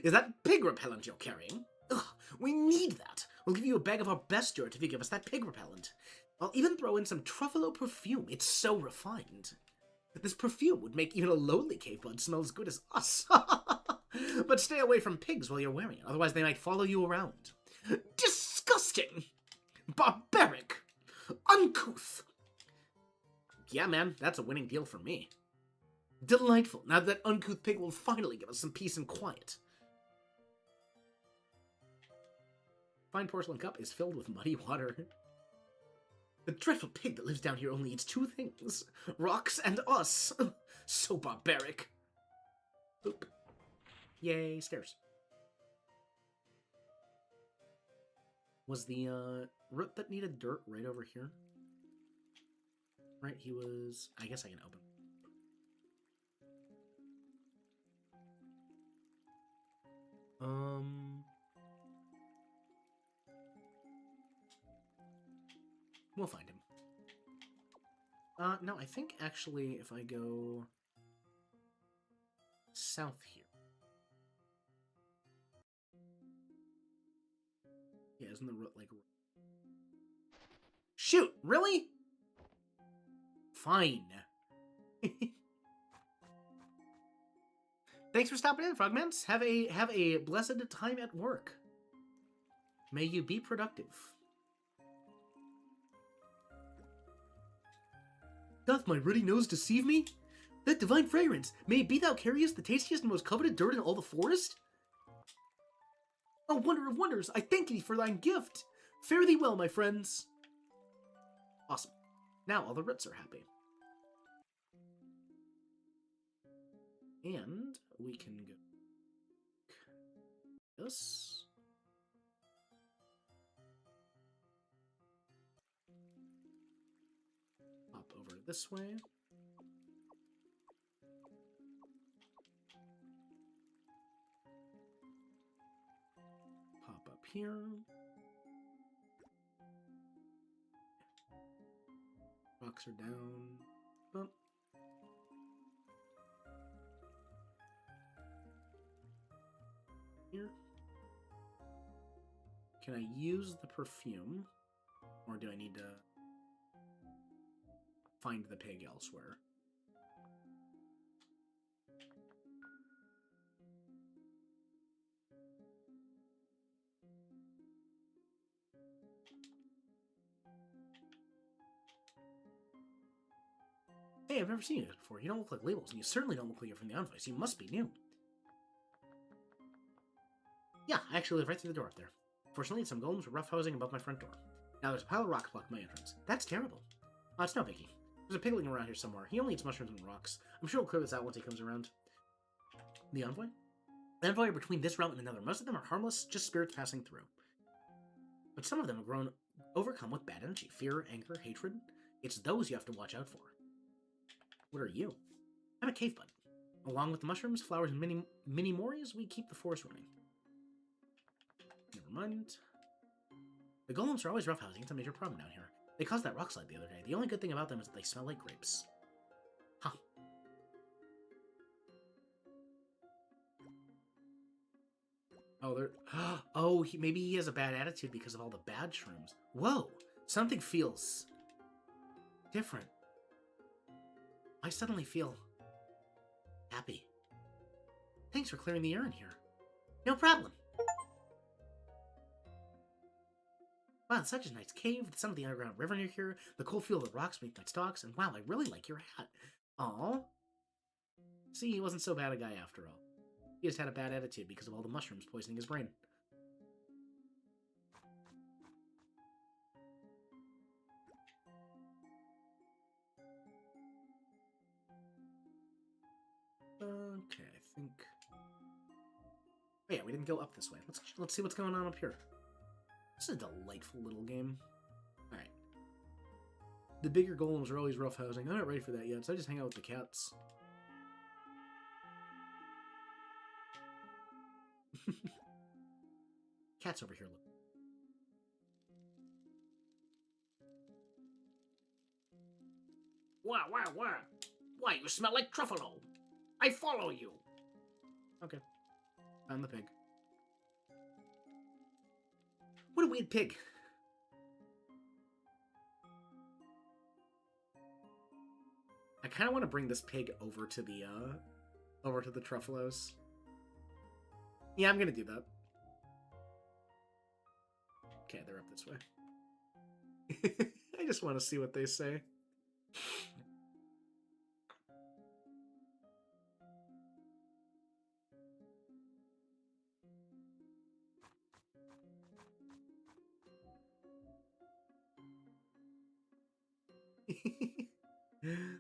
Is that pig repellent you're carrying? Ugh, we need that. We'll give you a bag of our best dirt if you give us that pig repellent. I'll even throw in some truffalo perfume. It's so refined. This perfume would make even a lowly cave bud smell as good as us. But stay away from pigs while you're wearing it, otherwise they might follow you around. Disgusting! Barbaric! Uncouth! Yeah, man, that's a winning deal for me. Delightful. Now that uncouth pig will finally give us some peace and quiet. Fine porcelain cup is filled with muddy water. The dreadful pig that lives down here only eats two things. Rocks and us. So barbaric. Oop. Yay, stairs. Was the root that needed dirt right over here? Right, he was... I guess I can open. We'll find him. No, I think actually if I go south here. Yeah, isn't the root like... Shoot! Really? Fine. Thanks for stopping in, Frogmans. Have a blessed time at work. May you be productive. Doth my ruddy nose deceive me? That divine fragrance, may it be thou carriest the tastiest and most coveted dirt in all the forest? O wonder of wonders, I thank thee for thine gift. Fare thee well, my friends. Awesome. Now all the roots are happy. And we can go this. Hop over this way. Pop up here. Rocks are down. Bump. Here. Can I use the perfume? Or do I need to find the pig elsewhere? Hey, I've never seen you before. You don't look like labels, and you certainly don't look like you're from the Envoys. You must be new. Yeah, I actually live right through the door up there. Fortunately, some golems were roughhousing above my front door. Now there's a pile of rocks blocking my entrance. That's terrible. Oh, it's no biggie. There's a pigling around here somewhere. He only eats mushrooms and rocks. I'm sure he'll clear this out once he comes around. The envoy? The envoy are between this realm and another. Most of them are harmless, just spirits passing through. But some of them have grown overcome with bad energy. Fear, anger, hatred. It's those you have to watch out for. What are you? I'm a cave bud. Along with the mushrooms, flowers, and mini mories, we keep the forest running. Never mind. The golems are always roughhousing. It's a major problem down here. They caused that rock slide the other day. The only good thing about them is that they smell like grapes. Huh. Oh, they're... Oh, maybe he has a bad attitude because of all the bad shrooms. Whoa! Something feels... different. I suddenly feel... happy. Thanks for clearing the air in here. No problem. Wow, it's such a nice cave, with some of the underground river near here, the cold feel of the rocks beneath my stalks, and wow, I really like your hat. Aww. See, he wasn't so bad a guy after all. He just had a bad attitude because of all the mushrooms poisoning his brain. Okay, I think... Oh yeah, we didn't go up this way. Let's see what's going on up here. This is a delightful little game. Alright. The bigger golems are always roughhousing. I'm not ready for that yet, so I just hang out with the cats. Cat's over here, look. Wow, wow, wow. Why, you smell like truffalo. I follow you. Okay. Found the pig. What a weird pig. I kind of want to bring this pig over to the Truffalos. Yeah, I'm gonna do that. Okay, they're up this way. I just want to see what they say.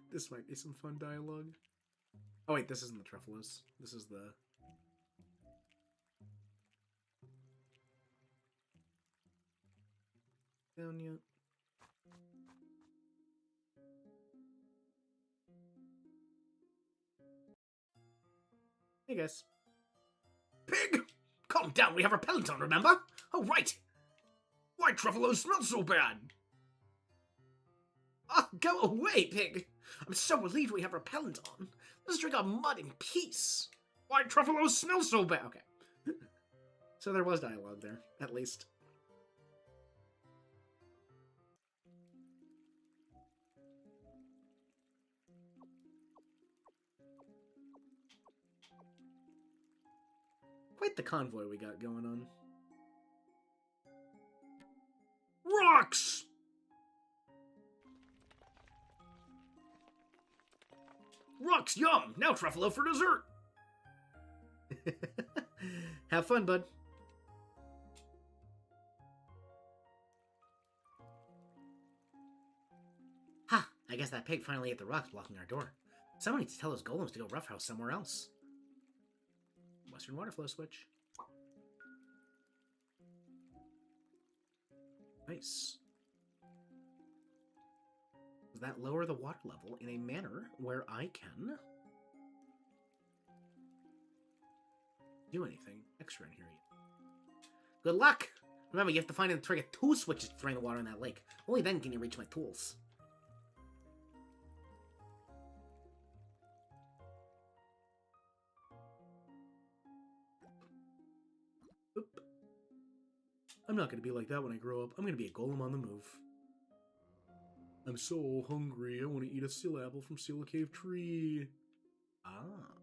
This might be some fun dialogue. Oh wait, this isn't the Truffalos. This is the... Down yet? Hey guys. Pig! Calm down, we have repellent on, remember? Oh, right. Why Truffalos smell so bad? Oh, go away, pig! I'm so relieved we have repellent on. Let's drink our mud in peace. Why Truffalos smell so bad? Okay. So there was dialogue there, at least. Quite the convoy we got going on. Rocks! Rocks, yum! Now Truffalo for dessert! Have fun, bud. Ha! I guess that pig finally ate the rocks blocking our door. Someone needs to tell those golems to go roughhouse somewhere else. Western water flow switch. Nice. Does that lower the water level in a manner where I can do anything extra in here yet? Good luck! Remember, you have to find and trigger 2 switches to drain the water in that lake. Only then can you reach my tools. Oop. I'm not going to be like that when I grow up. I'm going to be a golem on the move. I'm so hungry. I want to eat a seal apple from Seal Cave tree. Ah.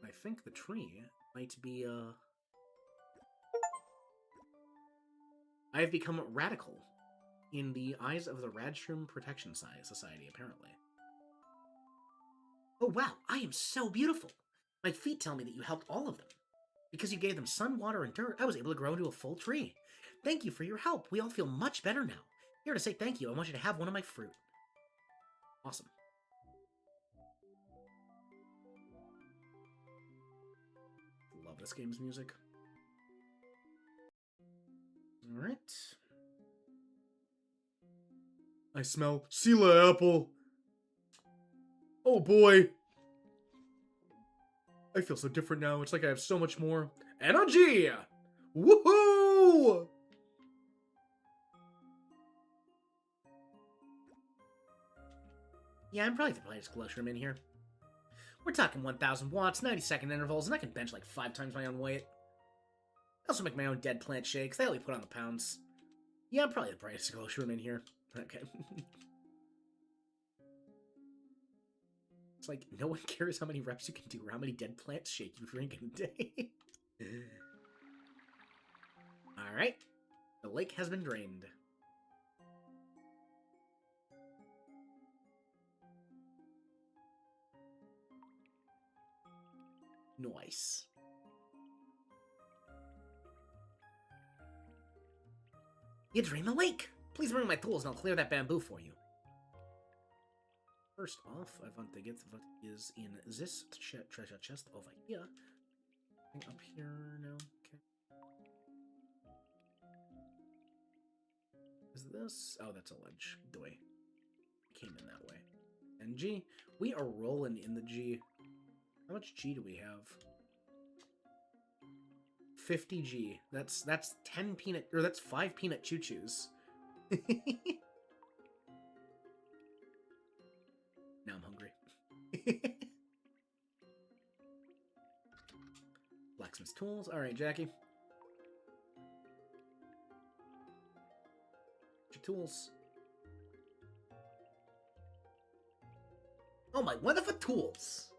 I think the tree might be, I have become radical in the eyes of the Radshroom Protection Society, apparently. Oh wow, I am so beautiful! My feet tell me that you helped all of them. Because you gave them sun, water, and dirt, I was able to grow into a full tree. Thank you for your help. We all feel much better now. Here to say thank you, I want you to have one of my fruit. Awesome. Love this game's music. Alright. I smell Sela apple. Oh boy. I feel so different now. It's like I have so much more energy. Woohoo! Yeah, I'm probably the brightest collection in here. We're talking 1,000 watts, 90-second intervals, and I can bench like 5 times my own weight. I also make my own dead plant shakes. They only put on the pounds. Yeah, I'm probably the brightest collection in here. Okay. It's like, no one cares how many reps you can do or how many dead plants shake you drink in a day. Alright. The lake has been drained. Nice. You drained the lake! Please bring my tools and I'll clear that bamboo for you. First off, I want to get what is in this treasure chest over here. Up here now. Okay. Is this? Oh, that's a ledge. The way. Came in that way. And G. We are rolling in the G. How much G do we have? 50 G. That's 10 peanut, or that's 5 peanut choo-choos. Now I'm hungry. Blacksmith's tools. Alright, Jackie. Your tools. Oh my wonderful tools!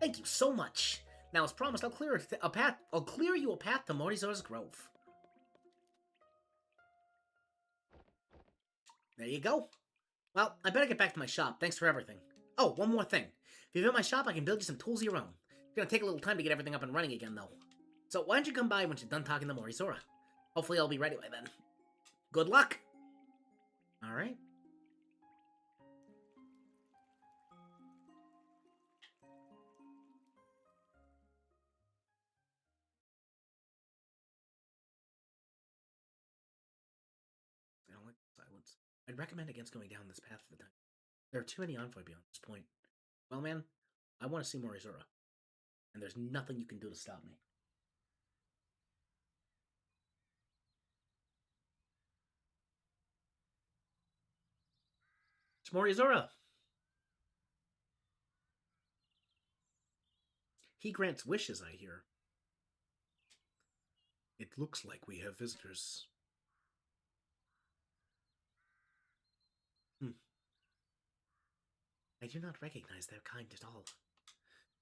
Thank you so much. Now, as promised, I'll clear a path. I'll clear you a path to Morizora's Grove. There you go. Well, I better get back to my shop. Thanks for everything. Oh, one more thing. If you visit my shop, I can build you some tools of your own. It's gonna take a little time to get everything up and running again, though. So why don't you come by once you're done talking to Morizora? Hopefully I'll be ready by then. Good luck! Alright. I don't like silence. I'd recommend against going down this path for the time. There are too many envoy beyond this point. Well, man, I want to see Morizora. And there's nothing you can do to stop me. It's Morizora! He grants wishes, I hear. It looks like we have visitors. I do not recognize their kind at all.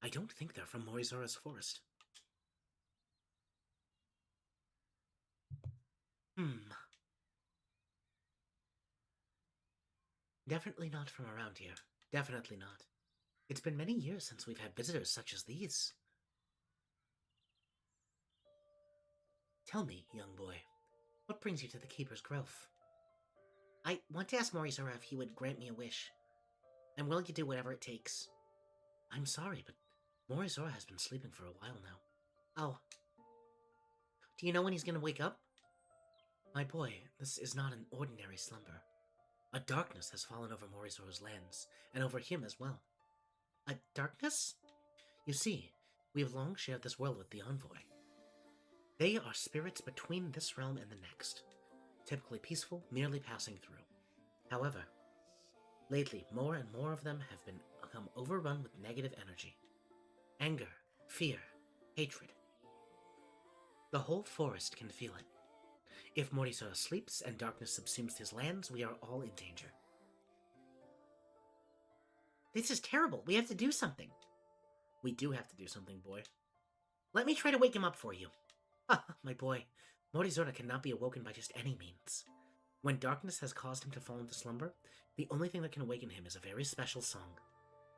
I don't think they're from Morizora's forest. Definitely not from around here. Definitely not. It's been many years since we've had visitors such as these. Tell me, young boy, what brings you to the Keeper's Grove? I want to ask Morizora if he would grant me a wish. I'm willing to do whatever it takes. I'm sorry, but Morizora has been sleeping for a while now. Oh. Do you know when he's gonna wake up? My boy, this is not an ordinary slumber. A darkness has fallen over Morizora's lands, and over him as well. A darkness? You see, we have long shared this world with the Envoy. They are spirits between this realm and the next, typically peaceful, merely passing through. However, lately, more and more of them have become overrun with negative energy. Anger, fear, hatred. The whole forest can feel it. If Morizora sleeps and darkness subsumes his lands, we are all in danger. This is terrible. We have to do something. We do have to do something, boy. Let me try to wake him up for you. Ah, my boy. Morizora cannot be awoken by just any means. When darkness has caused him to fall into slumber, the only thing that can awaken him is a very special song.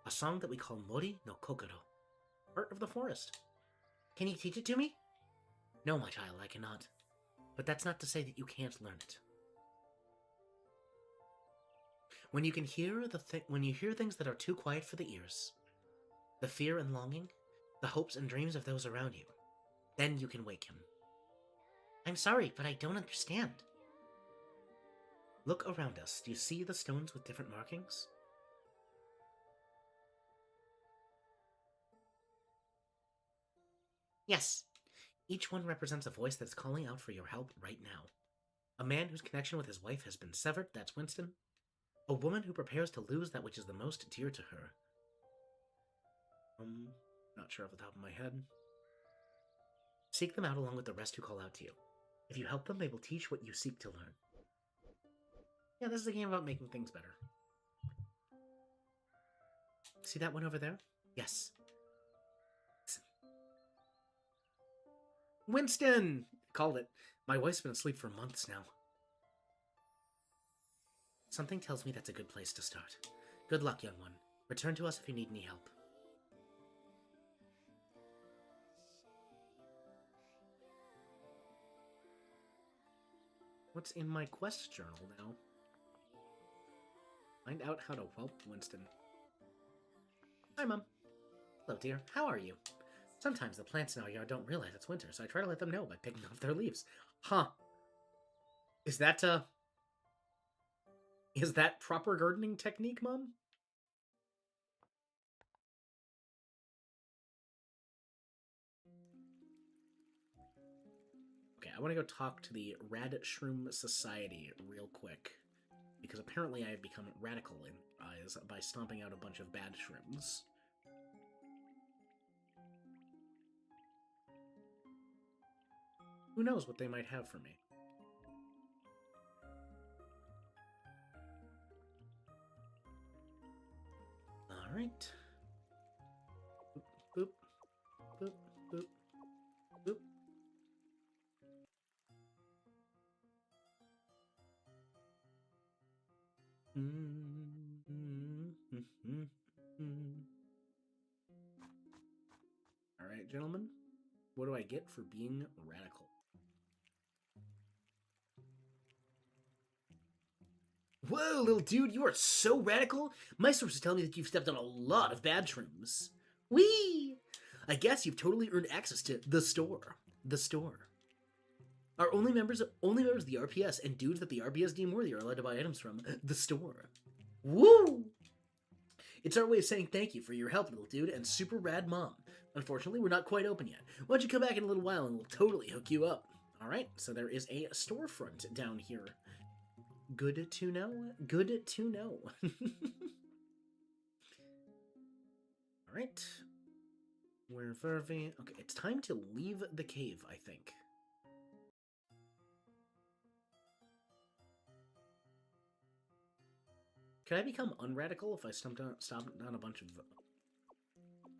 A song that we call Mori no Kokoro, Heart of the Forest. Can you teach it to me? No, my child, I cannot. But that's not to say that you can't learn it. When you hear things that are too quiet for the ears, the fear and longing, the hopes and dreams of those around you, then you can wake him. I'm sorry, but I don't understand. Look around us. Do you see the stones with different markings? Yes. Each one represents a voice that's calling out for your help right now. A man whose connection with his wife has been severed, that's Winston. A woman who prepares to lose that which is the most dear to her. Not sure off the top of my head. Seek them out along with the rest who call out to you. If you help them, they will teach what you seek to learn. Yeah, this is a game about making things better. See that one over there? Yes. Listen. Winston! Called it. My wife's been asleep for months now. Something tells me that's a good place to start. Good luck, young one. Return to us if you need any help. What's in my quest journal now? Find out how to help Winston. Hi, Mom. Hello, dear. How are you? Sometimes the plants in our yard don't realize it's winter, so I try to let them know by picking off their leaves. Huh. Is that proper gardening technique, Mom? Okay, I want to go talk to the Rad Shroom Society real quick. Because apparently I have become radical in their eyes by stomping out a bunch of bad shrooms. Who knows what they might have for me? Alright. Boop, boop, boop, boop. Alright, gentlemen. What do I get for being radical? Whoa, little dude, you are so radical! My sources tell me that you've stepped on a lot of bad shrooms. Whee! I guess you've totally earned access to the store. The store. Our only members of the RPS and dudes that the RPS deem worthy are allowed to buy items from the store. Woo! It's our way of saying thank you for your help, little dude, and super rad mom. Unfortunately, we're not quite open yet. Why don't you come back in a little while and we'll totally hook you up. Alright, so there is a storefront down here. Good to know. Good to know. Alright. We're Verve. Okay, it's time to leave the cave, I think. Could I become unradical if I stomped on a bunch of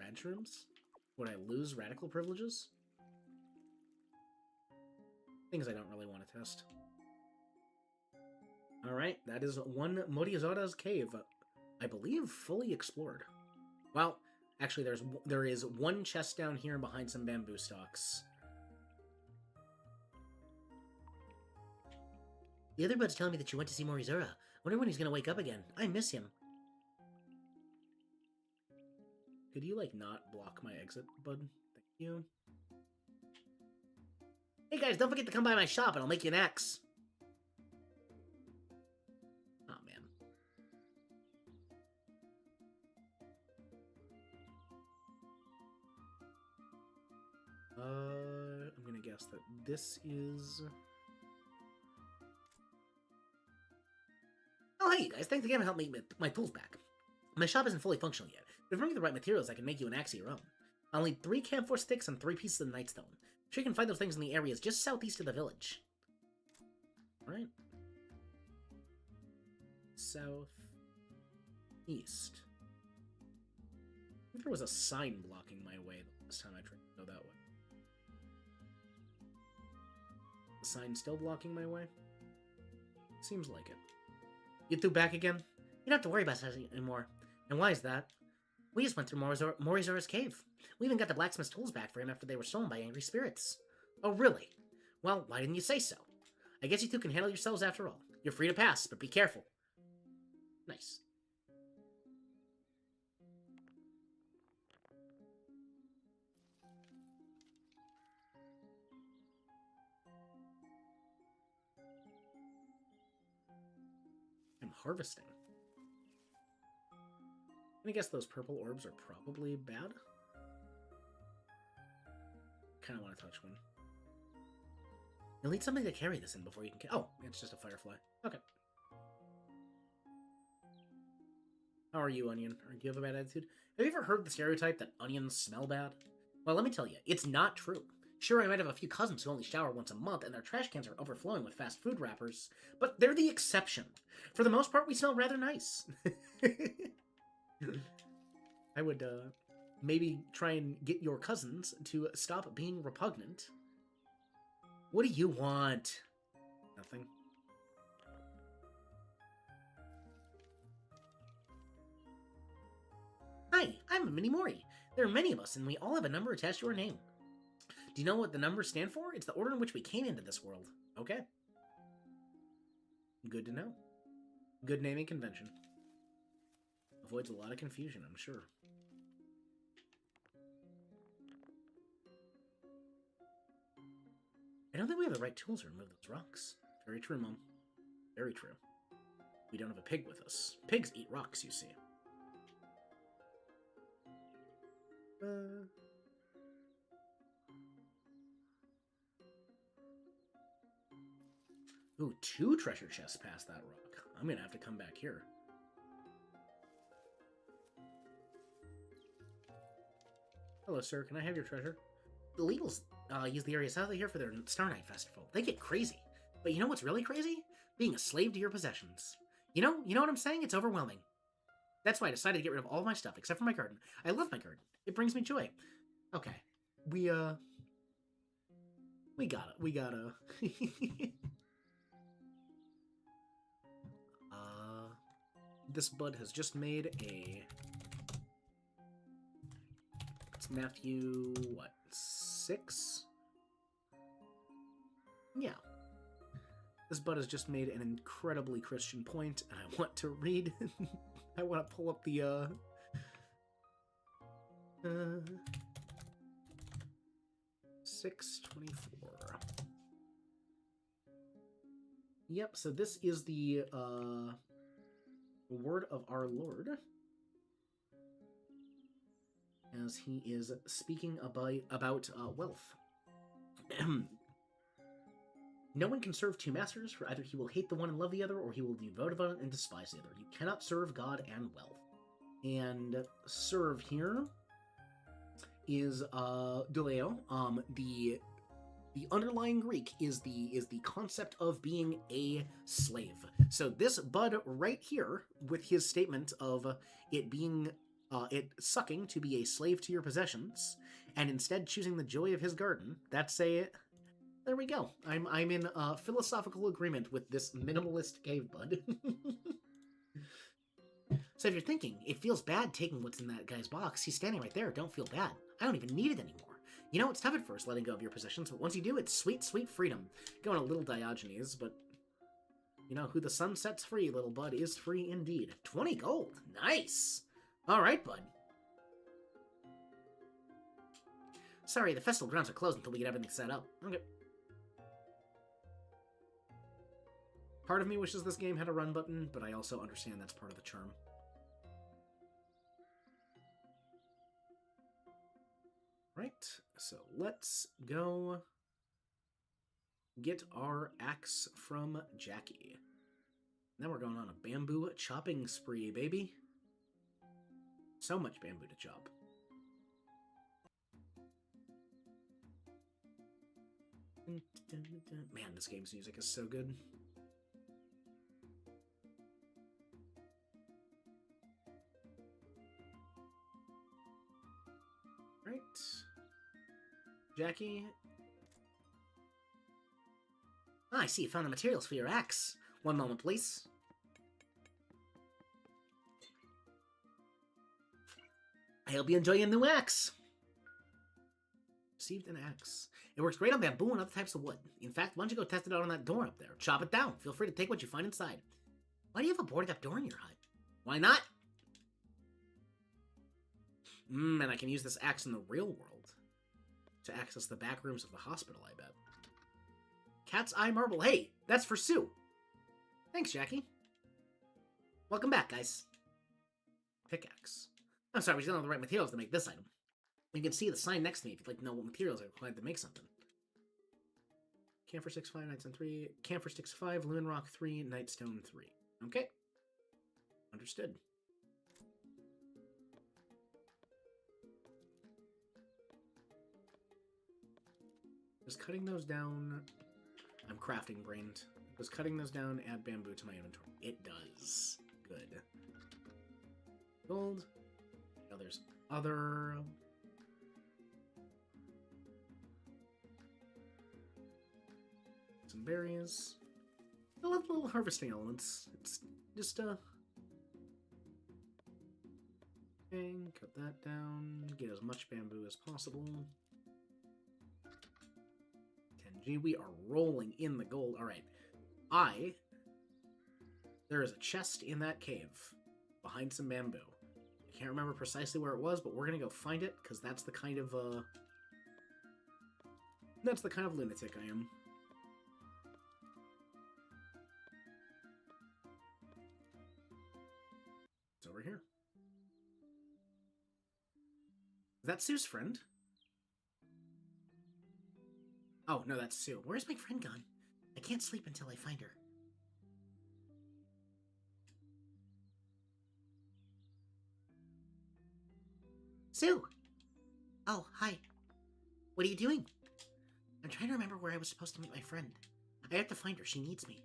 rad shrooms? Would I lose radical privileges? Things I don't really want to test. Alright, that is one Morizora's cave, I believe, fully explored. Well, actually, there is one chest down here behind some bamboo stalks. The other bud's telling me that you went to see Morizora. Wonder when he's gonna wake up again. I miss him. Could you, like, not block my exit, bud? Thank you. Hey guys, don't forget to come by my shop and I'll make you an axe. Oh, man. I'm gonna guess that this is... Oh, hey, you guys. Thanks again for helping me get my tools back. My shop isn't fully functional yet, but if you bring the right materials, I can make you an axe of your own. I'll need 3 camphor sticks and 3 pieces of nightstone. I'm sure you can find those things in the areas just southeast of the village. Alright. South. East. I think there was a sign blocking my way the last time I tried to go that way. The sign still blocking my way? Seems like it. You two back again? You don't have to worry about that anymore. And why is that? We just went through Morizora's cave. We even got the blacksmith's tools back for him after they were stolen by angry spirits. Oh, really? Well, why didn't you say so? I guess you two can handle yourselves after all. You're free to pass, but be careful. Nice. I'm harvesting. I guess those purple orbs are probably bad. Kind of want to touch one. You'll need something to carry this in before you can... Oh, it's just a firefly. Okay. How are you, Onion? Or do you have a bad attitude? Have you ever heard the stereotype that onions smell bad? Well, let me tell you, it's not true. Sure, I might have a few cousins who only shower once a month, and their trash cans are overflowing with fast food wrappers, but they're the exception. For the most part, we smell rather nice. I would, maybe try and get your cousins to stop being repugnant. What do you want? Nothing. Hi, I'm Minimori. There are many of us, and we all have a number attached to our name. Do you know what the numbers stand for? It's the order in which we came into this world. Okay. Good to know. Good naming convention. Avoids a lot of confusion, I'm sure. I don't think we have the right tools to remove those rocks. Very true, Mom. Very true. We don't have a pig with us. Pigs eat rocks, you see. Ooh, 2 treasure chests past that rock. I'm gonna have to come back here. Hello, sir. Can I have your treasure? The Legals use the area south of here for their Star Night Festival. They get crazy. But you know what's really crazy? Being a slave to your possessions. You know what I'm saying? It's overwhelming. That's why I decided to get rid of all my stuff, except for my garden. I love my garden. It brings me joy. Okay. We gotta. This bud has just made a... It's Matthew, what, 6? Yeah. This bud has just made an incredibly Christian point, and I want to read... I want to pull up the, 6:24. Yep, so this is the, word of our Lord, as he is speaking about wealth. No one can serve 2 masters, for either he will hate the one and love the other, or he will be devoted one and despise the other. You cannot serve God and wealth. And serve here is douleo. The underlying Greek is the concept of being a slave. So this bud right here, with his statement of it being it sucking to be a slave to your possessions, and instead choosing the joy of his garden, that's a... There we go. I'm in philosophical agreement with this minimalist cave bud. So if you're thinking, it feels bad taking what's in that guy's box, he's standing right there, don't feel bad. I don't even need it anymore. You know, it's tough at first letting go of your possessions, but once you do, it's sweet, sweet freedom. Going a little Diogenes, but... You know, who the sun sets free, little bud, is free indeed. 20 gold! Nice! Alright, bud. Sorry, the festival grounds are closed until we get everything set up. Okay. Part of me wishes this game had a run button, but I also understand that's part of the charm. Right, so let's go get our axe from Jackie. Now we're going on a bamboo chopping spree, baby. So much bamboo to chop. Man, this game's music is so good. Right. Jackie. Ah, I see you found the materials for your axe. One moment, please. I hope you enjoy your new axe. Received an axe. It works great on bamboo and other types of wood. In fact, why don't you go test it out on that door up there? Chop it down. Feel free to take what you find inside. Why do you have a boarded up door in your hut? Why not? And I can use this axe in the real world to access the back rooms of the hospital, I bet. Cat's Eye Marble. Hey, that's for Sue. Thanks, Jackie. Welcome back, guys. Pickaxe. I'm sorry, we don't have the right materials to make this item. You can see the sign next to me if you'd like to know what materials are required to make something. Camphor 6, 5, Nightstone 3. Camphor 6, 5, Lumen Rock 3, Nightstone 3. Okay. Understood. Just cutting those down. I'm crafting brained. Does cutting those down add bamboo to my inventory? It does. Good. Gold. Now there's other. Some berries. I love little harvesting elements. It's just okay, cut that down. Get as much bamboo as possible. 10G. We are rolling in the gold. Alright. There is a chest in that cave behind some bamboo. I can't remember precisely where it was, but we're gonna go find it, because that's the kind of lunatic I am. It's over here. Is that Sue's friend? Oh, no, that's Sue. Where's my friend gone? I can't sleep until I find her. Sue! Oh, hi. What are you doing? I'm trying to remember where I was supposed to meet my friend. I have to find her. She needs me.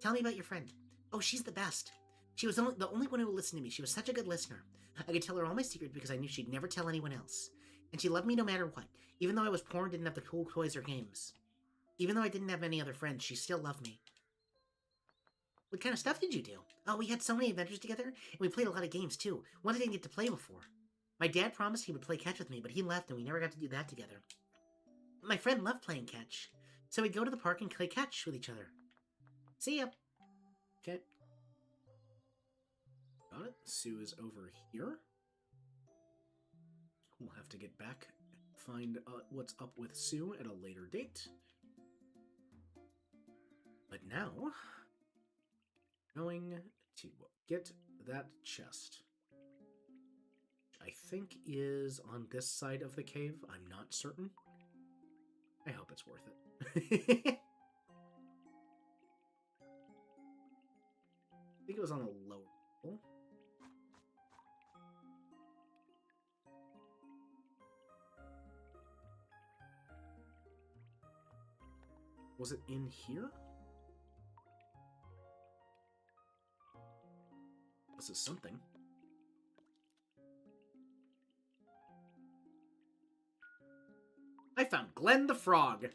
Tell me about your friend. Oh, she's the best. She was the only one who would listen to me. She was such a good listener. I could tell her all my secrets because I knew she'd never tell anyone else. And she loved me no matter what, even though I was poor and didn't have the cool toys or games. Even though I didn't have any other friends, she still loved me. What kind of stuff did you do? Oh, we had so many adventures together, and we played a lot of games, too. One I didn't get to play before. My dad promised he would play catch with me, but he left, and we never got to do that together. My friend loved playing catch, so we'd go to the park and play catch with each other. See ya. Okay. Got it. Sue is over here. We'll have to get back, find what's up with Sue at a later date. But now, going to get that chest. I think is on this side of the cave. I'm not certain. I hope it's worth it. I think it was on the lower level. Was it in here? This is something. I found Glenn the Frog.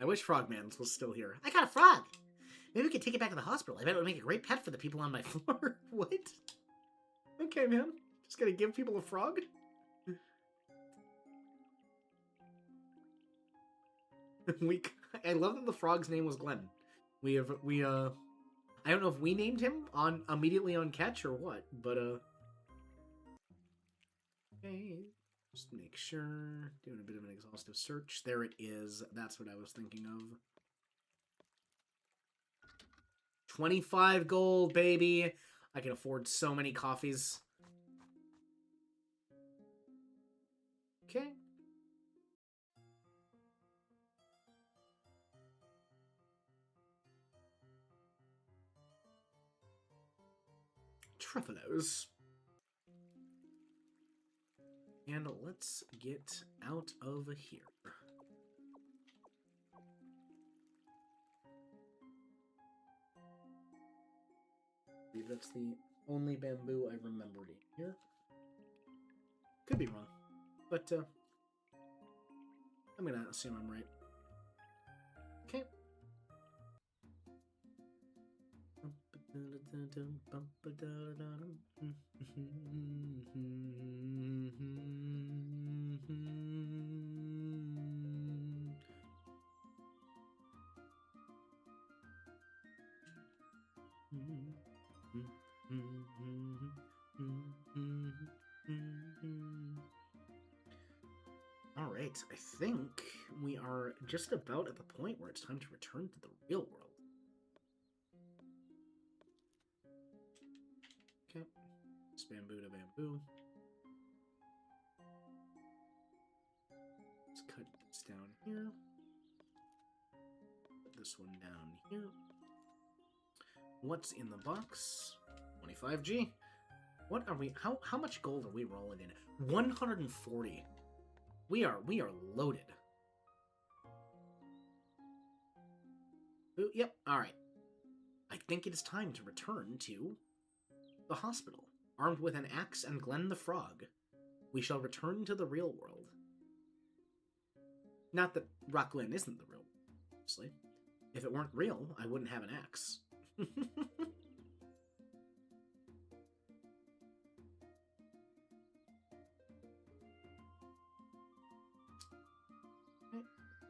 I wish Frogman's was still here. I got a frog. Maybe we could take it back to the hospital. I bet it would make a great pet for the people on my floor. What? Okay, man. Just gonna give people a frog? I love that the frog's name was Glenn. I don't know if we named him immediately on catch or what, but okay, just make sure, doing a bit of an exhaustive search. There it is. That's what I was thinking of. 25 gold, baby. I can afford so many coffees. Okay. Truffalos. And let's get out of here. I believe that's the only bamboo I remembered in here. Could be wrong, but I'm gonna assume I'm right. Okay. All right, I think we are just about at the point where it's time to return to the real world. Okay, it's bamboo to bamboo. Let's cut this down here. Put this one down here. What's in the box? 25G. What are we? How much gold are we rolling in? 140. We are loaded. Ooh, yep. All right. I think it is time to return to the hospital. Armed with an axe and Glenn the Frog, we shall return to the real world. Not that Rakuen isn't the real world, obviously. If it weren't real, I wouldn't have an axe. Okay,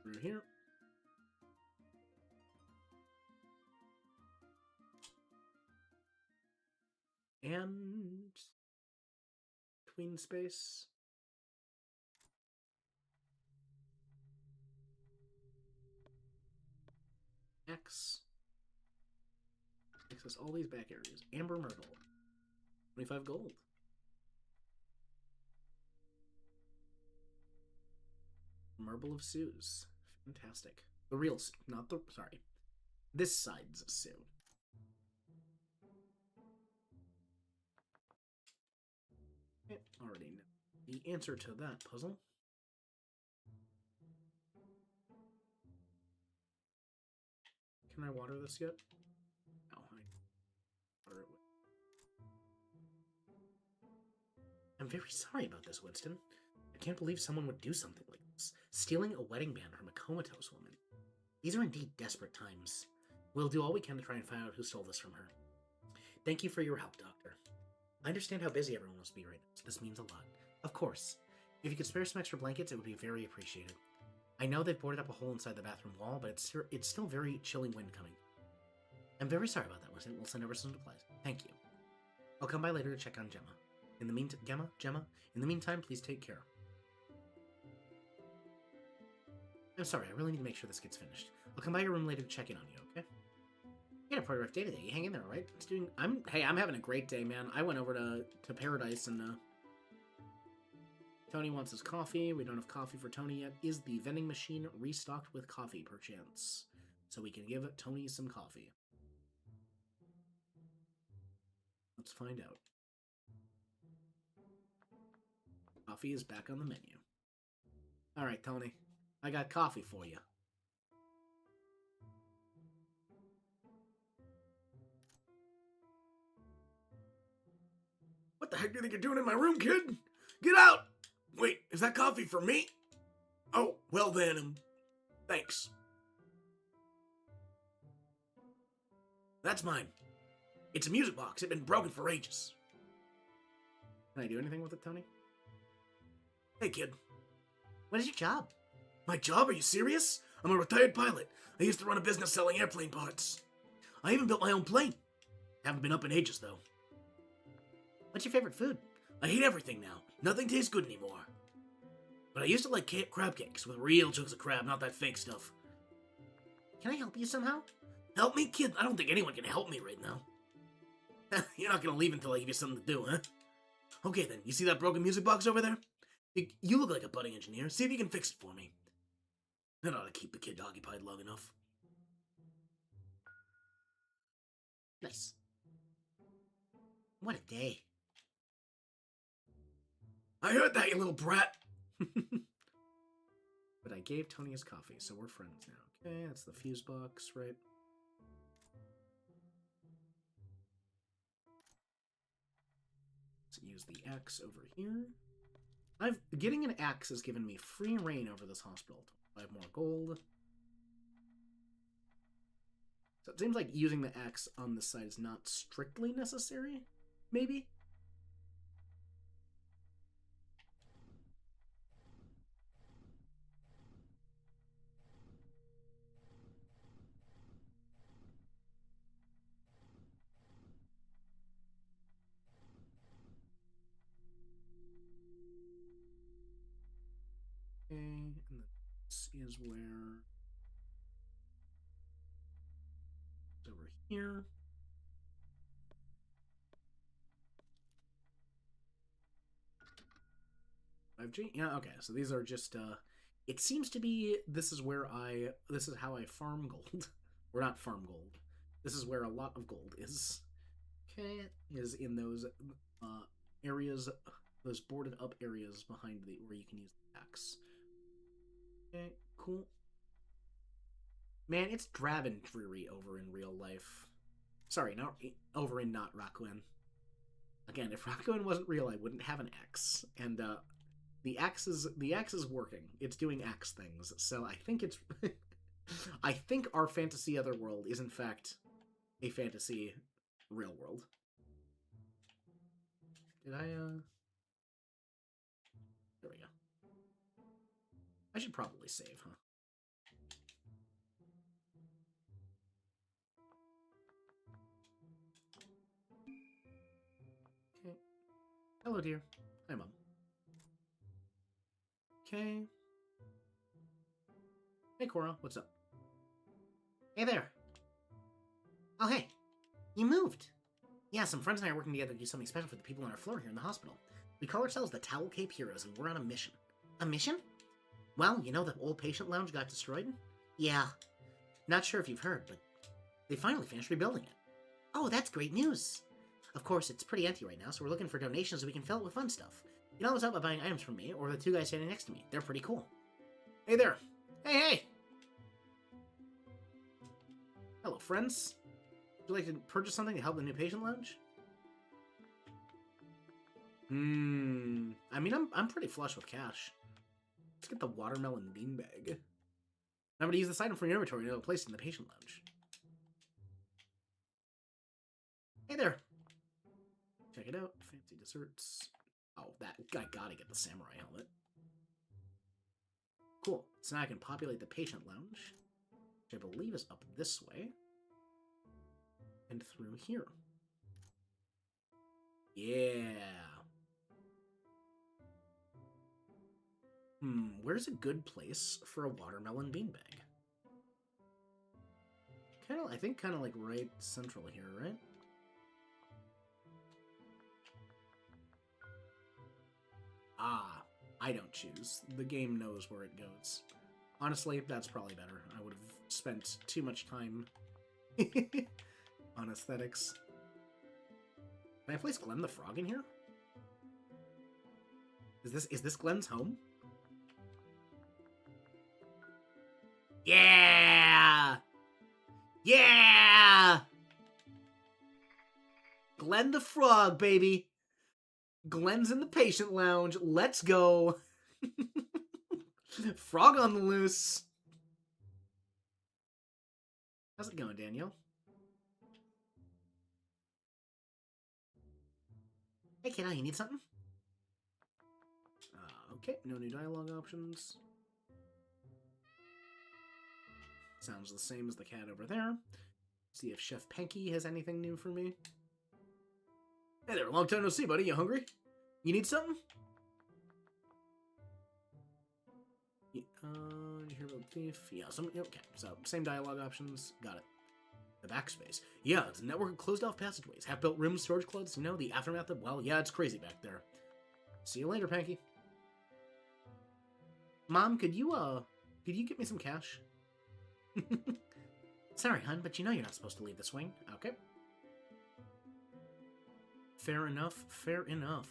through here. And between space. X. Access all these back areas. Amber Myrtle. 25 gold. Marble of Sue's. Fantastic. The real Sue, not the... Sorry. This side's Sue. Okay, already know the answer to that puzzle. Can I water this yet? No, I water it. I'm very sorry about this, Winston. I can't believe someone would do something like this. Stealing a wedding band from a comatose woman. These are indeed desperate times. We'll do all we can to try and find out who stole this from her. Thank you for your help, Doctor. I understand how busy everyone must be right now, so this means a lot. Of course. If you could spare some extra blankets, it would be very appreciated. I know they've boarded up a hole inside the bathroom wall, but it's still very chilling wind coming. I'm very sorry about that, Winston. We'll send over some supplies. Thank you. I'll come by later to check on Gemma. In the meantime, Gemma, in the meantime, please take care. I'm sorry, I really need to make sure this gets finished. I'll come by your room later to check in on you, okay? You had a pretty rough day today. You hang in there, right? I'm having a great day, man. I went over to Paradise and Tony wants his coffee. We don't have coffee for Tony yet. Is the vending machine restocked with coffee, perchance? So we can give Tony some coffee. Let's find out. Coffee is back on the menu. All right, Tony. I got coffee for you. What the heck do you think you're doing in my room, kid? Get out! Wait, is that coffee for me? Oh, well then, thanks. That's mine. It's a music box. It's been broken for ages. Can I do anything with it, Tony? Hey, kid. What is your job? My job? Are you serious? I'm a retired pilot. I used to run a business selling airplane parts. I even built my own plane. Haven't been up in ages, though. What's your favorite food? I hate everything now. Nothing tastes good anymore. But I used to like crab cakes with real chunks of crab, not that fake stuff. Can I help you somehow? Help me, kid? I don't think anyone can help me right now. You're not gonna leave until I give you something to do, huh? Okay then, you see that broken music box over there? You look like a budding engineer. See if you can fix it for me. That ought to keep the kid occupied long enough. Nice. What a day. I heard that, you little brat. But I gave Tony his coffee, so we're friends now. Okay, that's the fuse box, right? Let's use the axe over here. Getting an axe has given me free reign over this hospital. 5 more gold. So it seems like using the X on this side is not strictly necessary, maybe? Okay, and this is where it's over here. $5G? Yeah, okay. So these are just it seems to be this is how I farm gold. Or not farm gold. This is where a lot of gold is. Okay, is in those areas, those boarded up areas behind where you can use the axe. Okay, cool. Man, it's drab and dreary over in real life. Sorry, not over in not Rakuen. Again, if Rakuen wasn't real, I wouldn't have an X. And the axe is working. It's doing axe things. So I think it's I think our fantasy otherworld is in fact a fantasy real world. Did I there we go. I should probably save, huh? Okay. Hello, dear. Hi, Mom. Okay. Hey, Cora. What's up? Hey there. Oh, hey. You moved. Yeah, some friends and I are working together to do something special for the people on our floor here in the hospital. We call ourselves the Towel Cape Heroes, and we're on a mission. A mission? Well, you know the old patient lounge got destroyed? Yeah. Not sure if you've heard, but they finally finished rebuilding it. Oh, that's great news. Of course, it's pretty empty right now, so we're looking for donations so we can fill it with fun stuff. You can always help by buying items from me, or the two guys standing next to me. They're pretty cool. Hey there. Hey, hey! Hello, friends. Would you like to purchase something to help the new patient lounge? I mean, I'm pretty flush with cash. Let's get the watermelon beanbag. I'm going to use this item for your inventory and it'll place it in the patient lounge. Hey there. Check it out. Fancy desserts. Oh, I gotta get the samurai helmet. Cool. So now I can populate the patient lounge, which I believe is up this way. And through here. Yeah. Where's a good place for a watermelon beanbag? I think kind of like right central here, right? Ah, I don't choose. The game knows where it goes. Honestly, that's probably better. I would have spent too much time on aesthetics. Can I place Glenn the Frog in here? Is this Glenn's home? Yeah! Yeah! Glenn the Frog, baby! Glenn's in the patient lounge. Let's go! Frog on the loose. How's it going, Daniel? Hey, kiddo, you need something? Okay, no new dialogue options. Sounds the same as the cat over there. See if Chef Penky has anything new for me. Hey there, long time no see, buddy. You hungry? You need something? Yeah, did you hear about the thief? Yeah, okay. So, same dialogue options. Got it. The backspace. Yeah, it's a network of closed-off passageways. Half-built rooms, storage clothes, you know, the aftermath of... Well, yeah, it's crazy back there. See you later, Panky. Mom, could you get me some cash? Sorry, hun, but you know you're not supposed to leave this wing. Okay. Fair enough, fair enough.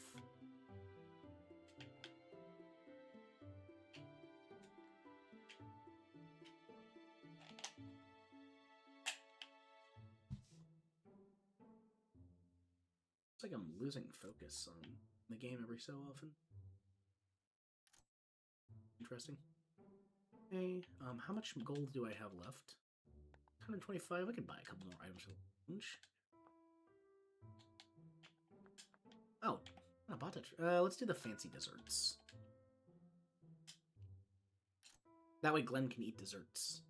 It's like I'm losing focus on the game every so often. Interesting. Okay, how much gold do I have left? 125. I could buy a couple more items for lunch. Oh, I bought that. Let's do the fancy desserts. That way Glenn can eat desserts.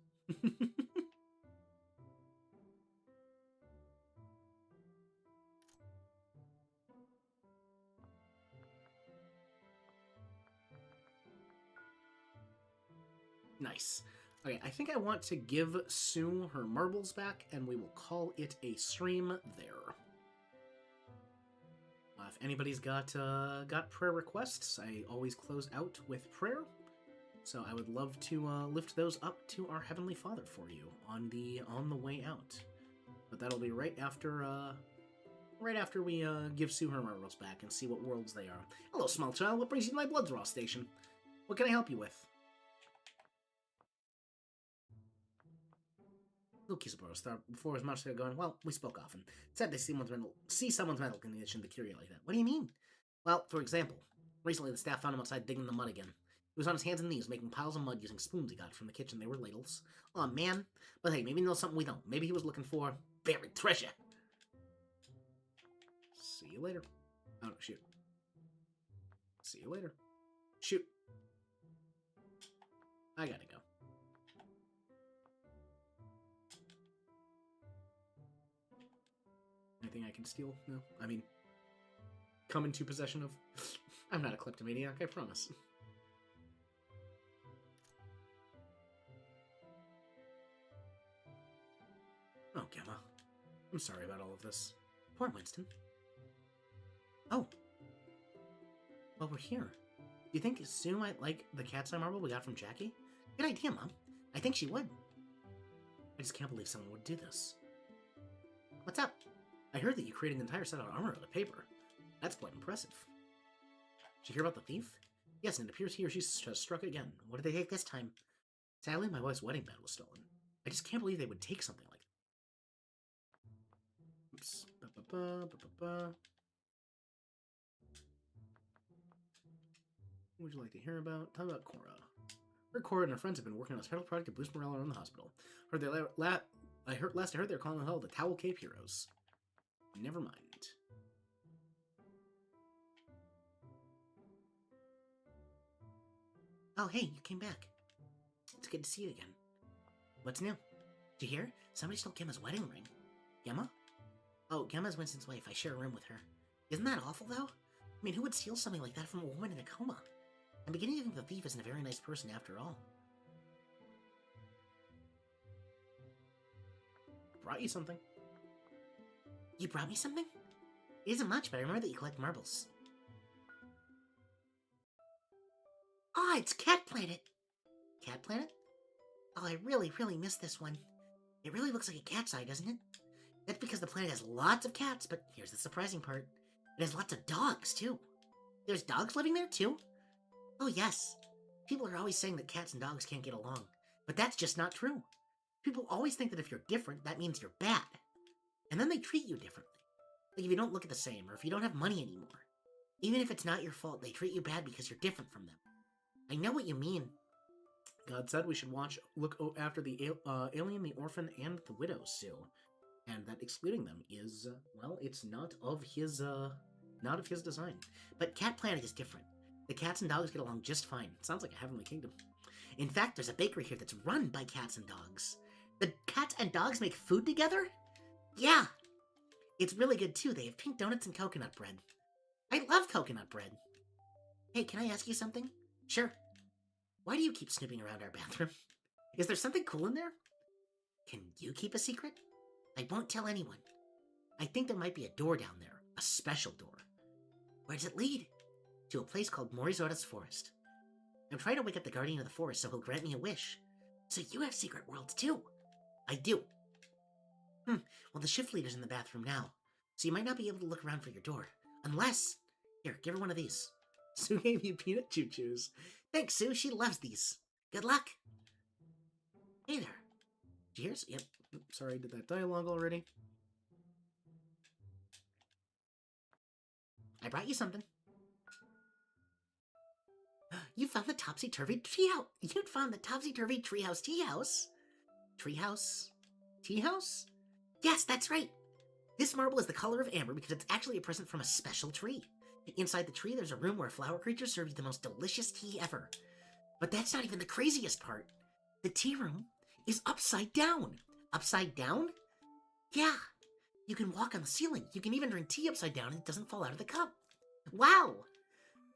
Nice. Okay, I think I want to give Sue her marbles back, and we will call it a stream there. If anybody's got prayer requests, I always close out with prayer. So I would love to lift those up to our Heavenly Father for you on the way out. But that'll be right after we give Sue her marbles back and see what worlds they are. Hello, small child. What brings you to my blood draw station? What can I help you with? Little Kisaboros thought before his mouth started going, well, we spoke often. It's sad to see someone's mental condition deteriorate like that. What do you mean? Well, for example, recently the staff found him outside digging in the mud again. He was on his hands and knees making piles of mud using spoons he got from the kitchen. They were ladles. Oh, man. But hey, maybe he knows something we don't. Maybe he was looking for buried treasure. See you later. Oh, no, shoot. See you later. Shoot. I gotta go. Anything I can steal? No. I mean, come into possession of. I'm not a kleptomaniac, I promise. Oh, Gemma. I'm sorry about all of this. Poor Winston. Oh. Well, we're here. Do you think Sue might like the cat's eye marble we got from Jackie? Good idea, Mom. I think she would. I just can't believe someone would do this. What's up? I heard that you created an entire set of armor out of paper. That's quite impressive. Did you hear about the thief? Yes, and it appears he or she has struck again. What did they take this time? Sadly, my wife's wedding band was stolen. I just can't believe they would take something like that. Oops. What would you like to hear about? Talk about Cora. Her Cora and her friends have been working on a special project to boost morale around the hospital. Last I heard they're calling themselves the Towel Cape Heroes. Never mind. Oh, hey, you came back. It's good to see you again. What's new? Did you hear? Somebody stole Gemma's wedding ring. Gemma? Oh, Gemma's Winston's wife. I share a room with her. Isn't that awful, though? I mean, who would steal something like that from a woman in a coma? I'm beginning to think the thief isn't a very nice person after all. Brought you something. You brought me something? It isn't much, but I remember that you collect marbles. Ah, it's Cat Planet! Cat Planet? Oh, I really, really miss this one. It really looks like a cat's eye, doesn't it? That's because the planet has lots of cats, but here's the surprising part. It has lots of dogs, too. There's dogs living there, too? Oh, yes. People are always saying that cats and dogs can't get along, but that's just not true. People always think that if you're different, that means you're bad. And then they treat you differently. Like if you don't look the same, or if you don't have money anymore. Even if it's not your fault, they treat you bad because you're different from them. I know what you mean. God said we should look after the alien, the orphan, and the widow, Sue. And that excluding them is, well, it's not of his design. But Cat Planet is different. The cats and dogs get along just fine. It sounds like a heavenly kingdom. In fact, there's a bakery here that's run by cats and dogs. The cats and dogs make food together? Yeah! It's really good, too. They have pink donuts and coconut bread. I love coconut bread. Hey, can I ask you something? Sure. Why do you keep snooping around our bathroom? Is there something cool in there? Can you keep a secret? I won't tell anyone. I think there might be a door down there. A special door. Where does it lead? To a place called Morizoda's Forest. I'm trying to wake up the guardian of the forest so he'll grant me a wish. So you have secret worlds too? I do. Well, the shift leader's in the bathroom now, so you might not be able to look around for your door. Unless... Here, give her one of these. Sue gave you peanut choo-choos. Thanks, Sue. She loves these. Good luck. Hey there. Did you hear? Yep. Sorry, I did that dialogue already. I brought you something. You found the topsy-turvy treehouse. You found the topsy-turvy treehouse tea house. Treehouse Tea house? Yes, that's right. This marble is the color of amber because it's actually a present from a special tree. Inside the tree, there's a room where flower creatures serve you the most delicious tea ever. But that's not even the craziest part. The tea room is upside down. Upside down? Yeah. You can walk on the ceiling. You can even drink tea upside down and it doesn't fall out of the cup. Wow!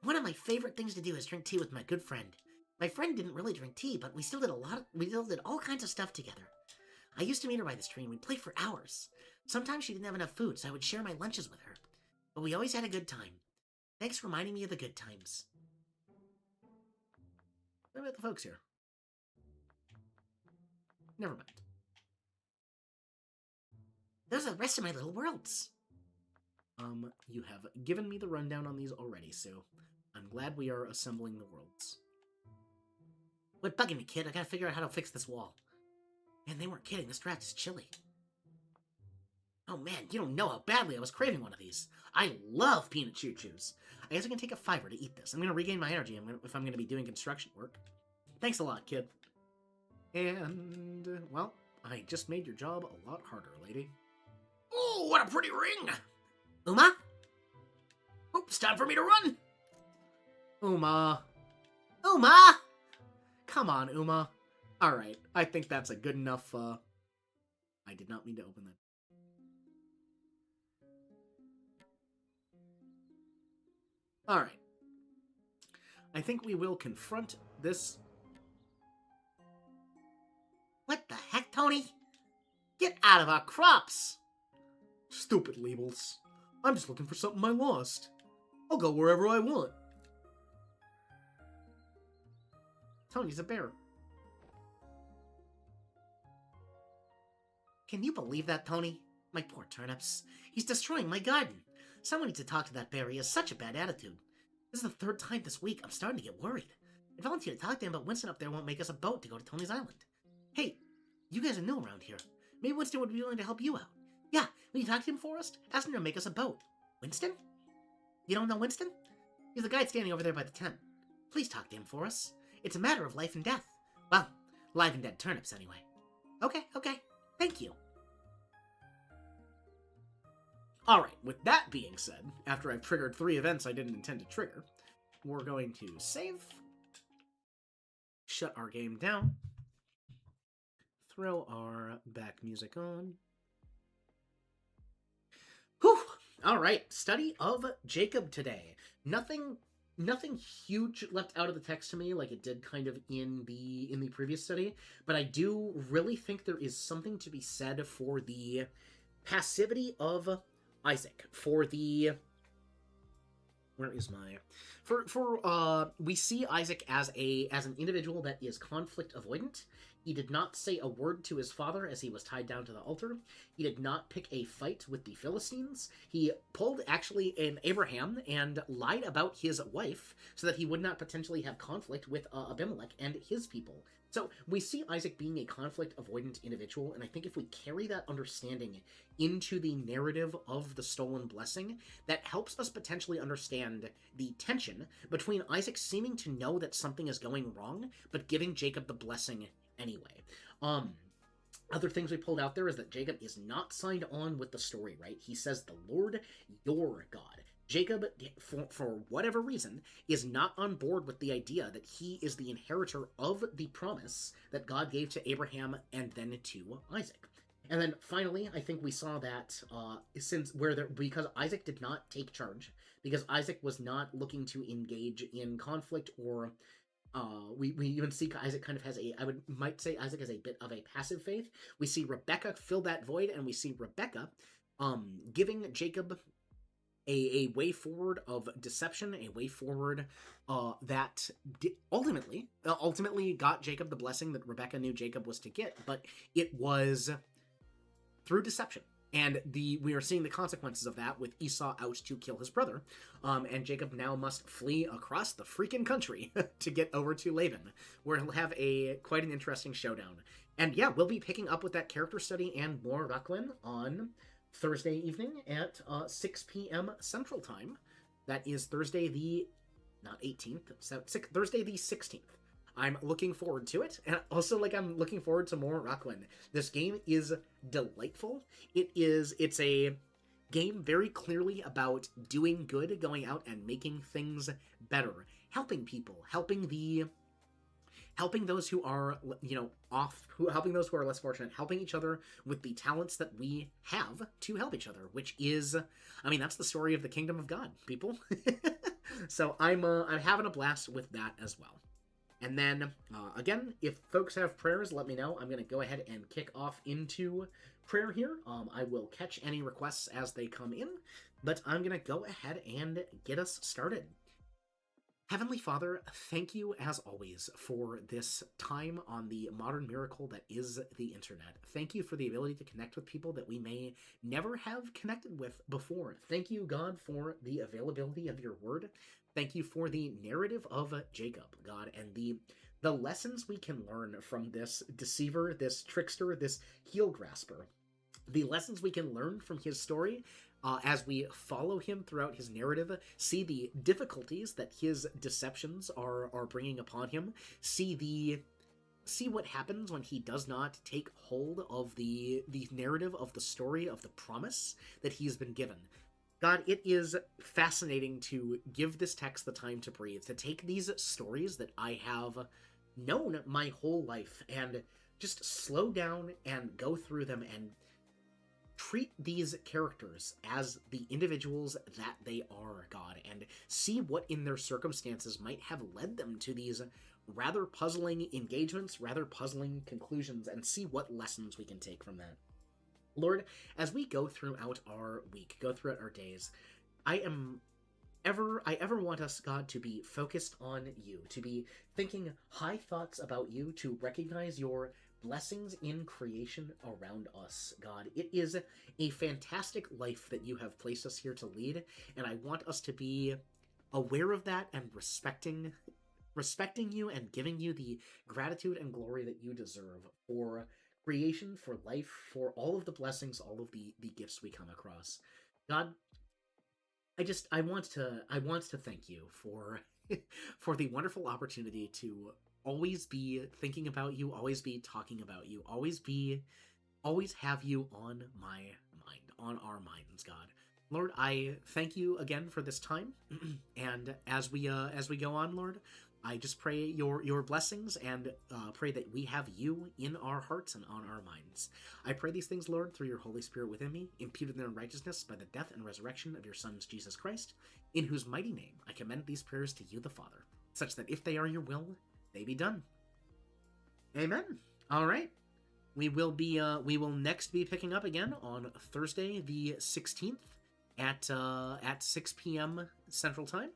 One of my favorite things to do is drink tea with my good friend. My friend didn't really drink tea, but we still did all kinds of stuff together. I used to meet her by this tree and we'd play for hours. Sometimes she didn't have enough food, so I would share my lunches with her. But we always had a good time. Thanks for reminding me of the good times. What about the folks here? Never mind. Those are the rest of my little worlds. You have given me the rundown on these already, so I'm glad we are assembling the worlds. Quit bugging me, kid. I gotta figure out how to fix this wall. Man, they weren't kidding. This draft is chilly. Oh man, you don't know how badly I was craving one of these. I love peanut choo-choos. I guess I can take a fiver to eat this. I'm gonna regain my energy if I'm gonna be doing construction work. Thanks a lot, kid. And, well, I just made your job a lot harder, lady. Oh, what a pretty ring! Uma? Oops, time for me to run! Uma! Uma! Come on, Uma. Alright, I think that's a good enough, I did not mean to open that. Alright. I think we will confront this. What the heck, Tony? Get out of our crops! Stupid labels. I'm just looking for something I lost. I'll go wherever I want. Tony's a bear. Can you believe that, Tony? My poor turnips. He's destroying my garden. Someone needs to talk to that bear. He has such a bad attitude. This is the third time this week. I'm starting to get worried. I volunteered to talk to him, but Winston up there won't make us a boat to go to Tony's Island. Hey, you guys are new around here. Maybe Winston would be willing to help you out. Yeah, will you talk to him for us? Ask him to make us a boat. Winston? You don't know Winston? He's the guy standing over there by the tent. Please talk to him for us. It's a matter of life and death. Well, live and dead turnips, anyway. Okay. Thank you. Alright, with that being said, after I've triggered 3 events I didn't intend to trigger, we're going to save, shut our game down, throw our back music on. Whew! Alright, study of Jacob today. Nothing huge left out of the text to me like it did kind of in the previous study, but I do really think there is something to be said for the passivity of Isaac, for the... Where is my... we see Isaac as an individual that is conflict avoidant. He did not say a word to his father as he was tied down to the altar. He did not pick a fight with the Philistines. He pulled actually an Abraham and lied about his wife so that he would not potentially have conflict with Abimelech and his people. So we see Isaac being a conflict avoidant individual, and I think if we carry that understanding into the narrative of the stolen blessing, that helps us potentially understand the tension between Isaac seeming to know that something is going wrong, but giving Jacob the blessing anyway. Other things we pulled out there is that Jacob is not signed on with the story, right? He says, the Lord, your God. Jacob, for whatever reason, is not on board with the idea that he is the inheritor of the promise that God gave to Abraham and then to Isaac. And then finally, I think we saw that because Isaac did not take charge, because Isaac was not looking to engage in conflict or we even see Isaac kind of has might say Isaac has a bit of a passive faith. We see Rebecca fill that void, and we see Rebecca giving Jacob a way forward of deception, a way forward that ultimately got Jacob the blessing that Rebecca knew Jacob was to get, but it was through deception. And we are seeing the consequences of that with Esau out to kill his brother. And Jacob now must flee across the freaking country to get over to Laban, where he'll have quite an interesting showdown. And yeah, we'll be picking up with that character study and more Rakuen on Thursday evening at 6 p.m. Central Time. That is Thursday the 16th. I'm looking forward to it, and also like I'm looking forward to more Rakuen. This game is delightful. It's a game very clearly about doing good, going out and making things better, helping people, helping those who are helping those who are less fortunate, helping each other with the talents that we have to help each other, which is, I mean, that's the story of the kingdom of God, people. So I'm having a blast with that as well. And then again, if folks have prayers, let me know. I'm gonna go ahead and kick off into prayer here. I will catch any requests as they come in, but I'm gonna go ahead and get us started. Heavenly Father, thank you as always for this time on the modern miracle that is the internet. Thank you for the ability to connect with people that we may never have connected with before. Thank you, God, for the availability of your word. Thank you for the narrative of Jacob, God, and the lessons we can learn from this deceiver, this trickster, this heel grasper. The lessons we can learn from his story as we follow him throughout his narrative, see the difficulties that his deceptions are bringing upon him, see what happens when he does not take hold of the narrative of the story of the promise that he's been given. God, it is fascinating to give this text the time to breathe, to take these stories that I have known my whole life and just slow down and go through them and treat these characters as the individuals that they are, God, and see what in their circumstances might have led them to these rather puzzling engagements, rather puzzling conclusions, and see what lessons we can take from that. Lord, as we go throughout our week, go throughout our days, I ever want us, God, to be focused on you, to be thinking high thoughts about you, to recognize your blessings in creation around us, God. It is a fantastic life that you have placed us here to lead, and I want us to be aware of that and respecting you and giving you the gratitude and glory that you deserve for creation, for life, for all of the blessings, all of the gifts we come across. God, I want to thank you for for the wonderful opportunity to always be thinking about you, always be talking about you, always have you on my mind, on our minds, God. Lord, I thank you again for this time, and as we go on, Lord, I just pray your blessings and pray that we have you in our hearts and on our minds. I pray these things, Lord, through your Holy Spirit within me, imputed in righteousness by the death and resurrection of your Son, Jesus Christ, in whose mighty name I commend these prayers to you, the Father, such that if they are your will, they be done. Amen. All right. We will next be picking up again on Thursday the 16th at 6 p.m. Central Time.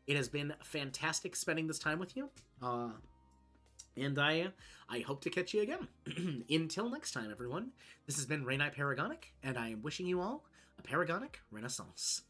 It has been fantastic spending this time with you. And I hope to catch you again. Until next time, everyone. This has been Renai Paragonic, and I am wishing you all a Paragonic Renaissance.